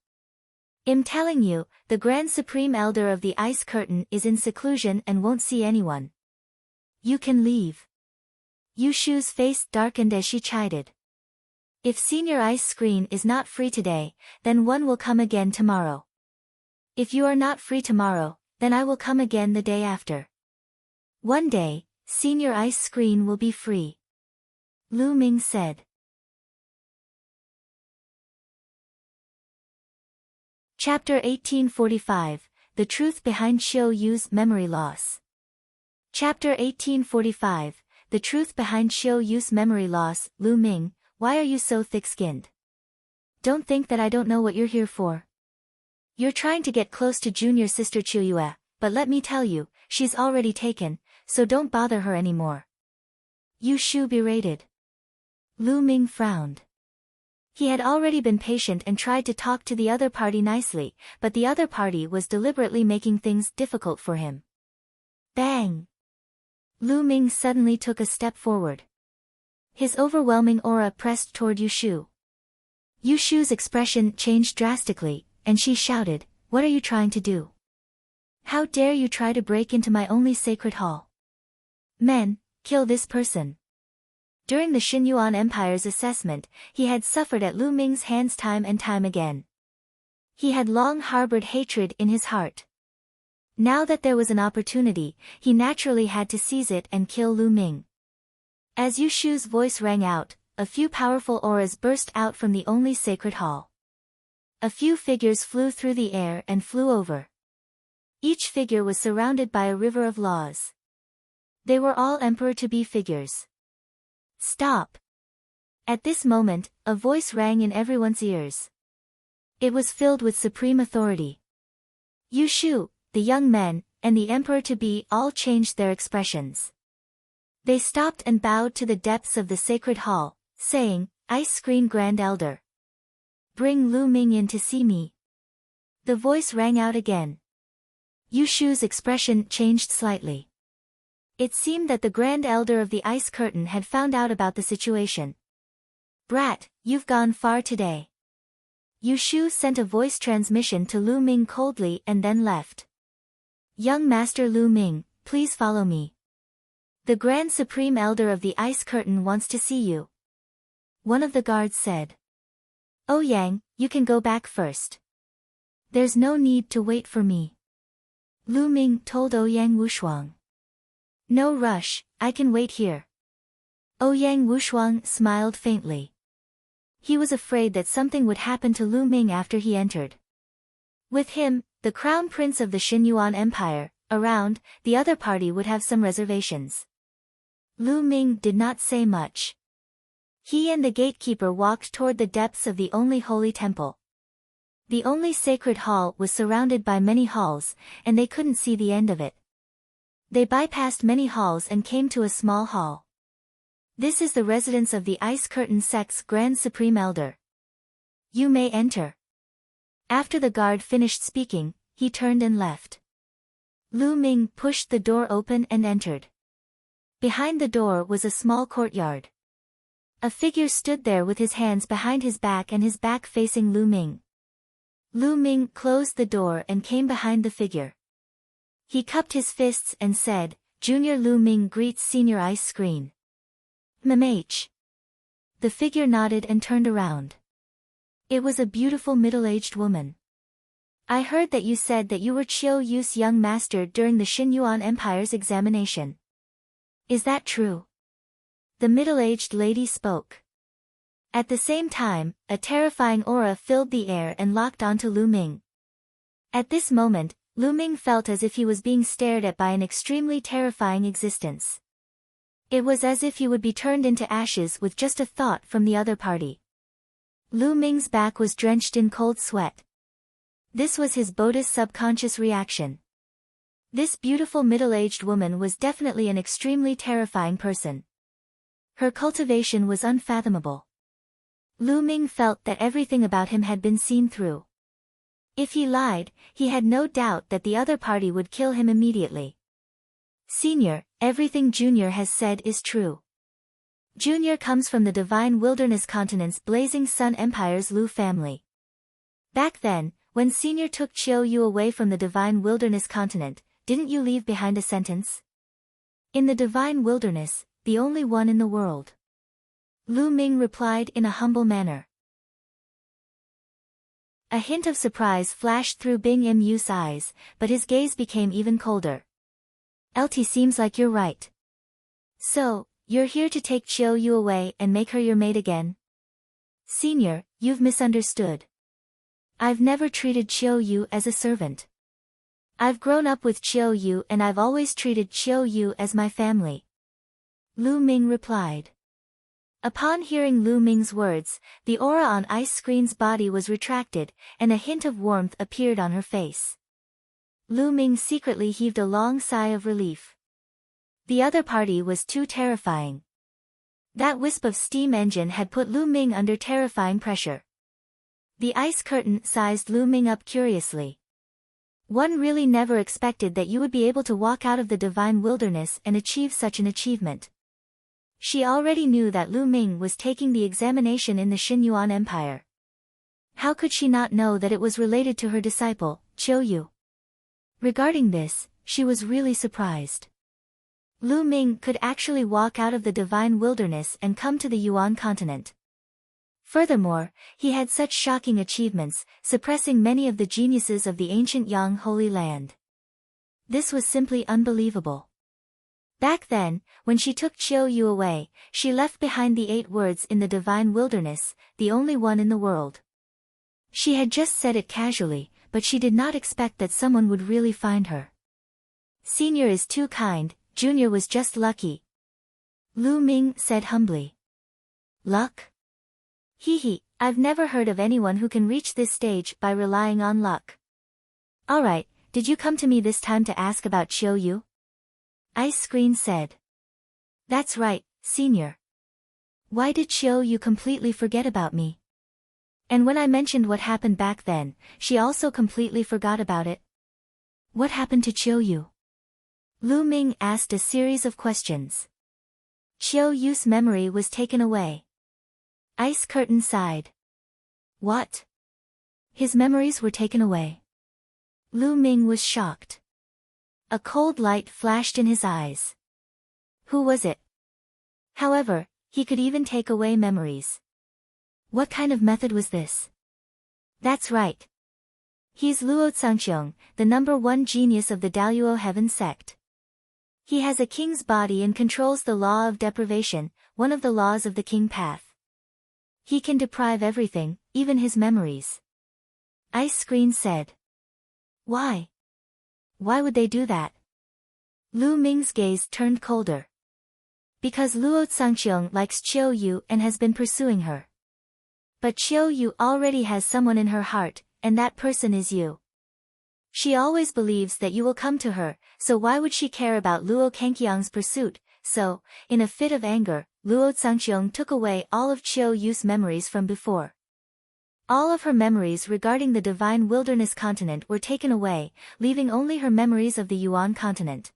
I'm telling you, the Grand Supreme Elder of the Ice Curtain is in seclusion and won't see anyone. You can leave. Yu Shu's face darkened as she chided. If Senior Ice Screen is not free today, then one will come again tomorrow. If you are not free tomorrow, then I will come again the day after. One day, Senior Ice Screen will be free. Lu Ming said. Chapter 1845, The Truth Behind Qiu Yu's Memory Loss. Chapter 1845, The Truth Behind Xiao Yu's Memory Loss. Lu Ming, why are you so thick-skinned? Don't think that I don't know what you're here for. You're trying to get close to junior sister Qiu Yue, but let me tell you, she's already taken, so don't bother her anymore. Yu Shu berated. Lu Ming frowned. He had already been patient and tried to talk to the other party nicely, but the other party was deliberately making things difficult for him. Bang! Lu Ming suddenly took a step forward. His overwhelming aura pressed toward Yu Shu. Yu Shu's expression changed drastically, and she shouted, "What are you trying to do? How dare you try to break into my only sacred hall? Men, kill this person." During the Xinyuan Empire's assessment, he had suffered at Lu Ming's hands time and time again. He had long harbored hatred in his heart. Now that there was an opportunity, he naturally had to seize it and kill Lu Ming. As Yu Shu's voice rang out, a few powerful auras burst out from the only sacred hall. A few figures flew through the air and flew over. Each figure was surrounded by a river of laws. They were all emperor-to-be figures. Stop! At this moment, a voice rang in everyone's ears. It was filled with supreme authority. Yu Shu, the young men, and the emperor-to-be all changed their expressions. They stopped and bowed to the depths of the sacred hall, saying, "Ice Screen Grand Elder. Bring Lu Ming in to see me." The voice rang out again. Yu Shu's expression changed slightly. It seemed that the Grand Elder of the Ice Curtain had found out about the situation. "Brat, you've gone far today." Yu Shu sent a voice transmission to Lu Ming coldly and then left. "Young Master Lu Ming, please follow me. The Grand Supreme Elder of the Ice Curtain wants to see you," one of the guards said. "Oh Yang, you can go back first. There's no need to wait for me," Lu Ming told Ouyang Wushuang. "No rush, I can wait here." Ouyang Wushuang smiled faintly. He was afraid that something would happen to Lu Ming after he entered. With him, the crown prince of the Xinyuan Empire, around, the other party would have some reservations. Lu Ming did not say much. He and the gatekeeper walked toward the depths of the only holy temple. The only sacred hall was surrounded by many halls, and they couldn't see the end of it. They bypassed many halls and came to a small hall. "This is the residence of the Ice Curtain Sect's Grand Supreme Elder. You may enter." After the guard finished speaking, he turned and left. Lu Ming pushed the door open and entered. Behind the door was a small courtyard. A figure stood there with his hands behind his back and his back facing Lu Ming. Lu Ming closed the door and came behind the figure. He cupped his fists and said, "Junior Lu Ming greets Senior Ice Screen. MMH." The figure nodded and turned around. It was a beautiful middle-aged woman. "I heard that you said that you were Qiu Yu's young master during the Xinyuan Empire's examination. Is that true?" The middle-aged lady spoke. At the same time, a terrifying aura filled the air and locked onto Lu Ming. At this moment, Lu Ming felt as if he was being stared at by an extremely terrifying existence. It was as if he would be turned into ashes with just a thought from the other party. Lu Ming's back was drenched in cold sweat. This was his Buddhist subconscious reaction. This beautiful middle-aged woman was definitely an extremely terrifying person. Her cultivation was unfathomable. Lu Ming felt that everything about him had been seen through. If he lied, he had no doubt that the other party would kill him immediately. "Senior, everything Junior has said is true. Junior comes from the Divine Wilderness Continent's Blazing Sun Empire's Lu family. Back then, when Senior took Qiu Yu away from the Divine Wilderness Continent, didn't you leave behind a sentence? In the Divine Wilderness, the only one in the world." Lu Ming replied in a humble manner. A hint of surprise flashed through Bing Yu's eyes, but his gaze became even colder. "LT seems like you're right. So, you're here to take Qiu Yu away and make her your maid again? Senior, you've misunderstood. I've never treated Qiu Yu as a servant. I've grown up with Chiu Yu and I've always treated Chiu Yu as my family. Lu Ming replied. Upon hearing Lu Ming's words, the aura on Ice Screen's body was retracted, and a hint of warmth appeared on her face. Lu Ming secretly heaved a long sigh of relief. The other party was too terrifying. That wisp of steam engine had put Lu Ming under terrifying pressure. The ice curtain sized Lu Ming up curiously. One really never expected that you would be able to walk out of the divine wilderness and achieve such an achievement. She already knew that Lu Ming was taking the examination in the Xinyuan Empire. How could she not know that it was related to her disciple, Chiu Yu? Regarding this, she was really surprised. Lu Ming could actually walk out of the divine wilderness and come to the Yuan continent. Furthermore, he had such shocking achievements, suppressing many of the geniuses of the ancient Yang Holy Land. This was simply unbelievable. Back then, when she took Chiu Yu away, she left behind the 8 words in the divine wilderness, the only one in the world. She had just said it casually, but she did not expect that someone would really find her. Senior is too kind, Junior was just lucky. Lu Ming said humbly. Luck? Hee, I've never heard of anyone who can reach this stage by relying on luck. Alright, did you come to me this time to ask about Chiu Yu? Ice Screen said. That's right, Senior. Why did Chiu Yu completely forget about me? And when I mentioned what happened back then, she also completely forgot about it. What happened to Chiu Yu? Lu Ming asked a series of questions. Chiu Yu's memory was taken away. Ice Curtain sighed. What? His memories were taken away. Lu Ming was shocked. A cold light flashed in his eyes. Who was it? However, he could even take away memories. What kind of method was this? That's right. He's Luo Tsangxiong, the #1 genius of the Daluo Heaven sect. He has a king's body and controls the law of deprivation, one of the laws of the king path. He can deprive everything, even his memories. Ice Screen said. Why? Why would they do that? Lu Ming's gaze turned colder. Because Luo Tsangxiong likes Chiu Yu and has been pursuing her. But Chiu Yu already has someone in her heart, and that person is you. She always believes that you will come to her, so why would she care about Luo Kangqiang's pursuit? So, in a fit of anger, Luo Tsangxiong took away all of Chiu Yu's memories from before. All of her memories regarding the divine wilderness continent were taken away, leaving only her memories of the Yuan continent.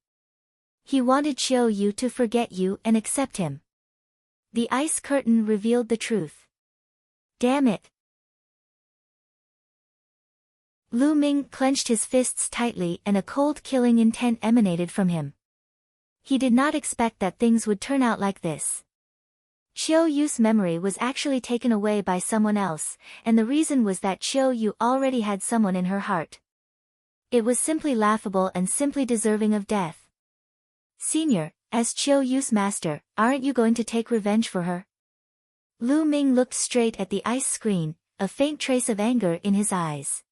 He wanted Chiu Yu to forget you and accept him. The ice curtain revealed the truth. Damn it! Lu Ming clenched his fists tightly and a cold killing intent emanated from him. He did not expect that things would turn out like this. Chiu Yu's memory was actually taken away by someone else, and the reason was that Chiu Yu already had someone in her heart. It was simply laughable and simply deserving of death. Senior, as Chiu Yu's master, aren't you going to take revenge for her? Lu Ming looked straight at the ice screen, a faint trace of anger in his eyes.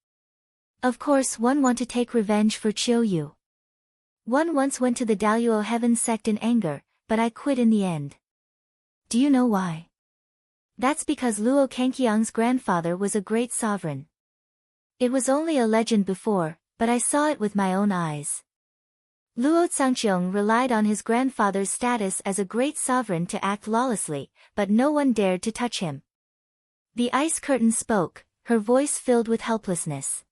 Of course one want to take revenge for Chiu Yu. One once went to the Daluo Heaven sect in anger, but I quit in the end. Do you know why? That's because Luo Kangqiang's grandfather was a great sovereign. It was only a legend before, but I saw it with my own eyes. Luo Tsangxiong relied on his grandfather's status as a great sovereign to act lawlessly, but no one dared to touch him. The ice curtain spoke, her voice filled with helplessness.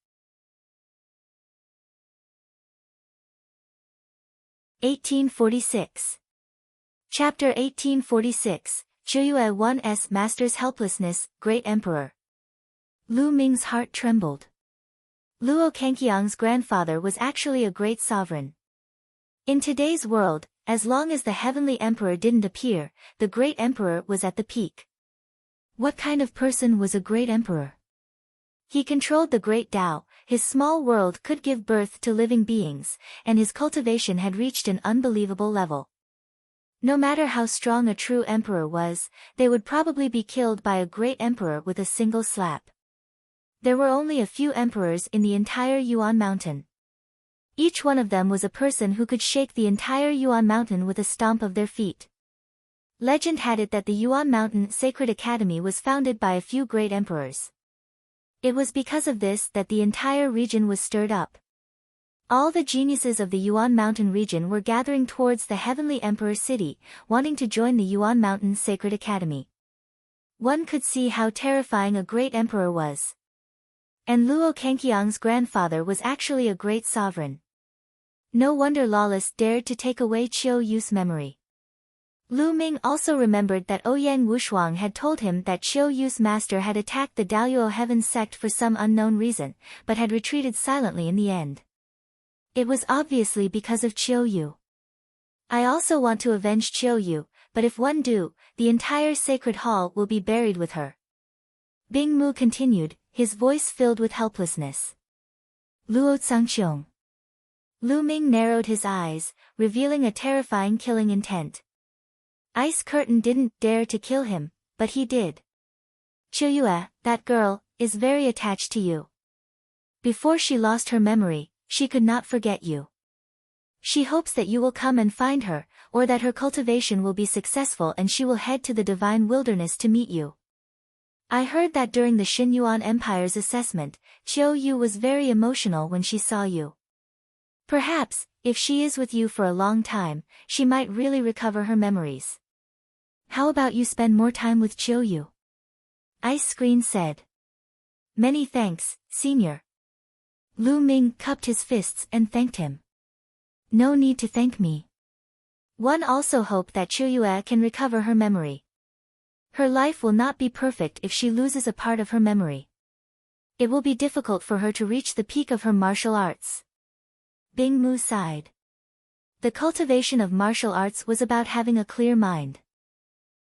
1846. Chapter 1846, Zhiyue 1's Master's Helplessness, Great Emperor. Lu Ming's heart trembled. Luo Kangqiang's grandfather was actually a great sovereign. In today's world, as long as the heavenly emperor didn't appear, the great emperor was at the peak. What kind of person was a great emperor? He controlled the great Tao, his small world could give birth to living beings, and his cultivation had reached an unbelievable level. No matter how strong a true emperor was, they would probably be killed by a great emperor with a single slap. There were only a few emperors in the entire Yuan mountain. Each one of them was a person who could shake the entire Yuan Mountain with a stomp of their feet. Legend had it that the Yuan Mountain Sacred Academy was founded by a few great emperors. It was because of this that the entire region was stirred up. All the geniuses of the Yuan Mountain region were gathering towards the Heavenly Emperor City, wanting to join the Yuan Mountain Sacred Academy. One could see how terrifying a great emperor was. And Luo Kangqiang's grandfather was actually a great sovereign. No wonder Lawless dared to take away Qiu Yu's memory. Lu Ming also remembered that Ouyang Wushuang had told him that Qiu Yu's master had attacked the Daoyuo Heaven sect for some unknown reason, but had retreated silently in the end. It was obviously because of Qiu Yu. I also want to avenge Qiu Yu, but if one do, the entire sacred hall will be buried with her. Bing Mu continued, his voice filled with helplessness. Luo Zhangxiong. Lu Ming narrowed his eyes, revealing a terrifying killing intent. Ice Curtain didn't dare to kill him, but he did. Qiu Yue, that girl, is very attached to you. Before she lost her memory, she could not forget you. She hopes that you will come and find her, or that her cultivation will be successful and she will head to the divine wilderness to meet you. I heard that during the Xinyuan Empire's assessment, Qiu Yu was very emotional when she saw you. Perhaps, if she is with you for a long time, she might really recover her memories. How about you spend more time with Qiu Yu? Ice Screen said. Many thanks, Senior. Lu Ming cupped his fists and thanked him. No need to thank me. One also hoped that Qiu Yue can recover her memory. Her life will not be perfect if she loses a part of her memory. It will be difficult for her to reach the peak of her martial arts. Bing Mu sighed. The cultivation of martial arts was about having a clear mind.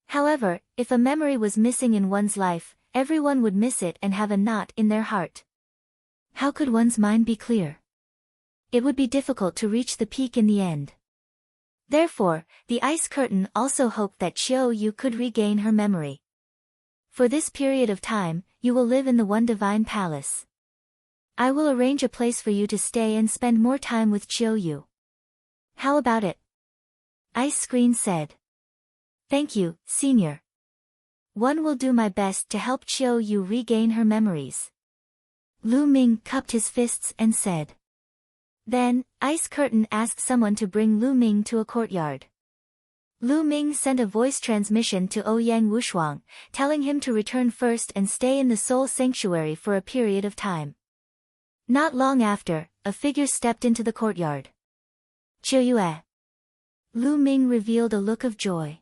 However, if a memory was missing in one's life, everyone would miss it and have a knot in their heart. How could one's mind be clear? It would be difficult to reach the peak in the end. Therefore, the Ice Curtain also hoped that Qiu Yu could regain her memory. For this period of time, you will live in the One Divine Palace. I will arrange a place for you to stay and spend more time with Qiu Yu. How about it? Ice Screen said. Thank you, Senior. One will do my best to help Qiu Yu regain her memories. Lu Ming cupped his fists and said. Then, Ice Curtain asked someone to bring Lu Ming to a courtyard. Lu Ming sent a voice transmission to Ouyang Wushuang, telling him to return first and stay in the Soul Sanctuary for a period of time. Not long after, a figure stepped into the courtyard. Qiu Yue. Lu Ming revealed a look of joy.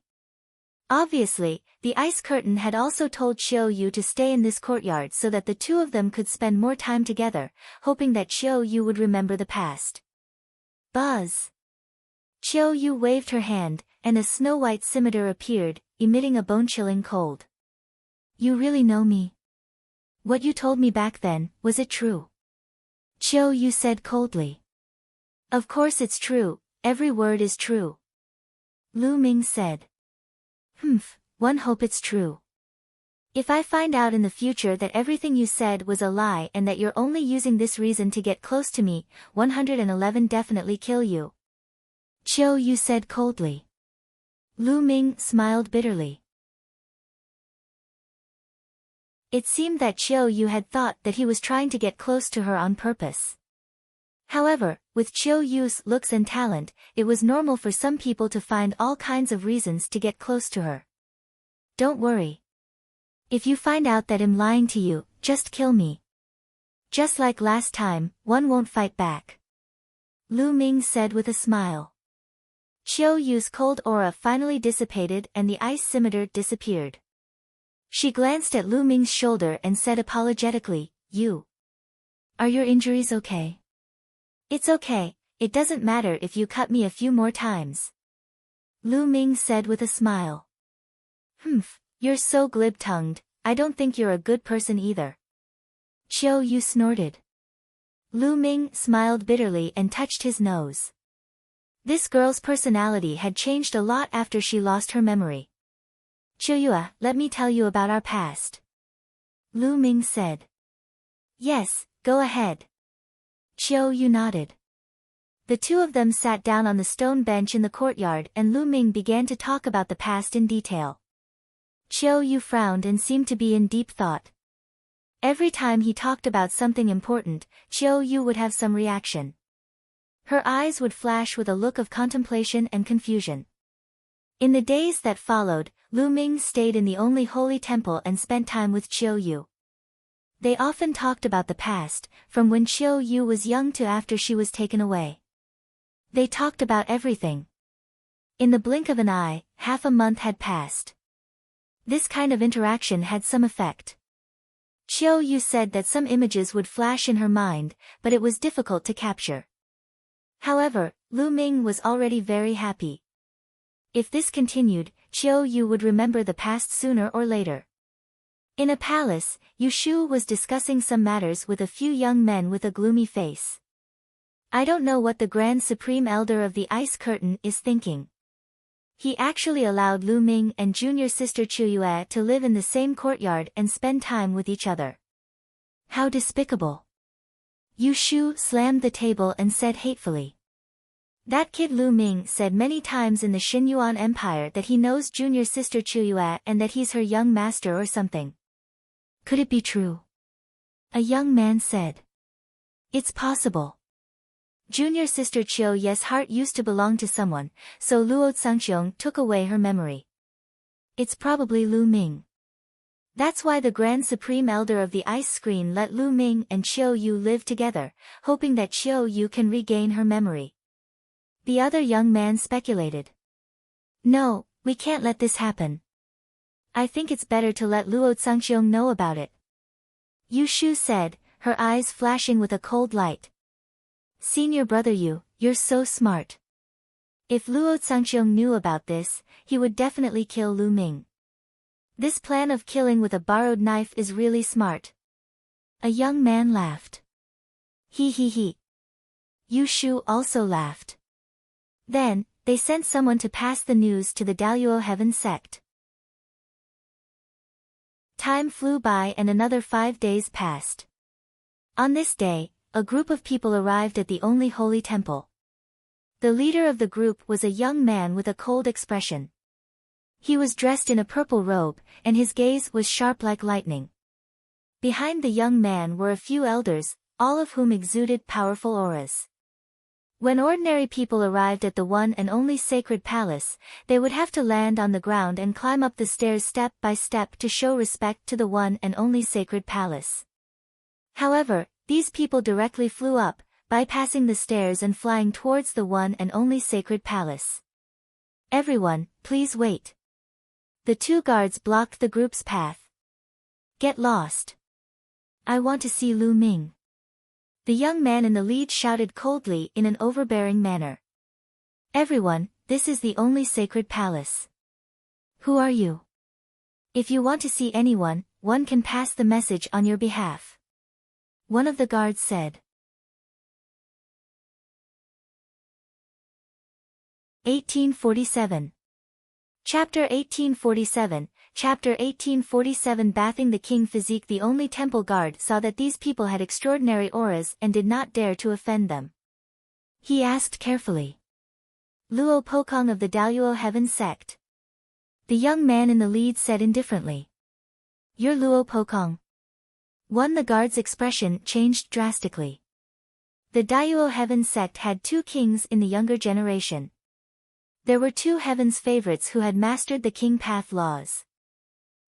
Obviously, the Ice Curtain had also told Qiu Yu to stay in this courtyard so that the two of them could spend more time together, hoping that Qiu Yu would remember the past. Buzz! Qiu Yu waved her hand, and a snow-white scimitar appeared, emitting a bone-chilling cold. You really know me? What you told me back then, was it true? Qiu Yu said coldly. Of course it's true, every word is true. Lu Ming said. One hope it's true. If I find out in the future that everything you said was a lie and that you're only using this reason to get close to me, 111 definitely kill you. Qiu Yu said coldly. Lu Ming smiled bitterly. It seemed that Qiu Yu had thought that he was trying to get close to her on purpose. However, with Qiu Yu's looks and talent, it was normal for some people to find all kinds of reasons to get close to her. Don't worry. If you find out that I'm lying to you, just kill me. Just like last time, one won't fight back. Lu Ming said with a smile. Qiu Yu's cold aura finally dissipated and the ice scimitar disappeared. She glanced at Lu Ming's shoulder and said apologetically, You. Are your injuries okay? It's okay, it doesn't matter if you cut me a few more times. Lu Ming said with a smile. You're so glib-tongued, I don't think you're a good person either. Qiu Yu snorted. Lu Ming smiled bitterly and touched his nose. This girl's personality had changed a lot after she lost her memory. Qiu Yu, let me tell you about our past. Lu Ming said. Yes, go ahead. Qiu Yu nodded. The two of them sat down on the stone bench in the courtyard and Lu Ming began to talk about the past in detail. Qiu Yu frowned and seemed to be in deep thought. Every time he talked about something important, Qiu Yu would have some reaction. Her eyes would flash with a look of contemplation and confusion. In the days that followed, Lu Ming stayed in the only holy temple and spent time with Qiu Yu. They often talked about the past, from when Qiu Yu was young to after she was taken away. They talked about everything. In the blink of an eye, half a month had passed. This kind of interaction had some effect. Qiu Yu said that some images would flash in her mind, but it was difficult to capture. However, Lu Ming was already very happy. If this continued, Qiu Yu would remember the past sooner or later. In a palace, Yu Shu was discussing some matters with a few young men with a gloomy face. I don't know what the Grand Supreme Elder of the Ice Curtain is thinking. He actually allowed Lu Ming and junior sister Chu Yue to live in the same courtyard and spend time with each other. How despicable. Yu Shu slammed the table and said hatefully. That kid Lu Ming said many times in the Xinyuan Empire that he knows junior sister Chu Yue and that he's her young master or something. Could it be true? A young man said. It's possible. Junior sister Qiu Ye's heart used to belong to someone, so Luo Cangxiong took away her memory. It's probably Lu Ming. That's why the Grand Supreme Elder of the Ice Screen let Lu Ming and Qiu Yu live together, hoping that Qiu Yu can regain her memory. The other young man speculated. No, we can't let this happen. I think it's better to let Luo Cangxiong know about it. Yu Shu said, her eyes flashing with a cold light. Senior brother Yu, you're so smart. If Luo Cangxiong knew about this, he would definitely kill Lu Ming. This plan of killing with a borrowed knife is really smart. A young man laughed. He. Yu Shu also laughed. Then, they sent someone to pass the news to the Daluo Heaven sect. Time flew by and another 5 days passed. On this day, a group of people arrived at the only holy temple. The leader of the group was a young man with a cold expression. He was dressed in a purple robe, and his gaze was sharp like lightning. Behind the young man were a few elders, all of whom exuded powerful auras. When ordinary people arrived at the one and only sacred palace, they would have to land on the ground and climb up the stairs step by step to show respect to the one and only sacred palace. However, these people directly flew up, bypassing the stairs and flying towards the one and only sacred palace. Everyone, please wait. The two guards blocked the group's path. Get lost. I want to see Lu Ming. The young man in the lead shouted coldly in an overbearing manner. Everyone, this is the only sacred palace. Who are you? If you want to see anyone, one can pass the message on your behalf. One of the guards said. 1847. Chapter 1847, Chapter 1847. Bathing the king physique. The only temple guard saw that these people had extraordinary auras and did not dare to offend them. He asked carefully. Luo Pokong of the Daluo Heaven sect. The young man in the lead said indifferently. You're Luo Pokong. The guard's expression changed drastically. The Daluo Heaven sect had 2 kings in the younger generation. There were 2 heaven's favorites who had mastered the king path laws.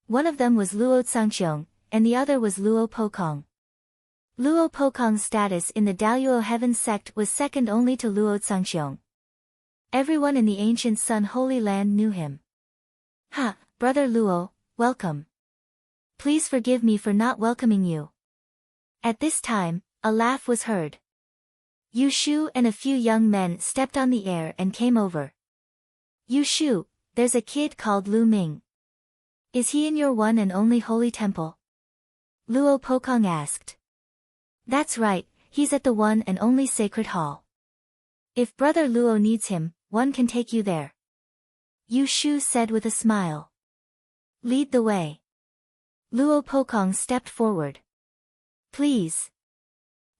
One of them was Luo Cangxiong, and the other was Luo Pokong. Luo Pokong's status in the Daluo Heaven sect was second only to Luo Cangxiong. Everyone in the ancient Sun Holy Land knew him. Ha, brother Luo, welcome. Please forgive me for not welcoming you. At this time, a laugh was heard. Yu Shu and a few young men stepped on the air and came over. Yu Shu, there's a kid called Lu Ming. Is he in your one and only holy temple? Luo Pokong asked. That's right, he's at the one and only sacred hall. If brother Luo needs him, one can take you there. Yu Shu said with a smile. Lead the way. Luo Pokong stepped forward. Please.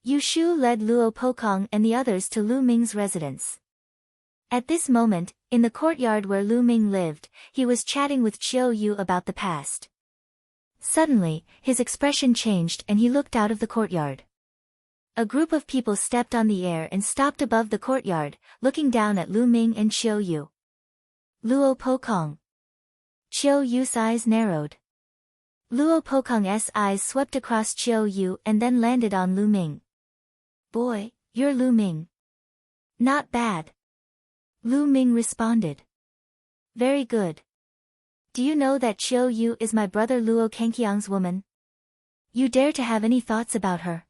Yu Shu led Luo Pokong and the others to Lu Ming's residence. At this moment, in the courtyard where Lu Ming lived, he was chatting with Chiu Yu about the past. Suddenly, his expression changed and he looked out of the courtyard. A group of people stepped on the air and stopped above the courtyard, looking down at Lu Ming and Chiu Yu. Luo Pokong. Chiu Yu's eyes narrowed. Luo Pokong's eyes swept across Chiu Yu and then landed on Lu Ming. Boy, you're Lu Ming. Not bad. Lu Ming responded. Very good. Do you know that Chiu Yu is my brother Luo Kangqiang's woman? You dare to have any thoughts about her?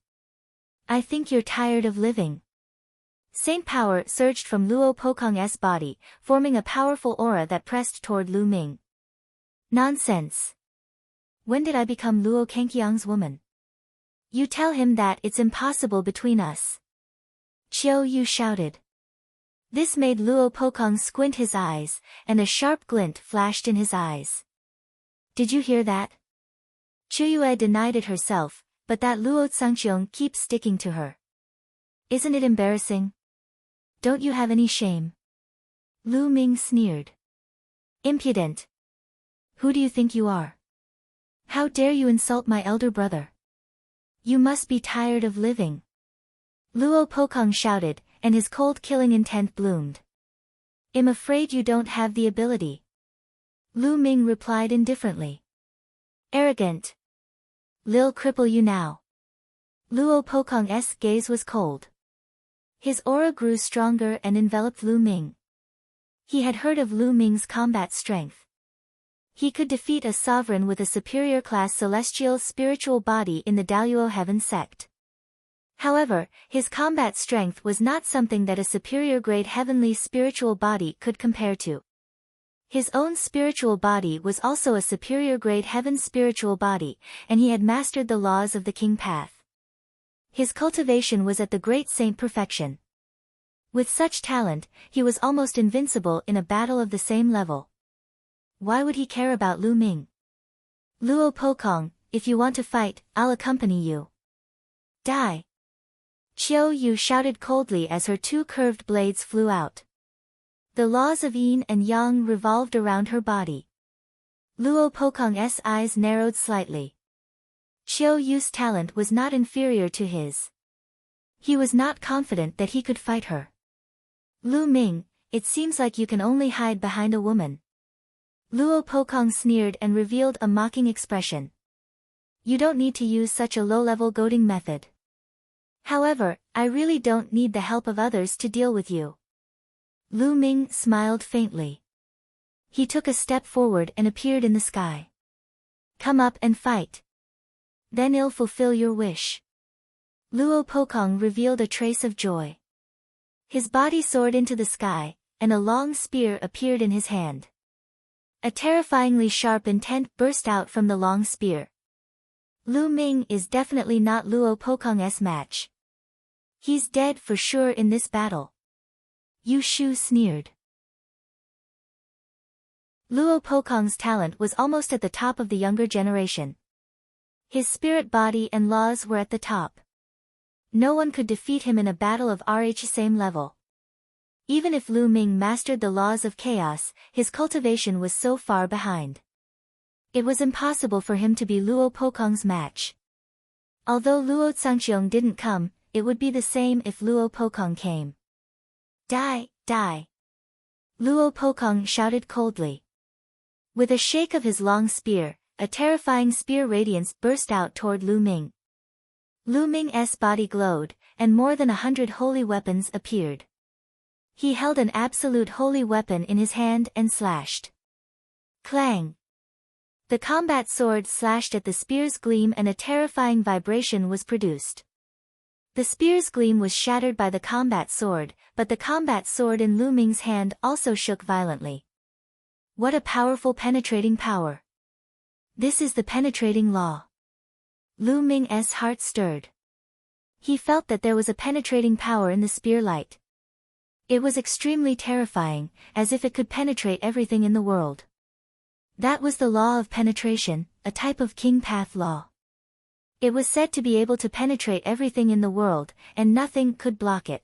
I think you're tired of living. Saint power surged from Luo Pokong's body, forming a powerful aura that pressed toward Lu Ming. Nonsense. When did I become Luo Kangqiang's woman? You tell him that it's impossible between us. Chiu Yu shouted. This made Luo Pokong squint his eyes, and a sharp glint flashed in his eyes. Did you hear that? Chiu Yue denied it herself, but that Luo Tsangqiong keeps sticking to her. Isn't it embarrassing? Don't you have any shame? Lu Ming sneered. Impudent. Who do you think you are? How dare you insult my elder brother? You must be tired of living. Luo Pokong shouted, and his cold-killing intent bloomed. I'm afraid you don't have the ability. Lu Ming replied indifferently. Arrogant. Lil cripple you now. Luo Pokong's gaze was cold. His aura grew stronger and enveloped Lu Ming. He had heard of Lu Ming's combat strength. He could defeat a sovereign with a superior class celestial spiritual body in the Daluo Heaven sect. However, his combat strength was not something that a superior grade heavenly spiritual body could compare to. His own spiritual body was also a superior grade heaven spiritual body, and he had mastered the laws of the King Path. His cultivation was at the great saint perfection. With such talent, he was almost invincible in a battle of the same level. Why would he care about Lu Ming? Luo Pokong, if you want to fight, I'll accompany you. Die! Chiu Yu shouted coldly as her two curved blades flew out. The laws of yin and yang revolved around her body. Luo Pokong's eyes narrowed slightly. Chiu Yu's talent was not inferior to his. He was not confident that he could fight her. Lu Ming, it seems like you can only hide behind a woman. Luo Pokong sneered and revealed a mocking expression. You don't need to use such a low-level goading method. However, I really don't need the help of others to deal with you. Lu Ming smiled faintly. He took a step forward and appeared in the sky. Come up and fight. Then I'll fulfill your wish. Luo Pokong revealed a trace of joy. His body soared into the sky, and a long spear appeared in his hand. A terrifyingly sharp intent burst out from the long spear. Lu Ming is definitely not Luo Pokong's match. He's dead for sure in this battle. Yu Shu sneered. Luo Pokong's talent was almost at the top of the younger generation. His spirit body and laws were at the top. No one could defeat him in a battle of RH same level. Even if Lu Ming mastered the laws of chaos, his cultivation was so far behind. It was impossible for him to be Luo Pokong's match. Although Luo Tsangqiong didn't come, it would be the same if Luo Pokong came. Die, die! Luo Pokong shouted coldly. With a shake of his long spear, a terrifying spear radiance burst out toward Lu Ming. Lu Ming's body glowed, and more than 100 holy weapons appeared. He held an absolute holy weapon in his hand and slashed. Clang! The combat sword slashed at the spear's gleam and a terrifying vibration was produced. The spear's gleam was shattered by the combat sword, but the combat sword in Lu Ming's hand also shook violently. What a powerful penetrating power! This is the penetrating law. Lu Ming's heart stirred. He felt that there was a penetrating power in the spear light. It was extremely terrifying, as if it could penetrate everything in the world. That was the law of penetration, a type of King Path law. It was said to be able to penetrate everything in the world, and nothing could block it.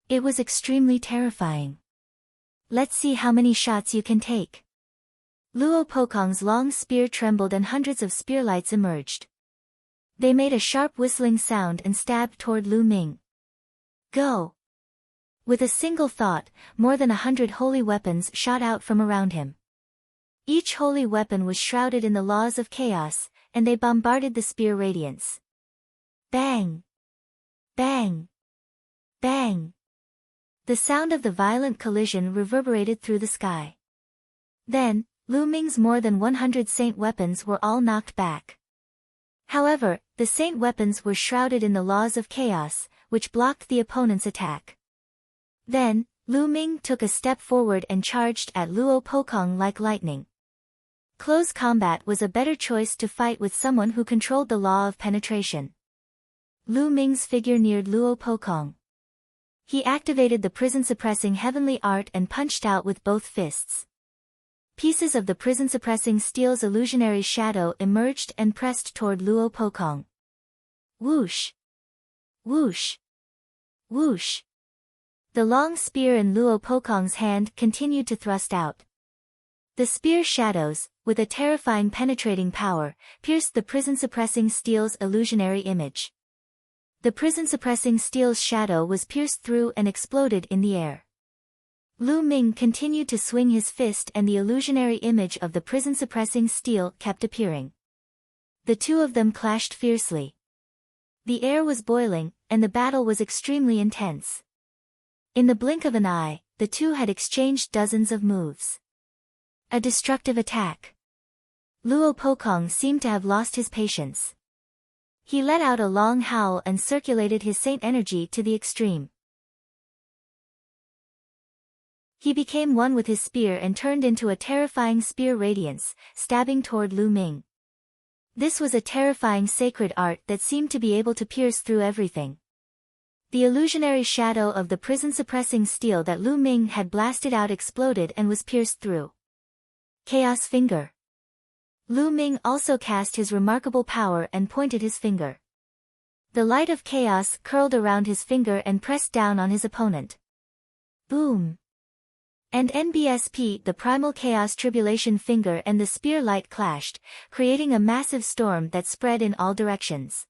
It was extremely terrifying. Let's see how many shots you can take. Luo Pokong's long spear trembled and hundreds of spear lights emerged. They made a sharp whistling sound and stabbed toward Lu Ming. Go! With a single thought, more than 100 holy weapons shot out from around him. Each holy weapon was shrouded in the laws of chaos, and they bombarded the spear radiance. Bang! Bang! Bang! The sound of the violent collision reverberated through the sky. Then, Lu Ming's more than 100 saint weapons were all knocked back. However, the saint weapons were shrouded in the laws of chaos, which blocked the opponent's attack. Then, Lu Ming took a step forward and charged at Luo Pokong like lightning. Close combat was a better choice to fight with someone who controlled the law of penetration. Lu Ming's figure neared Luo Pokong. He activated the prison-suppressing heavenly art and punched out with both fists. Pieces of the prison-suppressing steel's illusionary shadow emerged and pressed toward Luo Pokong. Whoosh! Whoosh! Whoosh! The long spear in Luo Pokong's hand continued to thrust out. The spear shadows, with a terrifying penetrating power, pierced the prison-suppressing steel's illusionary image. The prison-suppressing steel's shadow was pierced through and exploded in the air. Lu Ming continued to swing his fist and the illusionary image of the prison-suppressing steel kept appearing. The two of them clashed fiercely. The air was boiling, and the battle was extremely intense. In the blink of an eye, the two had exchanged dozens of moves. A destructive attack. Luo Pokong seemed to have lost his patience. He let out a long howl and circulated his saint energy to the extreme. He became one with his spear and turned into a terrifying spear radiance, stabbing toward Lu Ming. This was a terrifying sacred art that seemed to be able to pierce through everything. The illusionary shadow of the prison-suppressing steel that Lu Ming had blasted out exploded and was pierced through. Chaos Finger. Lu Ming also cast his remarkable power and pointed his finger. The light of chaos curled around his finger and pressed down on his opponent. Boom! And NBSP, the primal chaos tribulation finger and the spear light clashed, creating a massive storm that spread in all directions.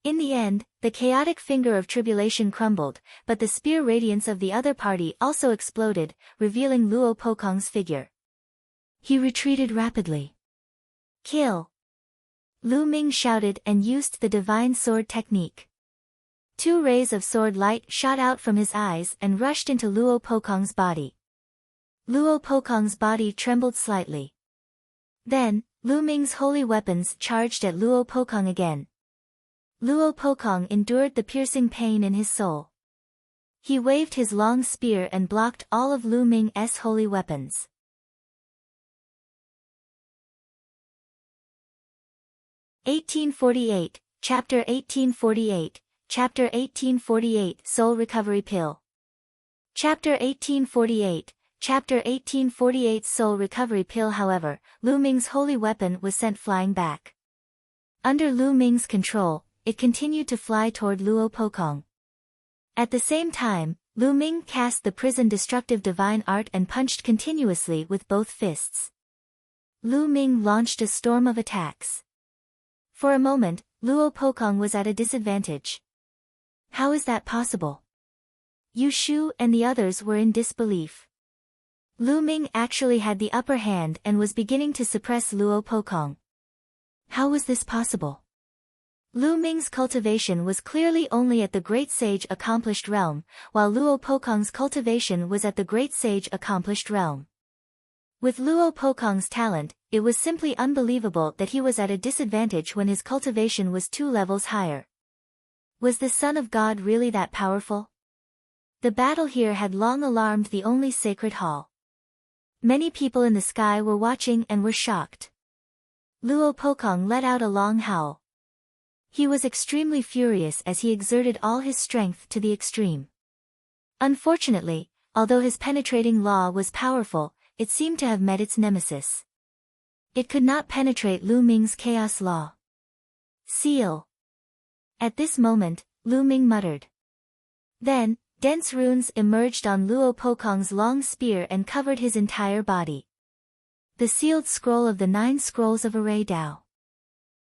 In the end, the chaotic finger of tribulation crumbled, but the spear radiance of the other party also exploded, revealing Luo Pokong's figure. He retreated rapidly. Kill! Lu Ming shouted and used the divine sword technique. 2 rays of sword light shot out from his eyes and rushed into Luo Pokong's body. Luo Pokong's body trembled slightly. Then, Lu Ming's holy weapons charged at Luo Pokong again. Luo Pokong endured the piercing pain in his soul. He waved his long spear and blocked all of Lu Ming's holy weapons. Chapter 1848, Chapter 1848 Soul Recovery Pill. Chapter 1848, Chapter 1848 Soul Recovery Pill. However, Lu Ming's holy weapon was sent flying back. Under Lu Ming's control, it continued to fly toward Luo Pokong. At the same time, Lu Ming cast the prison destructive divine art and punched continuously with both fists. Lu Ming launched a storm of attacks. For a moment, Luo Pokong was at a disadvantage. How is that possible? Yu Shu and the others were in disbelief. Lu Ming actually had the upper hand and was beginning to suppress Luo Pokong. How was this possible? Lu Ming's cultivation was clearly only at the Great Sage Accomplished Realm, while Luo Pokong's cultivation was at the Great Sage Accomplished Realm. With Luo Pokong's talent, it was simply unbelievable that he was at a disadvantage when his cultivation was 2 levels higher. Was the Son of God really that powerful? The battle here had long alarmed the only sacred hall. Many people in the sky were watching and were shocked. Luo Pokong let out a long howl. He was extremely furious as he exerted all his strength to the extreme. Unfortunately, although his penetrating law was powerful, it seemed to have met its nemesis. It could not penetrate Lu Ming's chaos law. Seal. At this moment, Lu Ming muttered. Then, dense runes emerged on Luo Pokong's long spear and covered his entire body. The sealed scroll of the 9 scrolls of Array Dao.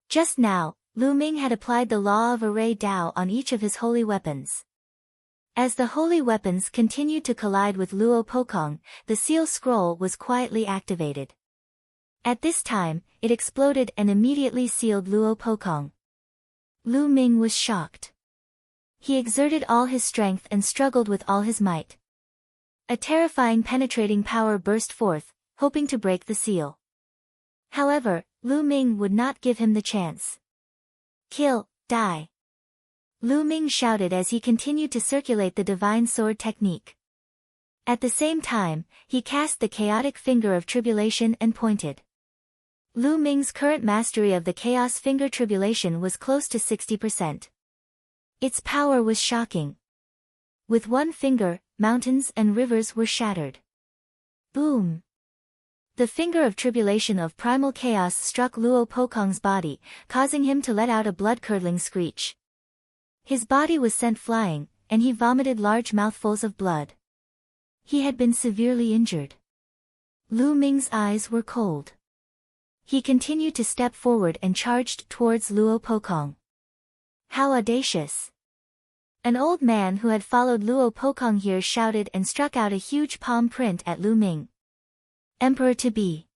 Just now, Lu Ming had applied the law of Array Dao on each of his holy weapons. As the holy weapons continued to collide with Luo Pokong, the seal scroll was quietly activated. At this time, it exploded and immediately sealed Luo Pokong. Lu Ming was shocked. He exerted all his strength and struggled with all his might. A terrifying penetrating power burst forth, hoping to break the seal. However, Lu Ming would not give him the chance. Kill, die. Lu Ming shouted as he continued to circulate the divine sword technique. At the same time, he cast the chaotic finger of tribulation and pointed. Lu Ming's current mastery of the chaos finger tribulation was close to 60%. Its power was shocking. With one finger, mountains and rivers were shattered. Boom! The finger of tribulation of primal chaos struck Luo Pokong's body, causing him to let out a blood-curdling screech. His body was sent flying, and he vomited large mouthfuls of blood. He had been severely injured. Lu Ming's eyes were cold. He continued to step forward and charged towards Luo Pokong. How audacious! An old man who had followed Luo Pokong here shouted and struck out a huge palm print at Lu Ming. Emperor-to-be.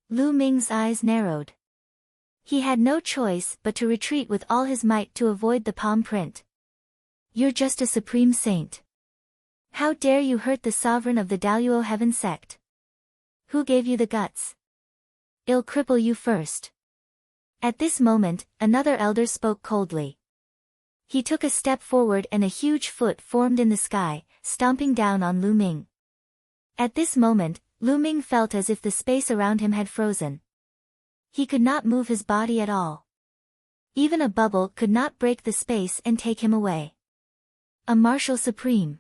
Lu Ming's eyes narrowed. He had no choice but to retreat with all his might to avoid the palm print. You're just a supreme saint. How dare you hurt the sovereign of the Daluo Heaven sect? Who gave you the guts? I'll cripple you first. At this moment, another elder spoke coldly. He took a step forward and a huge foot formed in the sky, stomping down on Lu Ming. At this moment, Lu Ming felt as if the space around him had frozen. He could not move his body at all. Even a bubble could not break the space and take him away. A martial supreme.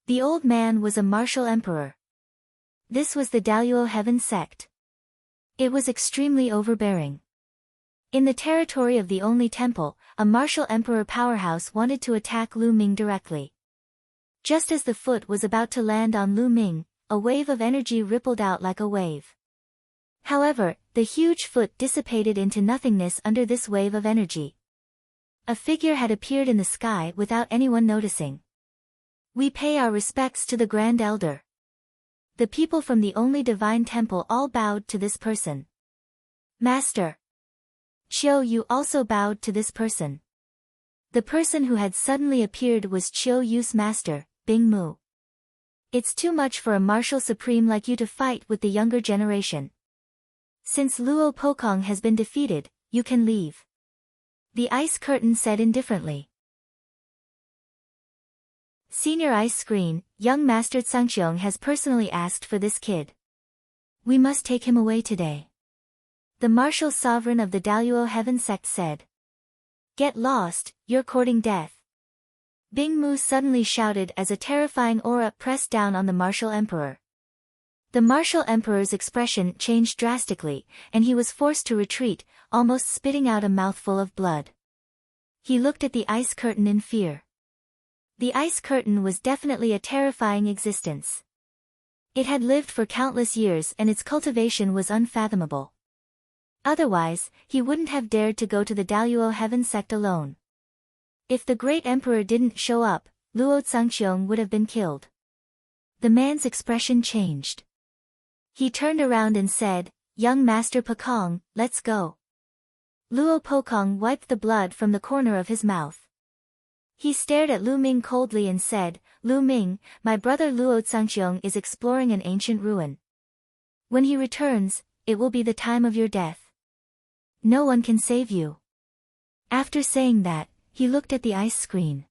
The old man was a martial emperor. This was the Daluo Heaven sect. It was extremely overbearing. In the territory of the only temple, a martial emperor powerhouse wanted to attack Lu Ming directly. Just as the foot was about to land on Lu Ming, a wave of energy rippled out like a wave. However, the huge foot dissipated into nothingness under this wave of energy. A figure had appeared in the sky without anyone noticing. We pay our respects to the Grand Elder. The people from the only divine temple all bowed to this person. Master. Chiu Yu also bowed to this person. The person who had suddenly appeared was Chiu Yu's master, Bing Mu. It's too much for a martial supreme like you to fight with the younger generation. Since Luo Pokong has been defeated, you can leave. The ice curtain said indifferently. Senior Ice Screen, young Master Tsangxiong has personally asked for this kid. We must take him away today. The martial sovereign of the Daluo Heaven sect said. Get lost, you're courting death. Bing Mu suddenly shouted as a terrifying aura pressed down on the martial emperor. The martial emperor's expression changed drastically, and he was forced to retreat, almost spitting out a mouthful of blood. He looked at the ice curtain in fear. The ice curtain was definitely a terrifying existence. It had lived for countless years and its cultivation was unfathomable. Otherwise, he wouldn't have dared to go to the Daluo Heaven sect alone. If the great emperor didn't show up, Luo Tsangxiong would have been killed. The man's expression changed. He turned around and said, Young Master Pokong, let's go. Luo Pokong wiped the blood from the corner of his mouth. He stared at Lu Ming coldly and said, Lu Ming, my brother Luo Tsangxiong is exploring an ancient ruin. When he returns, it will be the time of your death. No one can save you. After saying that, he looked at the ice screen.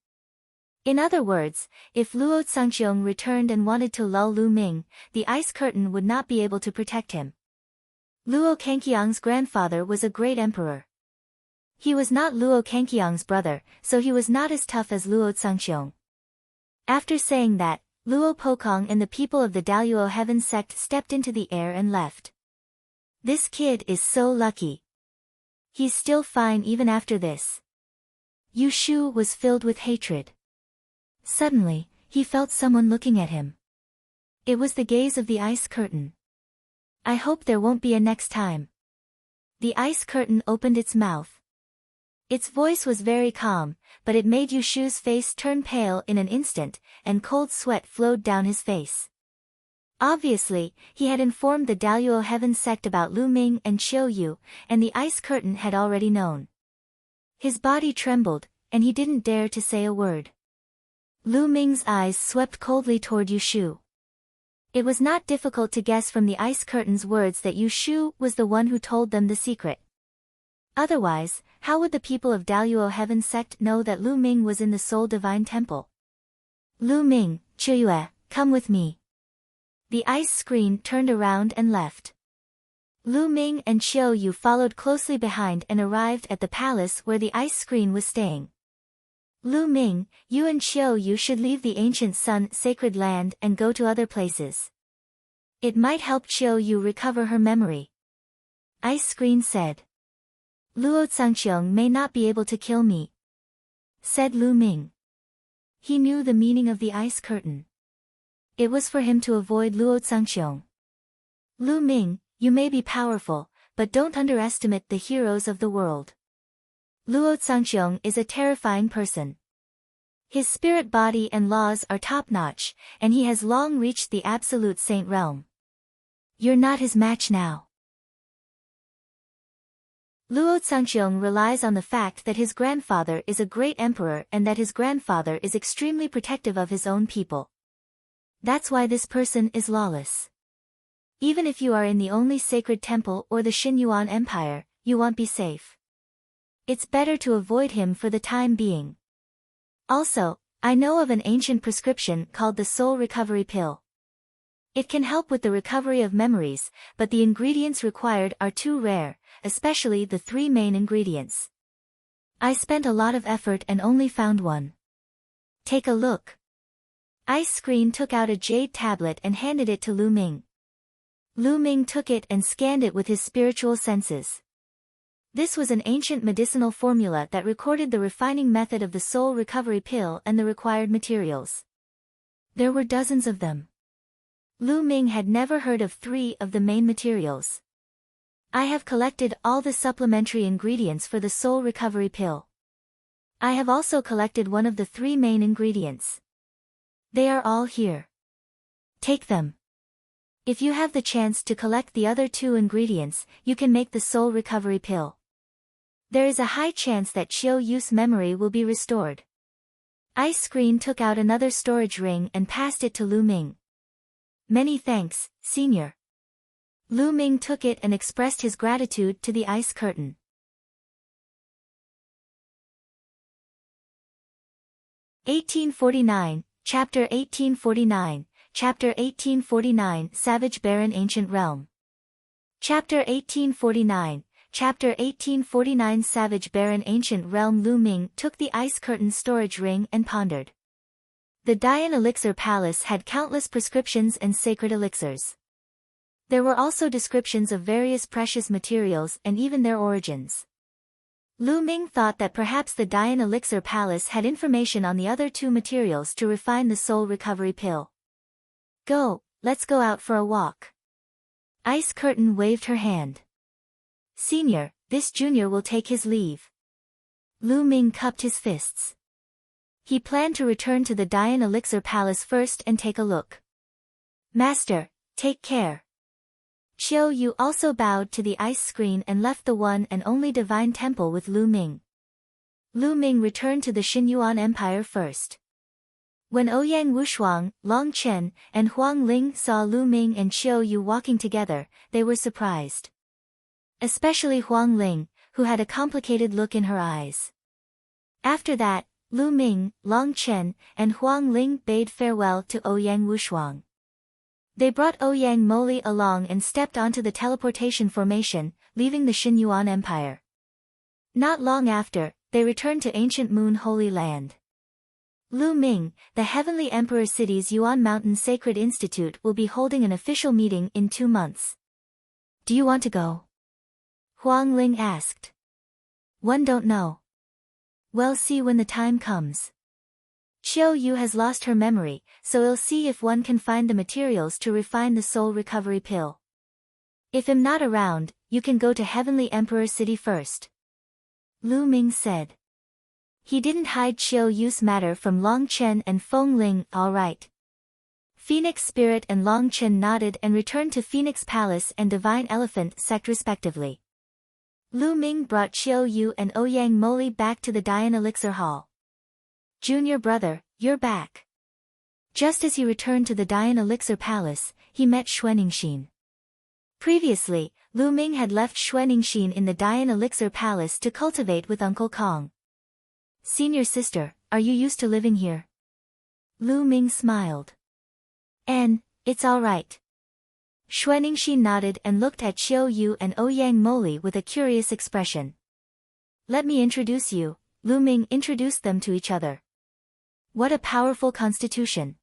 In other words, if Luo Tsangxiong returned and wanted to lull Lu Ming, the ice curtain would not be able to protect him. Luo Kangqiang's grandfather was a great emperor. He was not Luo Kangqiang's brother, so he was not as tough as Luo Tsangxiong. After saying that, Luo Pokong and the people of the Daluo Heaven sect stepped into the air and left. This kid is so lucky. He's still fine even after this. Yu Shu was filled with hatred. Suddenly, he felt someone looking at him. It was the gaze of the ice curtain. I hope there won't be a next time. The ice curtain opened its mouth. Its voice was very calm, but it made Yu Shu's face turn pale in an instant, and cold sweat flowed down his face. Obviously, he had informed the Daluo Heaven sect about Lu Ming and Qiu Yu, and the ice curtain had already known. His body trembled, and he didn't dare to say a word. Lu Ming's eyes swept coldly toward Yu Shu. It was not difficult to guess from the ice curtain's words that Yu Shu was the one who told them the secret. Otherwise, how would the people of Daluo Heaven sect know that Lu Ming was in the Soul Divine Temple? Lu Ming, Chuyue, come with me. The ice screen turned around and left. Lu Ming and Qiu Yu followed closely behind and arrived at the palace where the ice screen was staying. Lu Ming, you and Qiu Yu should leave the ancient sun sacred land and go to other places. It might help Qiu Yu recover her memory. Ice screen said. Luo Zhangqiong may not be able to kill me, said Lu Ming. He knew the meaning of the ice curtain. It was for him to avoid Luo Zhangqiong. Lu Ming, you may be powerful, but don't underestimate the heroes of the world. Luo Zhangqiong is a terrifying person. His spirit body and laws are top-notch, and he has long reached the absolute saint realm. You're not his match now. Luo Zhangqiong relies on the fact that his grandfather is a great emperor and that his grandfather is extremely protective of his own people. That's why this person is lawless. Even if you are in the only sacred temple or the Xinyuan Empire, you won't be safe. It's better to avoid him for the time being. Also, I know of an ancient prescription called the Soul Recovery Pill. It can help with the recovery of memories, but the ingredients required are too rare, especially the 3 main ingredients. I spent a lot of effort and only found one. Take a look. Ice Screen took out a jade tablet and handed it to Lu Ming. Lu Ming took it and scanned it with his spiritual senses. This was an ancient medicinal formula that recorded the refining method of the soul recovery pill and the required materials. There were dozens of them. Lu Ming had never heard of 3 of the main materials. I have collected all the supplementary ingredients for the soul recovery pill. I have also collected one of the 3 main ingredients. They are all here. Take them. If you have the chance to collect the other 2 ingredients, you can make the soul recovery pill. There is a high chance that Qiu Yu's memory will be restored. Ice Screen took out another storage ring and passed it to Lu Ming. Many thanks, Senior. Lu Ming took it and expressed his gratitude to the ice curtain. Chapter 1849, Chapter 1849 Savage Baron Ancient Realm. Chapter 1849, Chapter 1849 Savage Baron Ancient Realm. Lu Ming took the ice curtain storage ring and pondered. The Dian Elixir Palace had countless prescriptions and sacred elixirs. There were also descriptions of various precious materials and even their origins. Lu Ming thought that perhaps the Dian Elixir Palace had information on the other 2 materials to refine the soul recovery pill. Go, let's go out for a walk. Ice Curtain waved her hand. Senior, this junior will take his leave. Lu Ming cupped his fists. He planned to return to the Dian Elixir Palace first and take a look. Master, take care. Qiu Yu also bowed to the ice screen and left the one and only divine temple with Lu Ming. Lu Ming returned to the Xinyuan Empire first. When Ouyang Wushuang, Long Chen, and Huang Ling saw Lu Ming and Qiu Yu walking together, they were surprised. Especially Huang Ling, who had a complicated look in her eyes. After that, Lu Ming, Long Chen, and Huang Ling bade farewell to Ouyang Wushuang. They brought Ouyang Moli along and stepped onto the teleportation formation, leaving the Xinyuan Empire. Not long after, they returned to ancient Moon Holy Land. Lu Ming, the Heavenly Emperor City's Yuan Mountain Sacred Institute will be holding an official meeting in 2 months. Do you want to go? Huang Ling asked. One don't know. We'll see when the time comes. Qiu Yu has lost her memory, so we'll see if one can find the materials to refine the soul recovery pill. If I'm not around, you can go to Heavenly Emperor City first. Lu Ming said. He didn't hide Qiu Yu's matter from Long Chen and Feng Ling. All right. Phoenix Spirit and Long Chen nodded and returned to Phoenix Palace and Divine Elephant Sect respectively. Lu Ming brought Qiu Yu and Ouyang Moli back to the Dian Elixir Hall. Junior brother, you're back. Just as he returned to the Dian Elixir Palace, he met Xuaningxin. Previously, Lu Ming had left Xuaningxin in the Dian Elixir Palace to cultivate with Uncle Kong. Senior sister, are you used to living here? Lu Ming smiled. It's all right. Xuaningxin nodded and looked at Qiu Yu and Ouyang Moli with a curious expression. Let me introduce you. Lu Ming introduced them to each other. What a powerful constitution.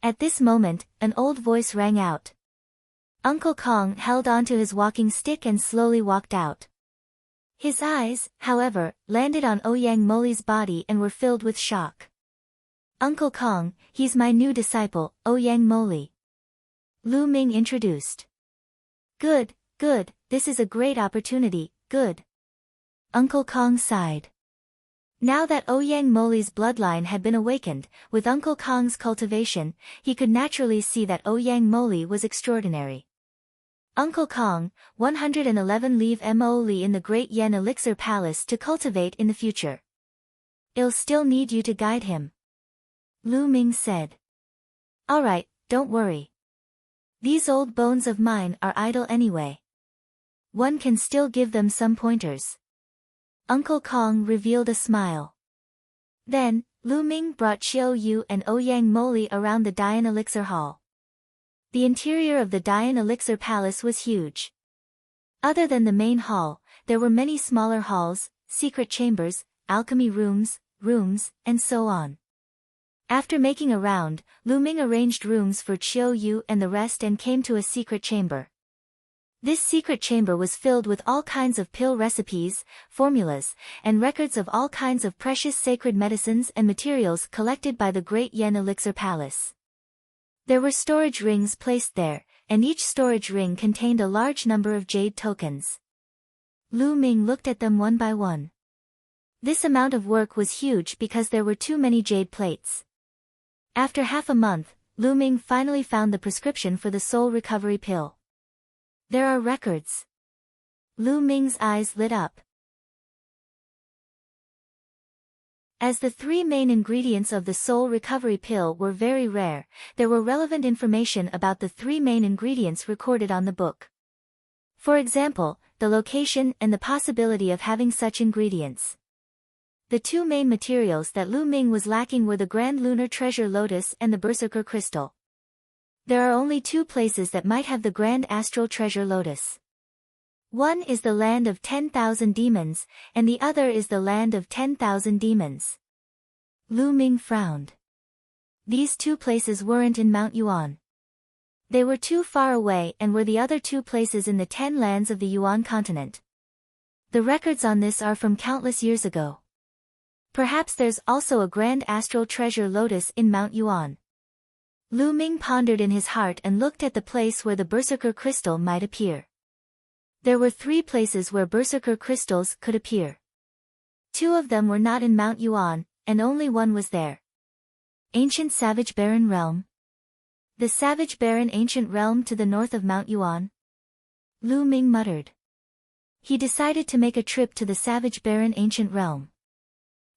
At this moment, an old voice rang out. Uncle Kong held onto his walking stick and slowly walked out. His eyes, however, landed on Ouyang Moli's body and were filled with shock. Uncle Kong, he's my new disciple, Ouyang Moli. Lu Ming introduced. Good, this is a great opportunity, good. Uncle Kong sighed. Now that Ouyang Moli's bloodline had been awakened, with Uncle Kong's cultivation, he could naturally see that Ouyang Moli was extraordinary. Uncle Kong, 111 leave Mo Li in the Great Yen Elixir Palace to cultivate in the future. I'll still need you to guide him. Lu Ming said. Alright, don't worry. These old bones of mine are idle anyway. One can still give them some pointers. Uncle Kong revealed a smile. Then, Lu Ming brought Qiu Yu and Ouyang Moli around the Dian Elixir Hall. The interior of the Dian Elixir Palace was huge. Other than the main hall, there were many smaller halls, secret chambers, alchemy rooms, and so on. After making a round, Lu Ming arranged rooms for Qiu Yu and the rest and came to a secret chamber. This secret chamber was filled with all kinds of pill recipes, formulas, and records of all kinds of precious sacred medicines and materials collected by the Great Yen Elixir Palace. There were storage rings placed there, and each storage ring contained a large number of jade tokens. Lu Ming looked at them one by one. This amount of work was huge because there were too many jade plates. After half a month, Lu Ming finally found the prescription for the soul recovery pill. There are records. Lu Ming's eyes lit up. As the three main ingredients of the soul recovery pill were very rare, there were relevant information about the three main ingredients recorded on the book. For example, the location and the possibility of having such ingredients. The two main materials that Lu Ming was lacking were the Grand Lunar Treasure Lotus and the Berserker Crystal. There are only two places that might have the Grand Astral Treasure Lotus. One is the land of 10,000 demons, and the other is the land of 10,000 demons. Lu Ming frowned. These two places weren't in Mount Yuan. They were too far away and were the other two places in the 10 lands of the Yuan continent. The records on this are from countless years ago. Perhaps there's also a Grand Astral Treasure Lotus in Mount Yuan. Lu Ming pondered in his heart and looked at the place where the Berserker Crystal might appear. There were three places where Berserker Crystals could appear. Two of them were not in Mount Yuan, and only one was there. Ancient Savage Barren Realm. The Savage Barren Ancient Realm to the north of Mount Yuan. Lu Ming muttered. He decided to make a trip to the Savage Barren Ancient Realm.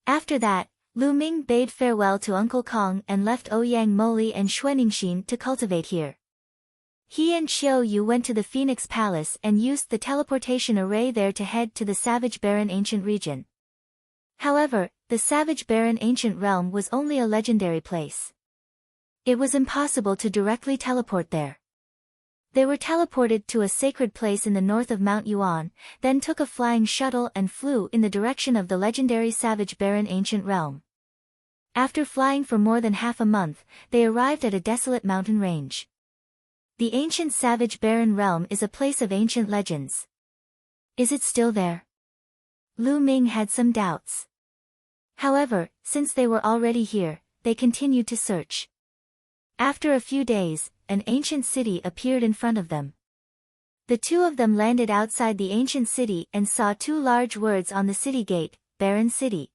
After that, Lu Ming bade farewell to Uncle Kong and left Ouyang Moli and Xuaningxin to cultivate here. He and Qiu Yu went to the Phoenix Palace and used the teleportation array there to head to the Savage Barren Ancient region. However, the Savage Barren Ancient Realm was only a legendary place. It was impossible to directly teleport there. They were teleported to a sacred place in the north of Mount Yuan, then took a flying shuttle and flew in the direction of the legendary Savage Barren Ancient Realm. After flying for more than half a month, they arrived at a desolate mountain range. The ancient Savage Barren Realm is a place of ancient legends. Is it still there? Lu Ming had some doubts. However, since they were already here, they continued to search. After a few days, an ancient city appeared in front of them. The two of them landed outside the ancient city and saw two large words on the city gate, Barren City.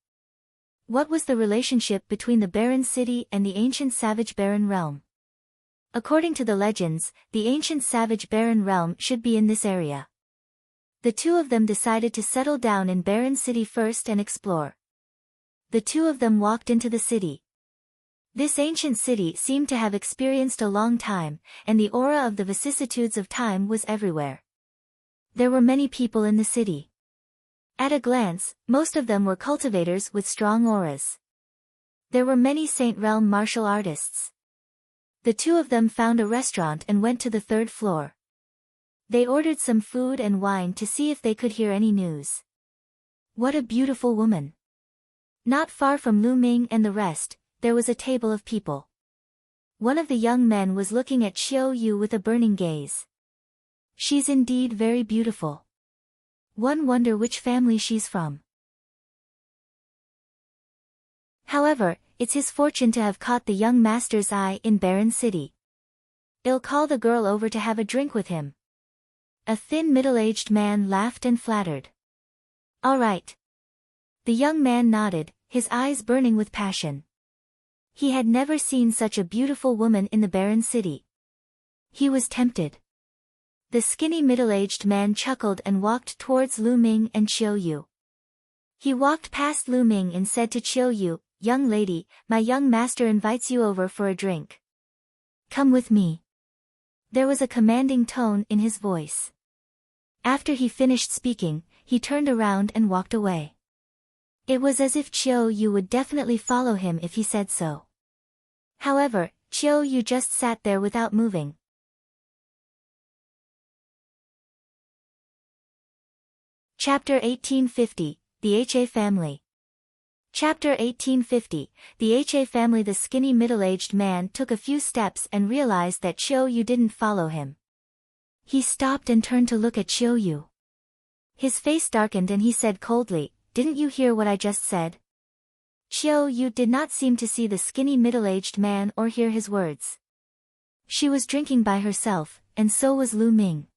What was the relationship between the Barren City and the ancient savage Barren Realm? According to the legends, the ancient savage Barren Realm should be in this area. The two of them decided to settle down in Barren City first and explore. The two of them walked into the city. This ancient city seemed to have experienced a long time, and the aura of the vicissitudes of time was everywhere. There were many people in the city. At a glance, most of them were cultivators with strong auras. There were many Saint Realm martial artists. The two of them found a restaurant and went to the third floor. They ordered some food and wine to see if they could hear any news. What a beautiful woman! Not far from Lu Ming and the rest, there was a table of people. One of the young men was looking at Xiao Yu with a burning gaze. She's indeed very beautiful. One wonder which family she's from. However, it's his fortune to have caught the young master's eye in Barren City. I'll call the girl over to have a drink with him. A thin middle-aged man laughed and flattered. All right. The young man nodded, his eyes burning with passion. He had never seen such a beautiful woman in the Barren City. He was tempted. The skinny middle-aged man chuckled and walked towards Lu Ming and Qiu Yu. He walked past Lu Ming and said to Qiu Yu, "Young lady, my young master invites you over for a drink. Come with me." There was a commanding tone in his voice. After he finished speaking, he turned around and walked away. It was as if Qiu Yu would definitely follow him if he said so. However, Qiu Yu just sat there without moving. Chapter 1850, The HA Family. Chapter 1850, The HA Family. The skinny middle-aged man took a few steps and realized that Qiu Yu didn't follow him. He stopped and turned to look at Qiu Yu. His face darkened and he said coldly, "Didn't you hear what I just said?" Qiu Yu did not seem to see the skinny middle-aged man or hear his words. She was drinking by herself, and so was Lu Ming.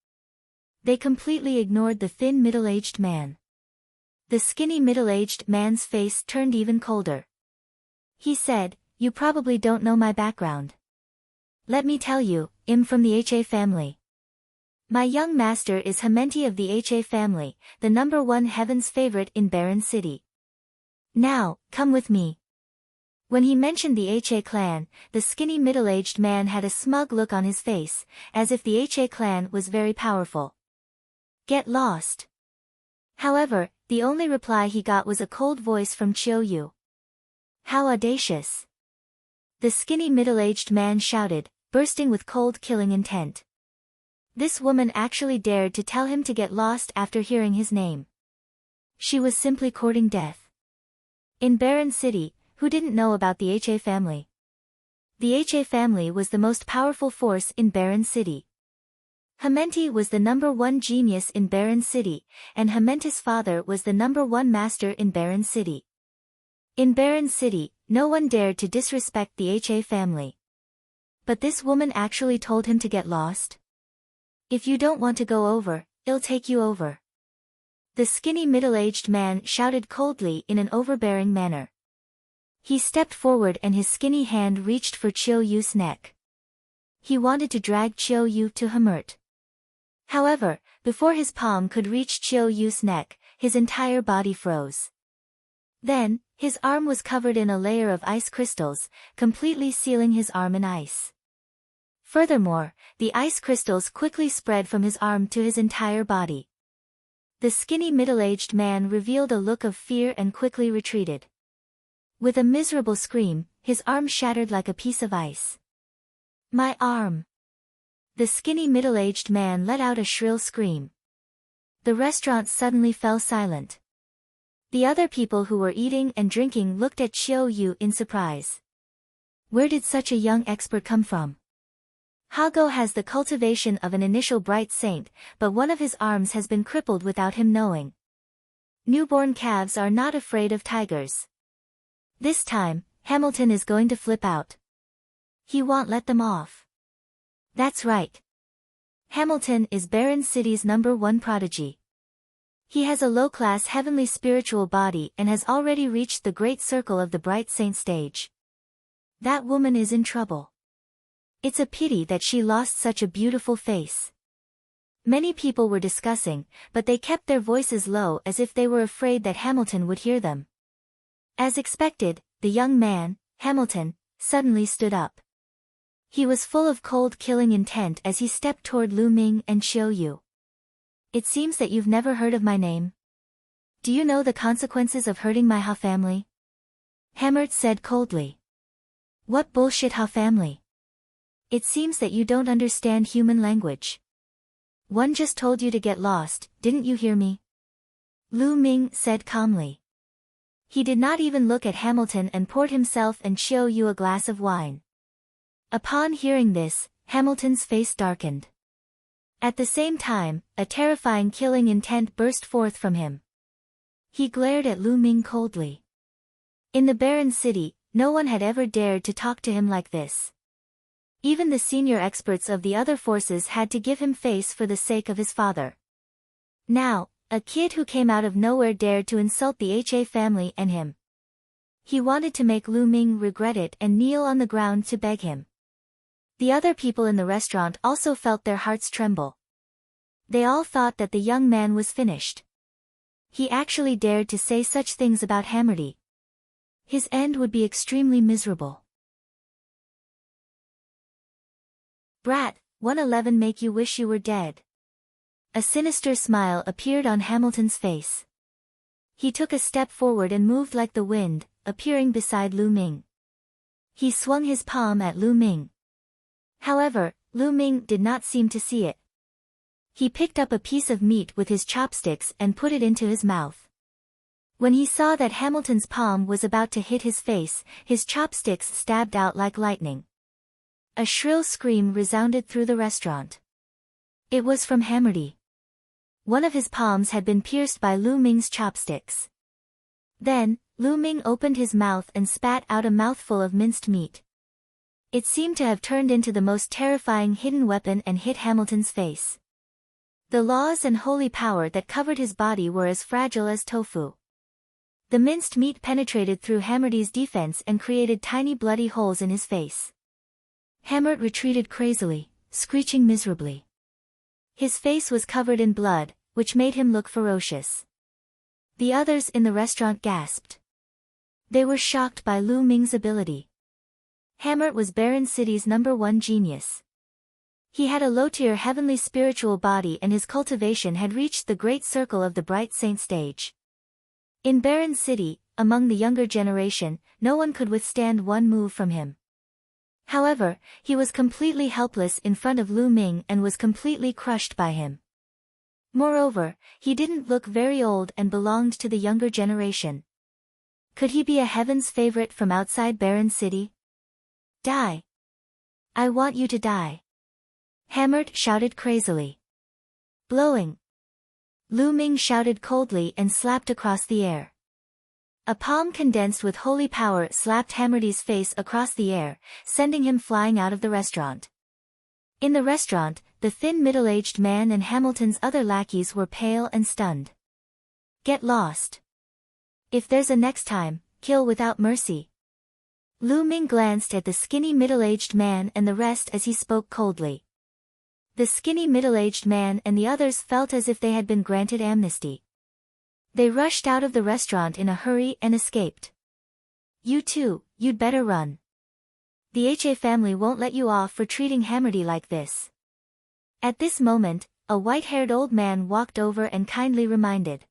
They completely ignored the thin middle-aged man. The skinny middle-aged man's face turned even colder. He said, "You probably don't know my background. Let me tell you, I'm from the HA family. My young master is Hementi of the HA family, the #1 heaven's favorite in Barren City. Now, come with me." When he mentioned the HA clan, the skinny middle-aged man had a smug look on his face, as if the HA clan was very powerful. "Get lost." However, the only reply he got was a cold voice from Qiu Yu. "How audacious!" The skinny middle-aged man shouted, bursting with cold killing intent. This woman actually dared to tell him to get lost after hearing his name. She was simply courting death. In Barren City, who didn't know about the HA family? The HA family was the most powerful force in Barren City. Hementi was the #1 genius in Barren City, and Hementi's father was the #1 master in Barren City. In Barren City, no one dared to disrespect the HA family. But this woman actually told him to get lost. "If you don't want to go over, I'll take you over." The skinny middle-aged man shouted coldly in an overbearing manner. He stepped forward and his skinny hand reached for Qiu Yu's neck. He wanted to drag Qiu Yu to Hemert. However, before his palm could reach Qiu Yu's neck, his entire body froze. Then, his arm was covered in a layer of ice crystals, completely sealing his arm in ice. Furthermore, the ice crystals quickly spread from his arm to his entire body. The skinny middle-aged man revealed a look of fear and quickly retreated. With a miserable scream, his arm shattered like a piece of ice. "My arm!" The skinny middle-aged man let out a shrill scream. The restaurant suddenly fell silent. The other people who were eating and drinking looked at Qiu Yu in surprise. Where did such a young expert come from? Hago has the cultivation of an initial bright saint, but one of his arms has been crippled without him knowing. Newborn calves are not afraid of tigers. This time, Hamilton is going to flip out. He won't let them off. That's right. Hamilton is Barren City's #1 prodigy. He has a low-class heavenly spiritual body and has already reached the great circle of the bright saint stage. That woman is in trouble. It's a pity that she lost such a beautiful face. Many people were discussing, but they kept their voices low as if they were afraid that Hamilton would hear them. As expected, the young man, Hamilton, suddenly stood up. He was full of cold killing intent as he stepped toward Lu Ming and Xiao Yu. It seems that you've never heard of my name. Do you know the consequences of hurting my Ha family? Hamlet said coldly. What bullshit Ha family? It seems that you don't understand human language. One just told you to get lost, didn't you hear me? Lu Ming said calmly. He did not even look at Hamilton and poured himself and Xiao Yu a glass of wine. Upon hearing this, Hamilton's face darkened. At the same time, a terrifying killing intent burst forth from him. He glared at Lu Ming coldly. In the barren city, no one had ever dared to talk to him like this. Even the senior experts of the other forces had to give him face for the sake of his father. Now, a kid who came out of nowhere dared to insult the Ha family and him. He wanted to make Lu Ming regret it and kneel on the ground to beg him. The other people in the restaurant also felt their hearts tremble. They all thought that the young man was finished. He actually dared to say such things about Hammerdy. His end would be extremely miserable. Brat, 111 make you wish you were dead. A sinister smile appeared on Hamilton's face. He took a step forward and moved like the wind, appearing beside Lu Ming. He swung his palm at Lu Ming. However, Lu Ming did not seem to see it. He picked up a piece of meat with his chopsticks and put it into his mouth. When he saw that Hamilton's palm was about to hit his face, his chopsticks stabbed out like lightning. A shrill scream resounded through the restaurant. It was from Hammerdy. One of his palms had been pierced by Lu Ming's chopsticks. Then, Lu Ming opened his mouth and spat out a mouthful of minced meat. It seemed to have turned into the most terrifying hidden weapon and hit Hamilton's face. The laws and holy power that covered his body were as fragile as tofu. The minced meat penetrated through Hammerdy's defense and created tiny bloody holes in his face. Hamlet retreated crazily, screeching miserably. His face was covered in blood, which made him look ferocious. The others in the restaurant gasped. They were shocked by Lu Ming's ability. Hamlet was Barren City's #1 genius. He had a low-tier heavenly spiritual body and his cultivation had reached the great circle of the bright saint stage. In Barren City, among the younger generation, no one could withstand one move from him. However, he was completely helpless in front of Lu Ming and was completely crushed by him. Moreover, he didn't look very old and belonged to the younger generation. Could he be a heaven's favorite from outside Barren City? Die! I want you to die! Hamlet shouted crazily. Blowing! Lu Ming shouted coldly and slapped across the air. A palm condensed with holy power slapped Hammerdy's face across the air, sending him flying out of the restaurant. In the restaurant, the thin middle-aged man and Hamilton's other lackeys were pale and stunned. Get lost. If there's a next time, kill without mercy. Lu Ming glanced at the skinny middle-aged man and the rest as he spoke coldly. The skinny middle-aged man and the others felt as if they had been granted amnesty. They rushed out of the restaurant in a hurry and escaped. You too, you'd better run. The Ha family won't let you off for treating Hammerdy like this. At this moment, a white-haired old man walked over and kindly reminded.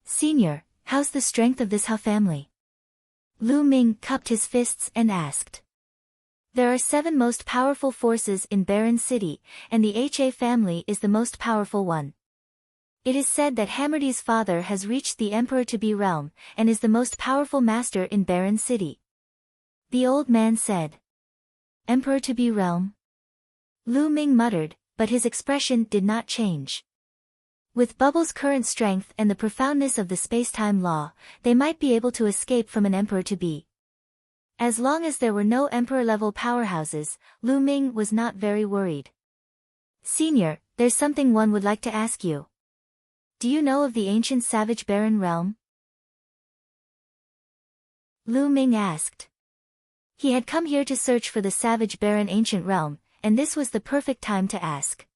Senior, how's the strength of this Ha family? Lu Ming cupped his fists and asked. There are 7 most powerful forces in Barren City, and the Ha family is the most powerful one. It is said that Hammerdy's father has reached the Emperor-to-be realm, and is the most powerful master in Barren City. The old man said. Emperor-to-be realm? Lu Ming muttered, but his expression did not change. With Bubble's current strength and the profoundness of the space-time law, they might be able to escape from an emperor-to-be. As long as there were no emperor-level powerhouses, Lu Ming was not very worried. Senior, there's something one would like to ask you. Do you know of the ancient savage barren realm? Lu Ming asked. He had come here to search for the savage barren ancient realm, and this was the perfect time to ask.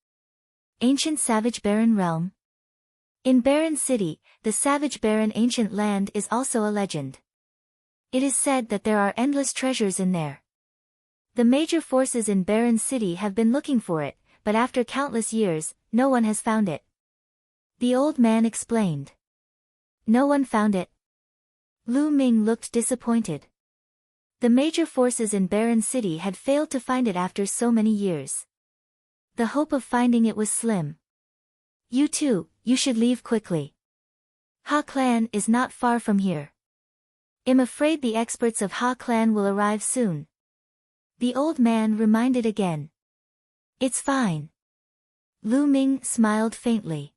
Ancient savage barren realm? In Barren City, the savage barren ancient land is also a legend. It is said that there are endless treasures in there. The major forces in Barren City have been looking for it, but after countless years, no one has found it. The old man explained. No one found it. Lu Ming looked disappointed. The major forces in Barren City had failed to find it after so many years. The hope of finding it was slim. You too, you should leave quickly. Ha Clan is not far from here. I'm afraid the experts of Ha Clan will arrive soon. The old man reminded again. It's fine. Lu Ming smiled faintly.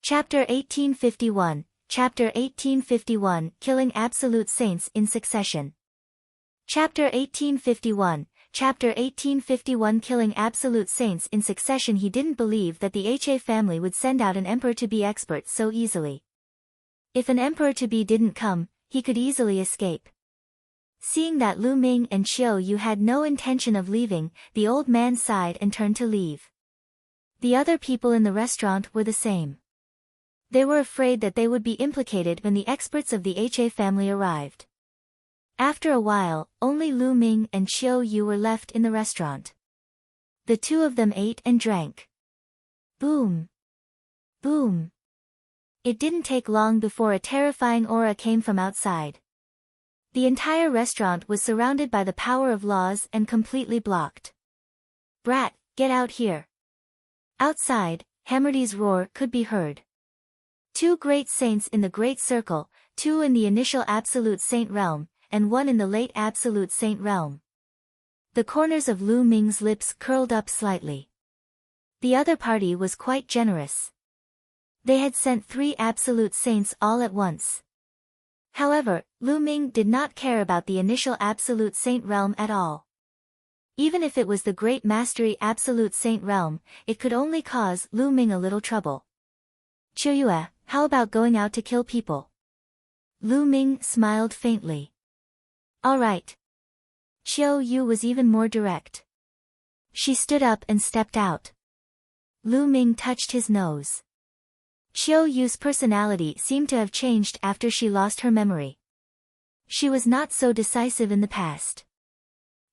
Chapter 1851, Chapter 1851, Killing Absolute Saints in Succession. Chapter 1851, Chapter 1851, Killing Absolute Saints in Succession. He didn't believe that the HA family would send out an emperor-to-be expert so easily. If an emperor-to-be didn't come, he could easily escape. Seeing that Lu Ming and Xiao Yu had no intention of leaving, the old man sighed and turned to leave. The other people in the restaurant were the same. They were afraid that they would be implicated when the experts of the HA family arrived. After a while, only Lu Ming and Xiao Yu were left in the restaurant. The two of them ate and drank. Boom! Boom! It didn't take long before a terrifying aura came from outside. The entire restaurant was surrounded by the power of laws and completely blocked. Brat, get out here! Outside, Hammerdy's roar could be heard. Two great saints in the Great Circle, two in the initial Absolute Saint realm, and one in the late Absolute Saint realm. The corners of Lu Ming's lips curled up slightly. The other party was quite generous. They had sent 3 Absolute Saints all at once. However, Lu Ming did not care about the initial Absolute Saint realm at all. Even if it was the Great Mastery Absolute Saint realm, it could only cause Lu Ming a little trouble. Qiuyue, how about going out to kill people? Lu Ming smiled faintly. All right. Xiao Yu was even more direct. She stood up and stepped out. Lu Ming touched his nose. Xiao Yu's personality seemed to have changed after she lost her memory. She was not so decisive in the past.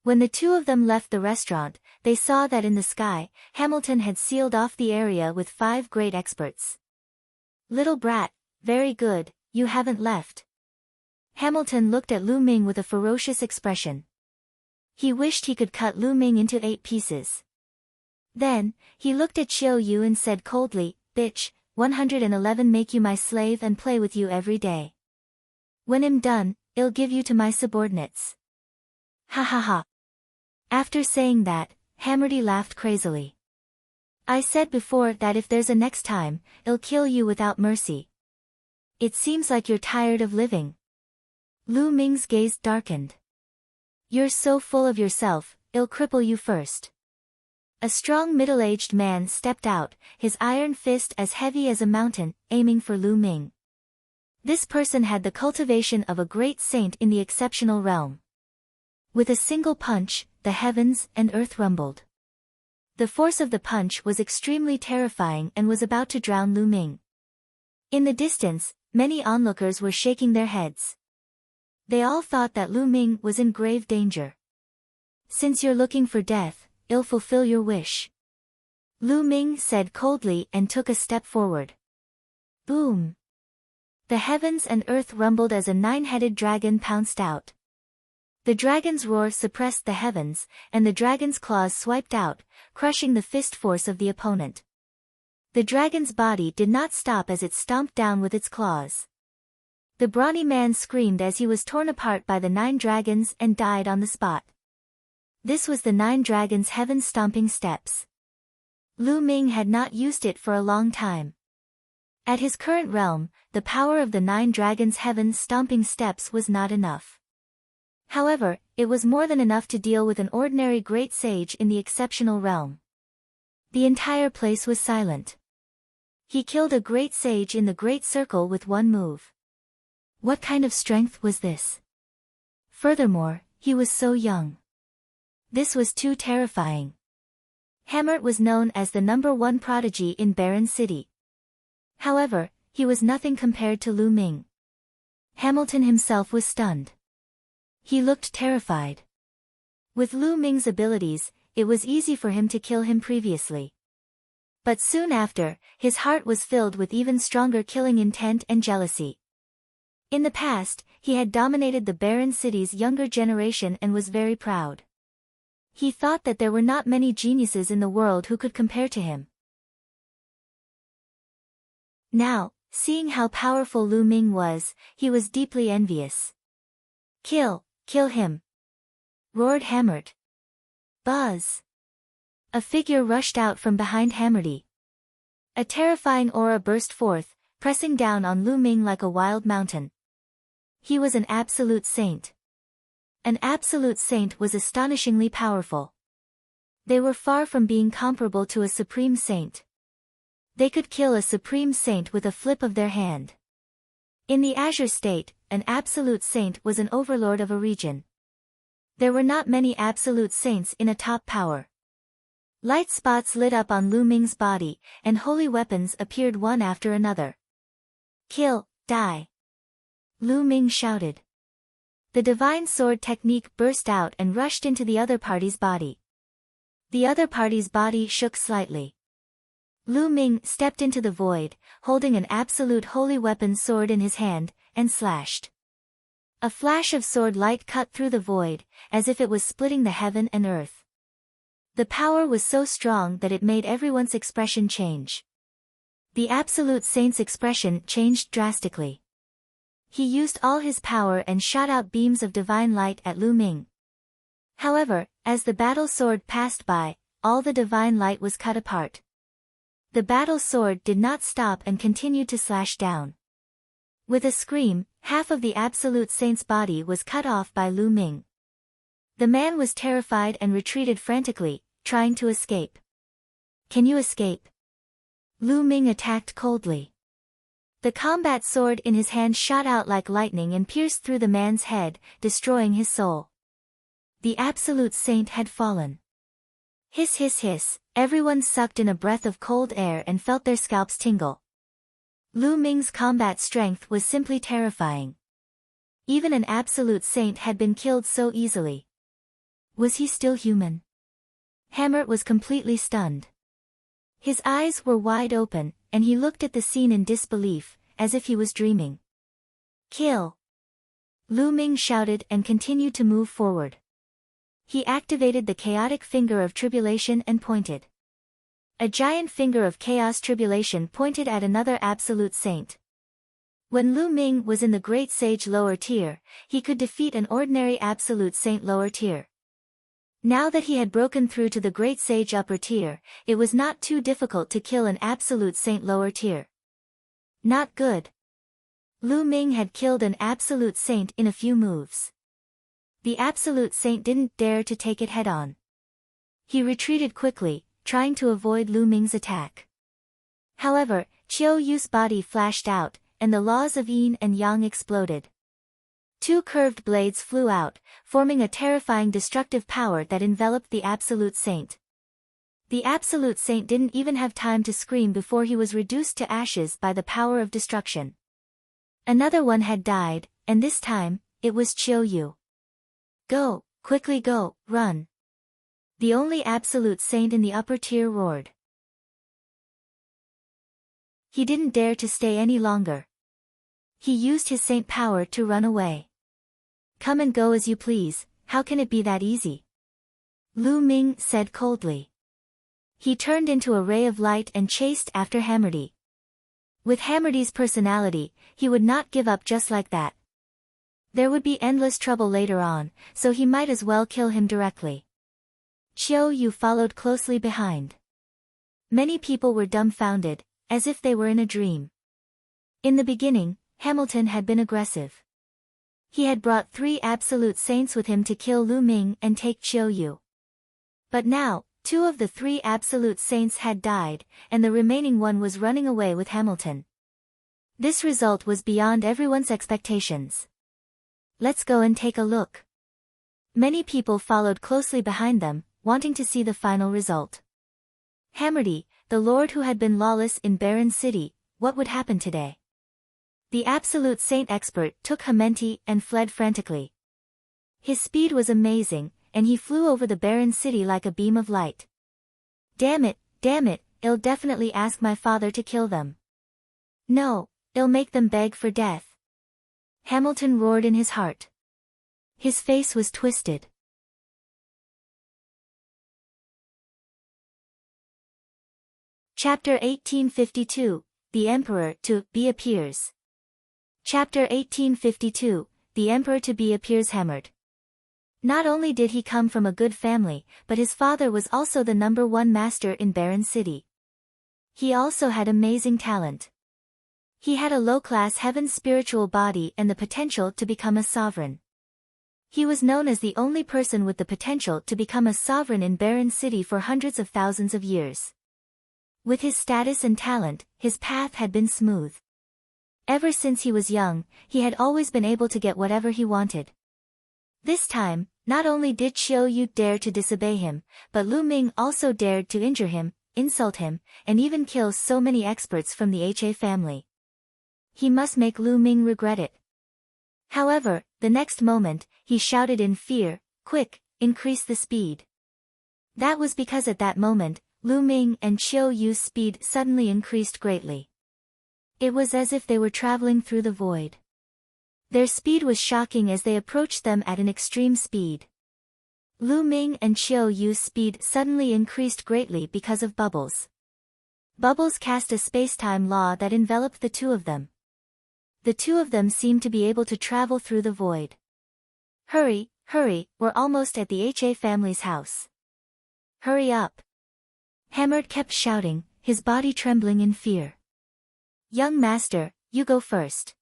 When the two of them left the restaurant, they saw that in the sky, Hamilton had sealed off the area with 5 great experts. Little brat, very good, you haven't left. Hamilton looked at Lu Ming with a ferocious expression. He wished he could cut Lu Ming into 8 pieces. Then, he looked at Xiao Yu and said coldly, bitch, 111 make you my slave and play with you every day. When I'm done, I'll give you to my subordinates. Ha ha ha. After saying that, Hammerdy laughed crazily. I said before that if there's a next time, I'll kill you without mercy. It seems like you're tired of living. Lu Ming's gaze darkened. You're so full of yourself, I'll cripple you first. A strong middle-aged man stepped out, his iron fist as heavy as a mountain, aiming for Lu Ming. This person had the cultivation of a great saint in the exceptional realm. With a single punch, the heavens and earth rumbled. The force of the punch was extremely terrifying and was about to drown Lu Ming. In the distance, many onlookers were shaking their heads. They all thought that Lu Ming was in grave danger. Since you're looking for death, I'll fulfill your wish. Lu Ming said coldly and took a step forward. Boom! The heavens and earth rumbled as a 9-headed dragon pounced out. The dragon's roar suppressed the heavens, and the dragon's claws swiped out, crushing the fist force of the opponent. The dragon's body did not stop as it stomped down with its claws. The brawny man screamed as he was torn apart by the 9 dragons and died on the spot. This was the 9 dragons' heaven-stomping steps. Lu Ming had not used it for a long time. At his current realm, the power of the 9 dragons' heaven-stomping steps was not enough. However, it was more than enough to deal with an ordinary great sage in the exceptional realm. The entire place was silent. He killed a great sage in the great circle with one move. What kind of strength was this? Furthermore, he was so young. This was too terrifying. Hamert was known as the #1 prodigy in Baron City. However, he was nothing compared to Lu Ming. Hamilton himself was stunned. He looked terrified. With Lu Ming's abilities, it was easy for him to kill him previously. But soon after, his heart was filled with even stronger killing intent and jealousy. In the past, he had dominated the Baron City's younger generation and was very proud. He thought that there were not many geniuses in the world who could compare to him. Now, seeing how powerful Lu Ming was, he was deeply envious. Kill him! Roared Hamert. Buzz! A figure rushed out from behind Hamerty. A terrifying aura burst forth, pressing down on Lu Ming like a wild mountain. He was an absolute saint. An absolute saint was astonishingly powerful. They were far from being comparable to a supreme saint. They could kill a supreme saint with a flip of their hand. In the Azure state, an absolute saint was an overlord of a region. There were not many absolute saints in a top power. Light spots lit up on Lu Ming's body, and holy weapons appeared one after another. Kill, die! Lu Ming shouted. The divine sword technique burst out and rushed into the other party's body. The other party's body shook slightly. Lu Ming stepped into the void, holding an absolute holy weapon sword in his hand, and slashed. A flash of sword light cut through the void, as if it was splitting the heaven and earth. The power was so strong that it made everyone's expression change. The absolute saint's expression changed drastically. He used all his power and shot out beams of divine light at Lu Ming. However, as the battle sword passed by, all the divine light was cut apart. The battle sword did not stop and continued to slash down. With a scream, half of the absolute saint's body was cut off by Lu Ming. The man was terrified and retreated frantically, trying to escape. Can you escape? Lu Ming attacked coldly. The combat sword in his hand shot out like lightning and pierced through the man's head, destroying his soul. The absolute saint had fallen. Hiss hiss hiss, everyone sucked in a breath of cold air and felt their scalps tingle. Lu Ming's combat strength was simply terrifying. Even an absolute saint had been killed so easily. Was he still human? Hamert was completely stunned. His eyes were wide open, and he looked at the scene in disbelief, as if he was dreaming. Kill! Lu Ming shouted and continued to move forward. He activated the chaotic finger of tribulation and pointed. A giant finger of chaos tribulation pointed at another absolute saint. When Lu Ming was in the great sage lower tier, he could defeat an ordinary absolute saint lower tier. Now that he had broken through to the great sage upper tier, it was not too difficult to kill an absolute saint lower tier. Not good. Lu Ming had killed an absolute saint in a few moves. The absolute saint didn't dare to take it head-on. He retreated quickly, trying to avoid Lu Ming's attack. However, Qiu Yu's body flashed out, and the laws of yin and yang exploded. 2 curved blades flew out, forming a terrifying destructive power that enveloped the absolute saint. The absolute saint didn't even have time to scream before he was reduced to ashes by the power of destruction. Another one had died, and this time, it was Qiu Yu. Go, quickly go, run. The only absolute saint in the upper tier roared. He didn't dare to stay any longer. He used his saint power to run away. Come and go as you please, how can it be that easy? Lu Ming said coldly. He turned into a ray of light and chased after Hamerty. With Hamerty's personality, he would not give up just like that. There would be endless trouble later on, so he might as well kill him directly. Xiao Yu followed closely behind. Many people were dumbfounded, as if they were in a dream. In the beginning, Hamilton had been aggressive. He had brought 3 absolute saints with him to kill Lu Ming and take Xiao Yu. But now, 2 of the 3 absolute saints had died, and the remaining one was running away with Hamilton. This result was beyond everyone's expectations. Let's go and take a look. Many people followed closely behind them, wanting to see the final result. Hammerdy, the lord who had been lawless in Barren City, what would happen today? The absolute saint expert took Hamenti and fled frantically. His speed was amazing, and he flew over the barren city like a beam of light. Damn it, I'll definitely ask my father to kill them. No, I'll make them beg for death. Hamilton roared in his heart. His face was twisted. Chapter 1852, The Emperor to be appears. Chapter 1852, The Emperor to be appears hammered. Not only did he come from a good family, but his father was also the #1 master in Barren City. He also had amazing talent. He had a low-class heaven spiritual body and the potential to become a sovereign. He was known as the only person with the potential to become a sovereign in Barren City for hundreds of thousands of years. With his status and talent, his path had been smooth. Ever since he was young, he had always been able to get whatever he wanted. This time, not only did Xiao Yu dare to disobey him, but Lu Ming also dared to injure him, insult him, and even kill so many experts from the HA family. He must make Lu Ming regret it. However, the next moment, he shouted in fear, "Quick, increase the speed." That was because at that moment, Lu Ming and Xiao Yu's speed suddenly increased greatly. It was as if they were traveling through the void. Their speed was shocking as they approached them at an extreme speed. Lu Ming and Xiao Yu's speed suddenly increased greatly because of bubbles. Bubbles cast a space-time law that enveloped the two of them. The two of them seemed to be able to travel through the void. Hurry, we're almost at the HA family's house. Hurry up. Hammered kept shouting, his body trembling in fear. Young master, you go first.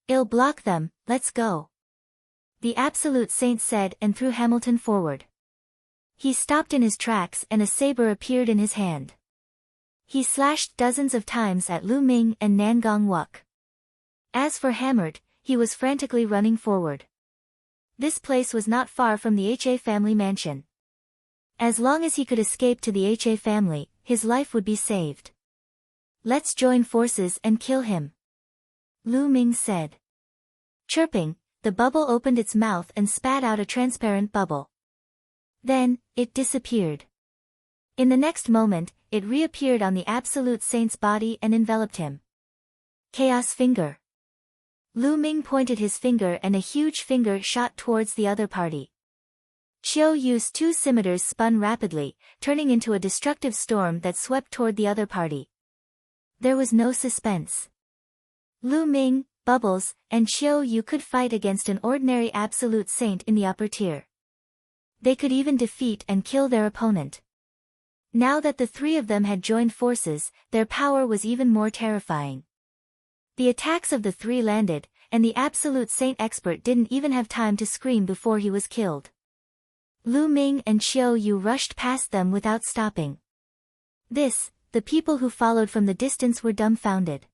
I'll block them, let's go. The absolute saint said and threw Hamilton forward. He stopped in his tracks and a saber appeared in his hand. He slashed dozens of times at Lu Ming and Nangong Wuk. As for Hammered, he was frantically running forward. This place was not far from the HA family mansion. As long as he could escape to the HA family, his life would be saved. Let's join forces and kill him. Lu Ming said. Chirping, the bubble opened its mouth and spat out a transparent bubble. Then, it disappeared. In the next moment, it reappeared on the absolute saint's body and enveloped him. Chaos Finger. Lu Ming pointed his finger and a huge finger shot towards the other party. Xiao Yu's 2 scimitars spun rapidly, turning into a destructive storm that swept toward the other party. There was no suspense. Lu Ming, Bubbles, and Xiao Yu could fight against an ordinary absolute saint in the upper tier. They could even defeat and kill their opponent. Now that the 3 of them had joined forces, their power was even more terrifying. The attacks of the 3 landed, and the absolute saint expert didn't even have time to scream before he was killed. Lu Ming and Xiao Yu rushed past them without stopping. The people who followed from the distance were dumbfounded.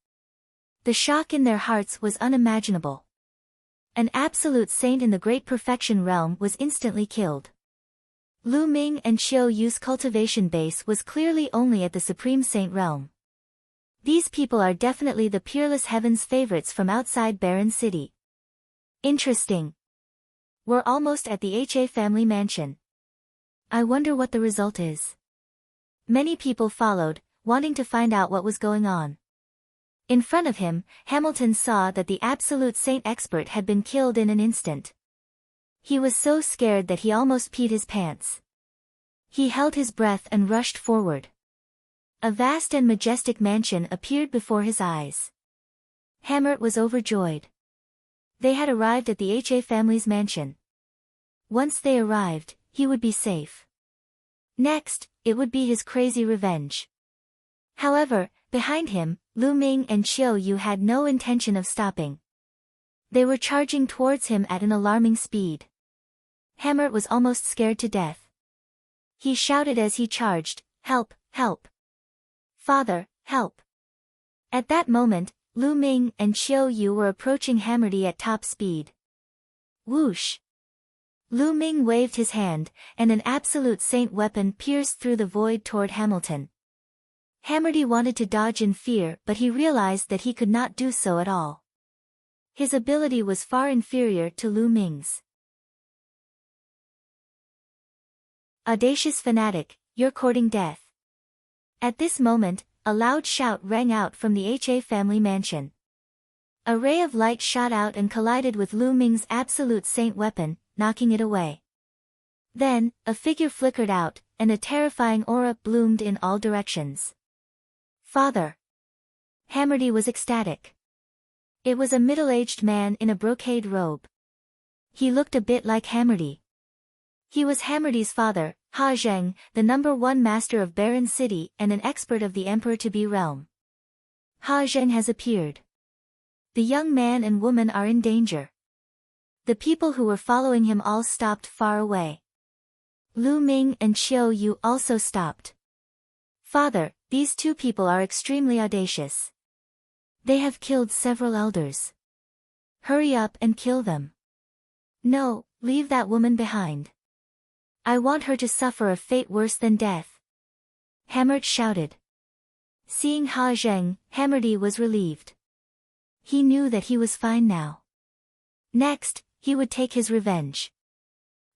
The shock in their hearts was unimaginable. An absolute saint in the Great Perfection realm was instantly killed. Lu Ming and Xiao Yu's cultivation base was clearly only at the Supreme Saint realm. These people are definitely the Peerless Heaven's favorites from outside Barren City. Interesting. We're almost at the HA family mansion. I wonder what the result is. Many people followed, wanting to find out what was going on. In front of him, Hamilton saw that the absolute saint expert had been killed in an instant. He was so scared that he almost peed his pants. He held his breath and rushed forward. A vast and majestic mansion appeared before his eyes. Hammer was overjoyed. They had arrived at the HA family's mansion. Once they arrived, he would be safe. Next, it would be his crazy revenge. However, behind him, Lu Ming and Qiu Yu had no intention of stopping. They were charging towards him at an alarming speed. Hammer was almost scared to death. He shouted as he charged, "Help, help! Father, help!" At that moment, Lu Ming and Qiu Yu were approaching Hammerdy at top speed. Whoosh! Lu Ming waved his hand, and an absolute saint weapon pierced through the void toward Hamilton. Hammerdy wanted to dodge in fear, but he realized that he could not do so at all. His ability was far inferior to Lu Ming's. Audacious fanatic, you're courting death. At this moment, a loud shout rang out from the Ha family mansion. A ray of light shot out and collided with Lu Ming's absolute saint weapon, knocking it away. Then, a figure flickered out, and a terrifying aura bloomed in all directions. Father! Hammerdy was ecstatic. It was a middle-aged man in a brocade robe. He looked a bit like Hammerdy. He was Hammerdy's father, Ha Zheng, the #1 master of Barren City and an expert of the Emperor-to-be realm. Ha Zheng has appeared. The young man and woman are in danger. The people who were following him all stopped far away. Lu Ming and Qiu Yu also stopped. Father, these two people are extremely audacious. They have killed several elders. Hurry up and kill them. No, leave that woman behind. I want her to suffer a fate worse than death. Hammert shouted. Seeing Ha Zheng, Hammerdy was relieved. He knew that he was fine now. Next, he would take his revenge.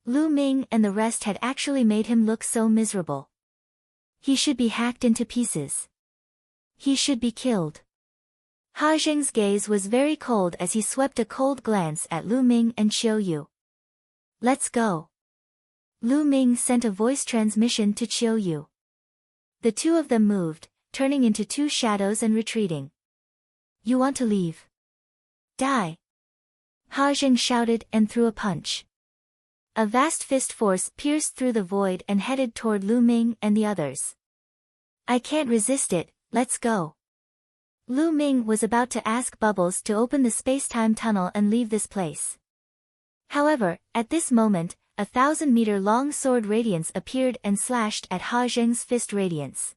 Lu Ming and the rest had actually made him look so miserable. He should be hacked into pieces. He should be killed. Ha Zheng's gaze was very cold as he swept a cold glance at Lu Ming and Qiu Yu. Let's go. Lu Ming sent a voice transmission to Qiu Yu. The two of them moved, turning into two shadows and retreating. You want to leave? Die! Ha Zheng shouted and threw a punch. A vast fist force pierced through the void and headed toward Lu Ming and the others. I can't resist it, let's go. Lu Ming was about to ask Bubbles to open the space-time tunnel and leave this place. However, at this moment, a 1,000-meter-long sword radiance appeared and slashed at Ha Zheng's fist radiance.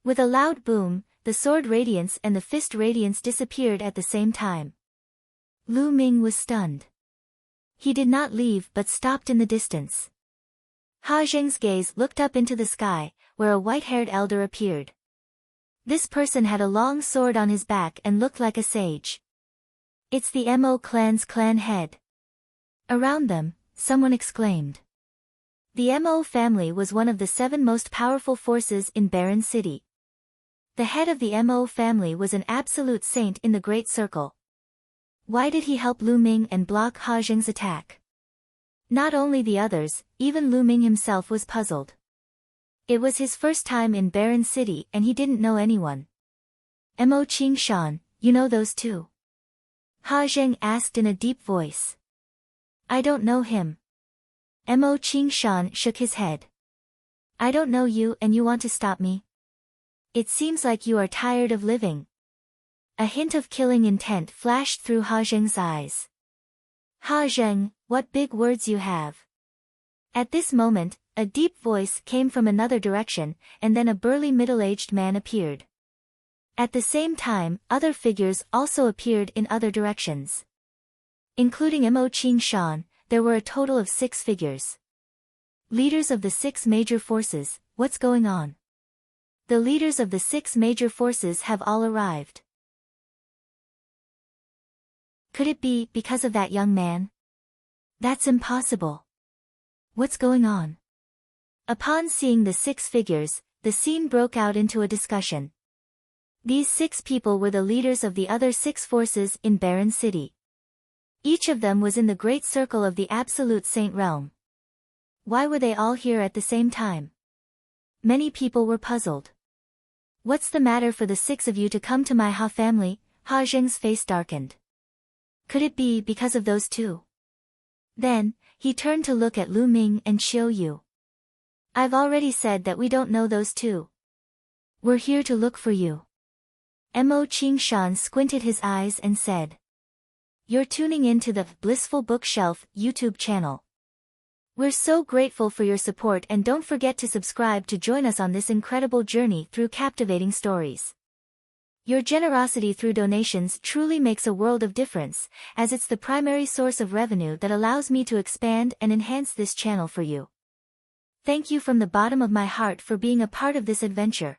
With a loud boom, the sword radiance and the fist radiance disappeared at the same time. Lu Ming was stunned. He did not leave but stopped in the distance. Ha Zheng's gaze looked up into the sky, where a white-haired elder appeared. This person had a long sword on his back and looked like a sage. It's the Mo clan's clan head. Around them, someone exclaimed. The Mo family was one of the 7 most powerful forces in Barren City. The head of the Mo family was an absolute saint in the Great Circle. Why did he help Lu Ming and block Ha Zheng's attack? Not only the others, even Lu Ming himself was puzzled. It was his first time in Barren City and he didn't know anyone. Mo Qingshan, you know those two? Ha Zheng asked in a deep voice. I don't know him. Mo Qingshan shook his head. I don't know you and you want to stop me? It seems like you are tired of living. A hint of killing intent flashed through Ha Zheng's eyes. Ha Zheng, what big words you have. At this moment, a deep voice came from another direction, and then a burly middle-aged man appeared. At the same time, other figures also appeared in other directions. Including Mo Qingshan, there were a total of 6 figures. Leaders of the 6 major forces, what's going on? The leaders of the 6 major forces have all arrived. Could it be because of that young man? That's impossible. What's going on? Upon seeing the 6 figures, the scene broke out into a discussion. These 6 people were the leaders of the other 6 forces in Barren City. Each of them was in the great circle of the Absolute Saint realm. Why were they all here at the same time? Many people were puzzled. What's the matter for the 6 of you to come to my Ha family? Ha Zheng's face darkened. Could it be because of those two? Then, he turned to look at Lu Ming and Qiu Yu. I've already said that we don't know those two. We're here to look for you. Mo Qingshan squinted his eyes and said. You're tuning in to the Blissful Bookshelf YouTube channel. We're so grateful for your support, and don't forget to subscribe to join us on this incredible journey through captivating stories. Your generosity through donations truly makes a world of difference, as it's the primary source of revenue that allows me to expand and enhance this channel for you. Thank you from the bottom of my heart for being a part of this adventure.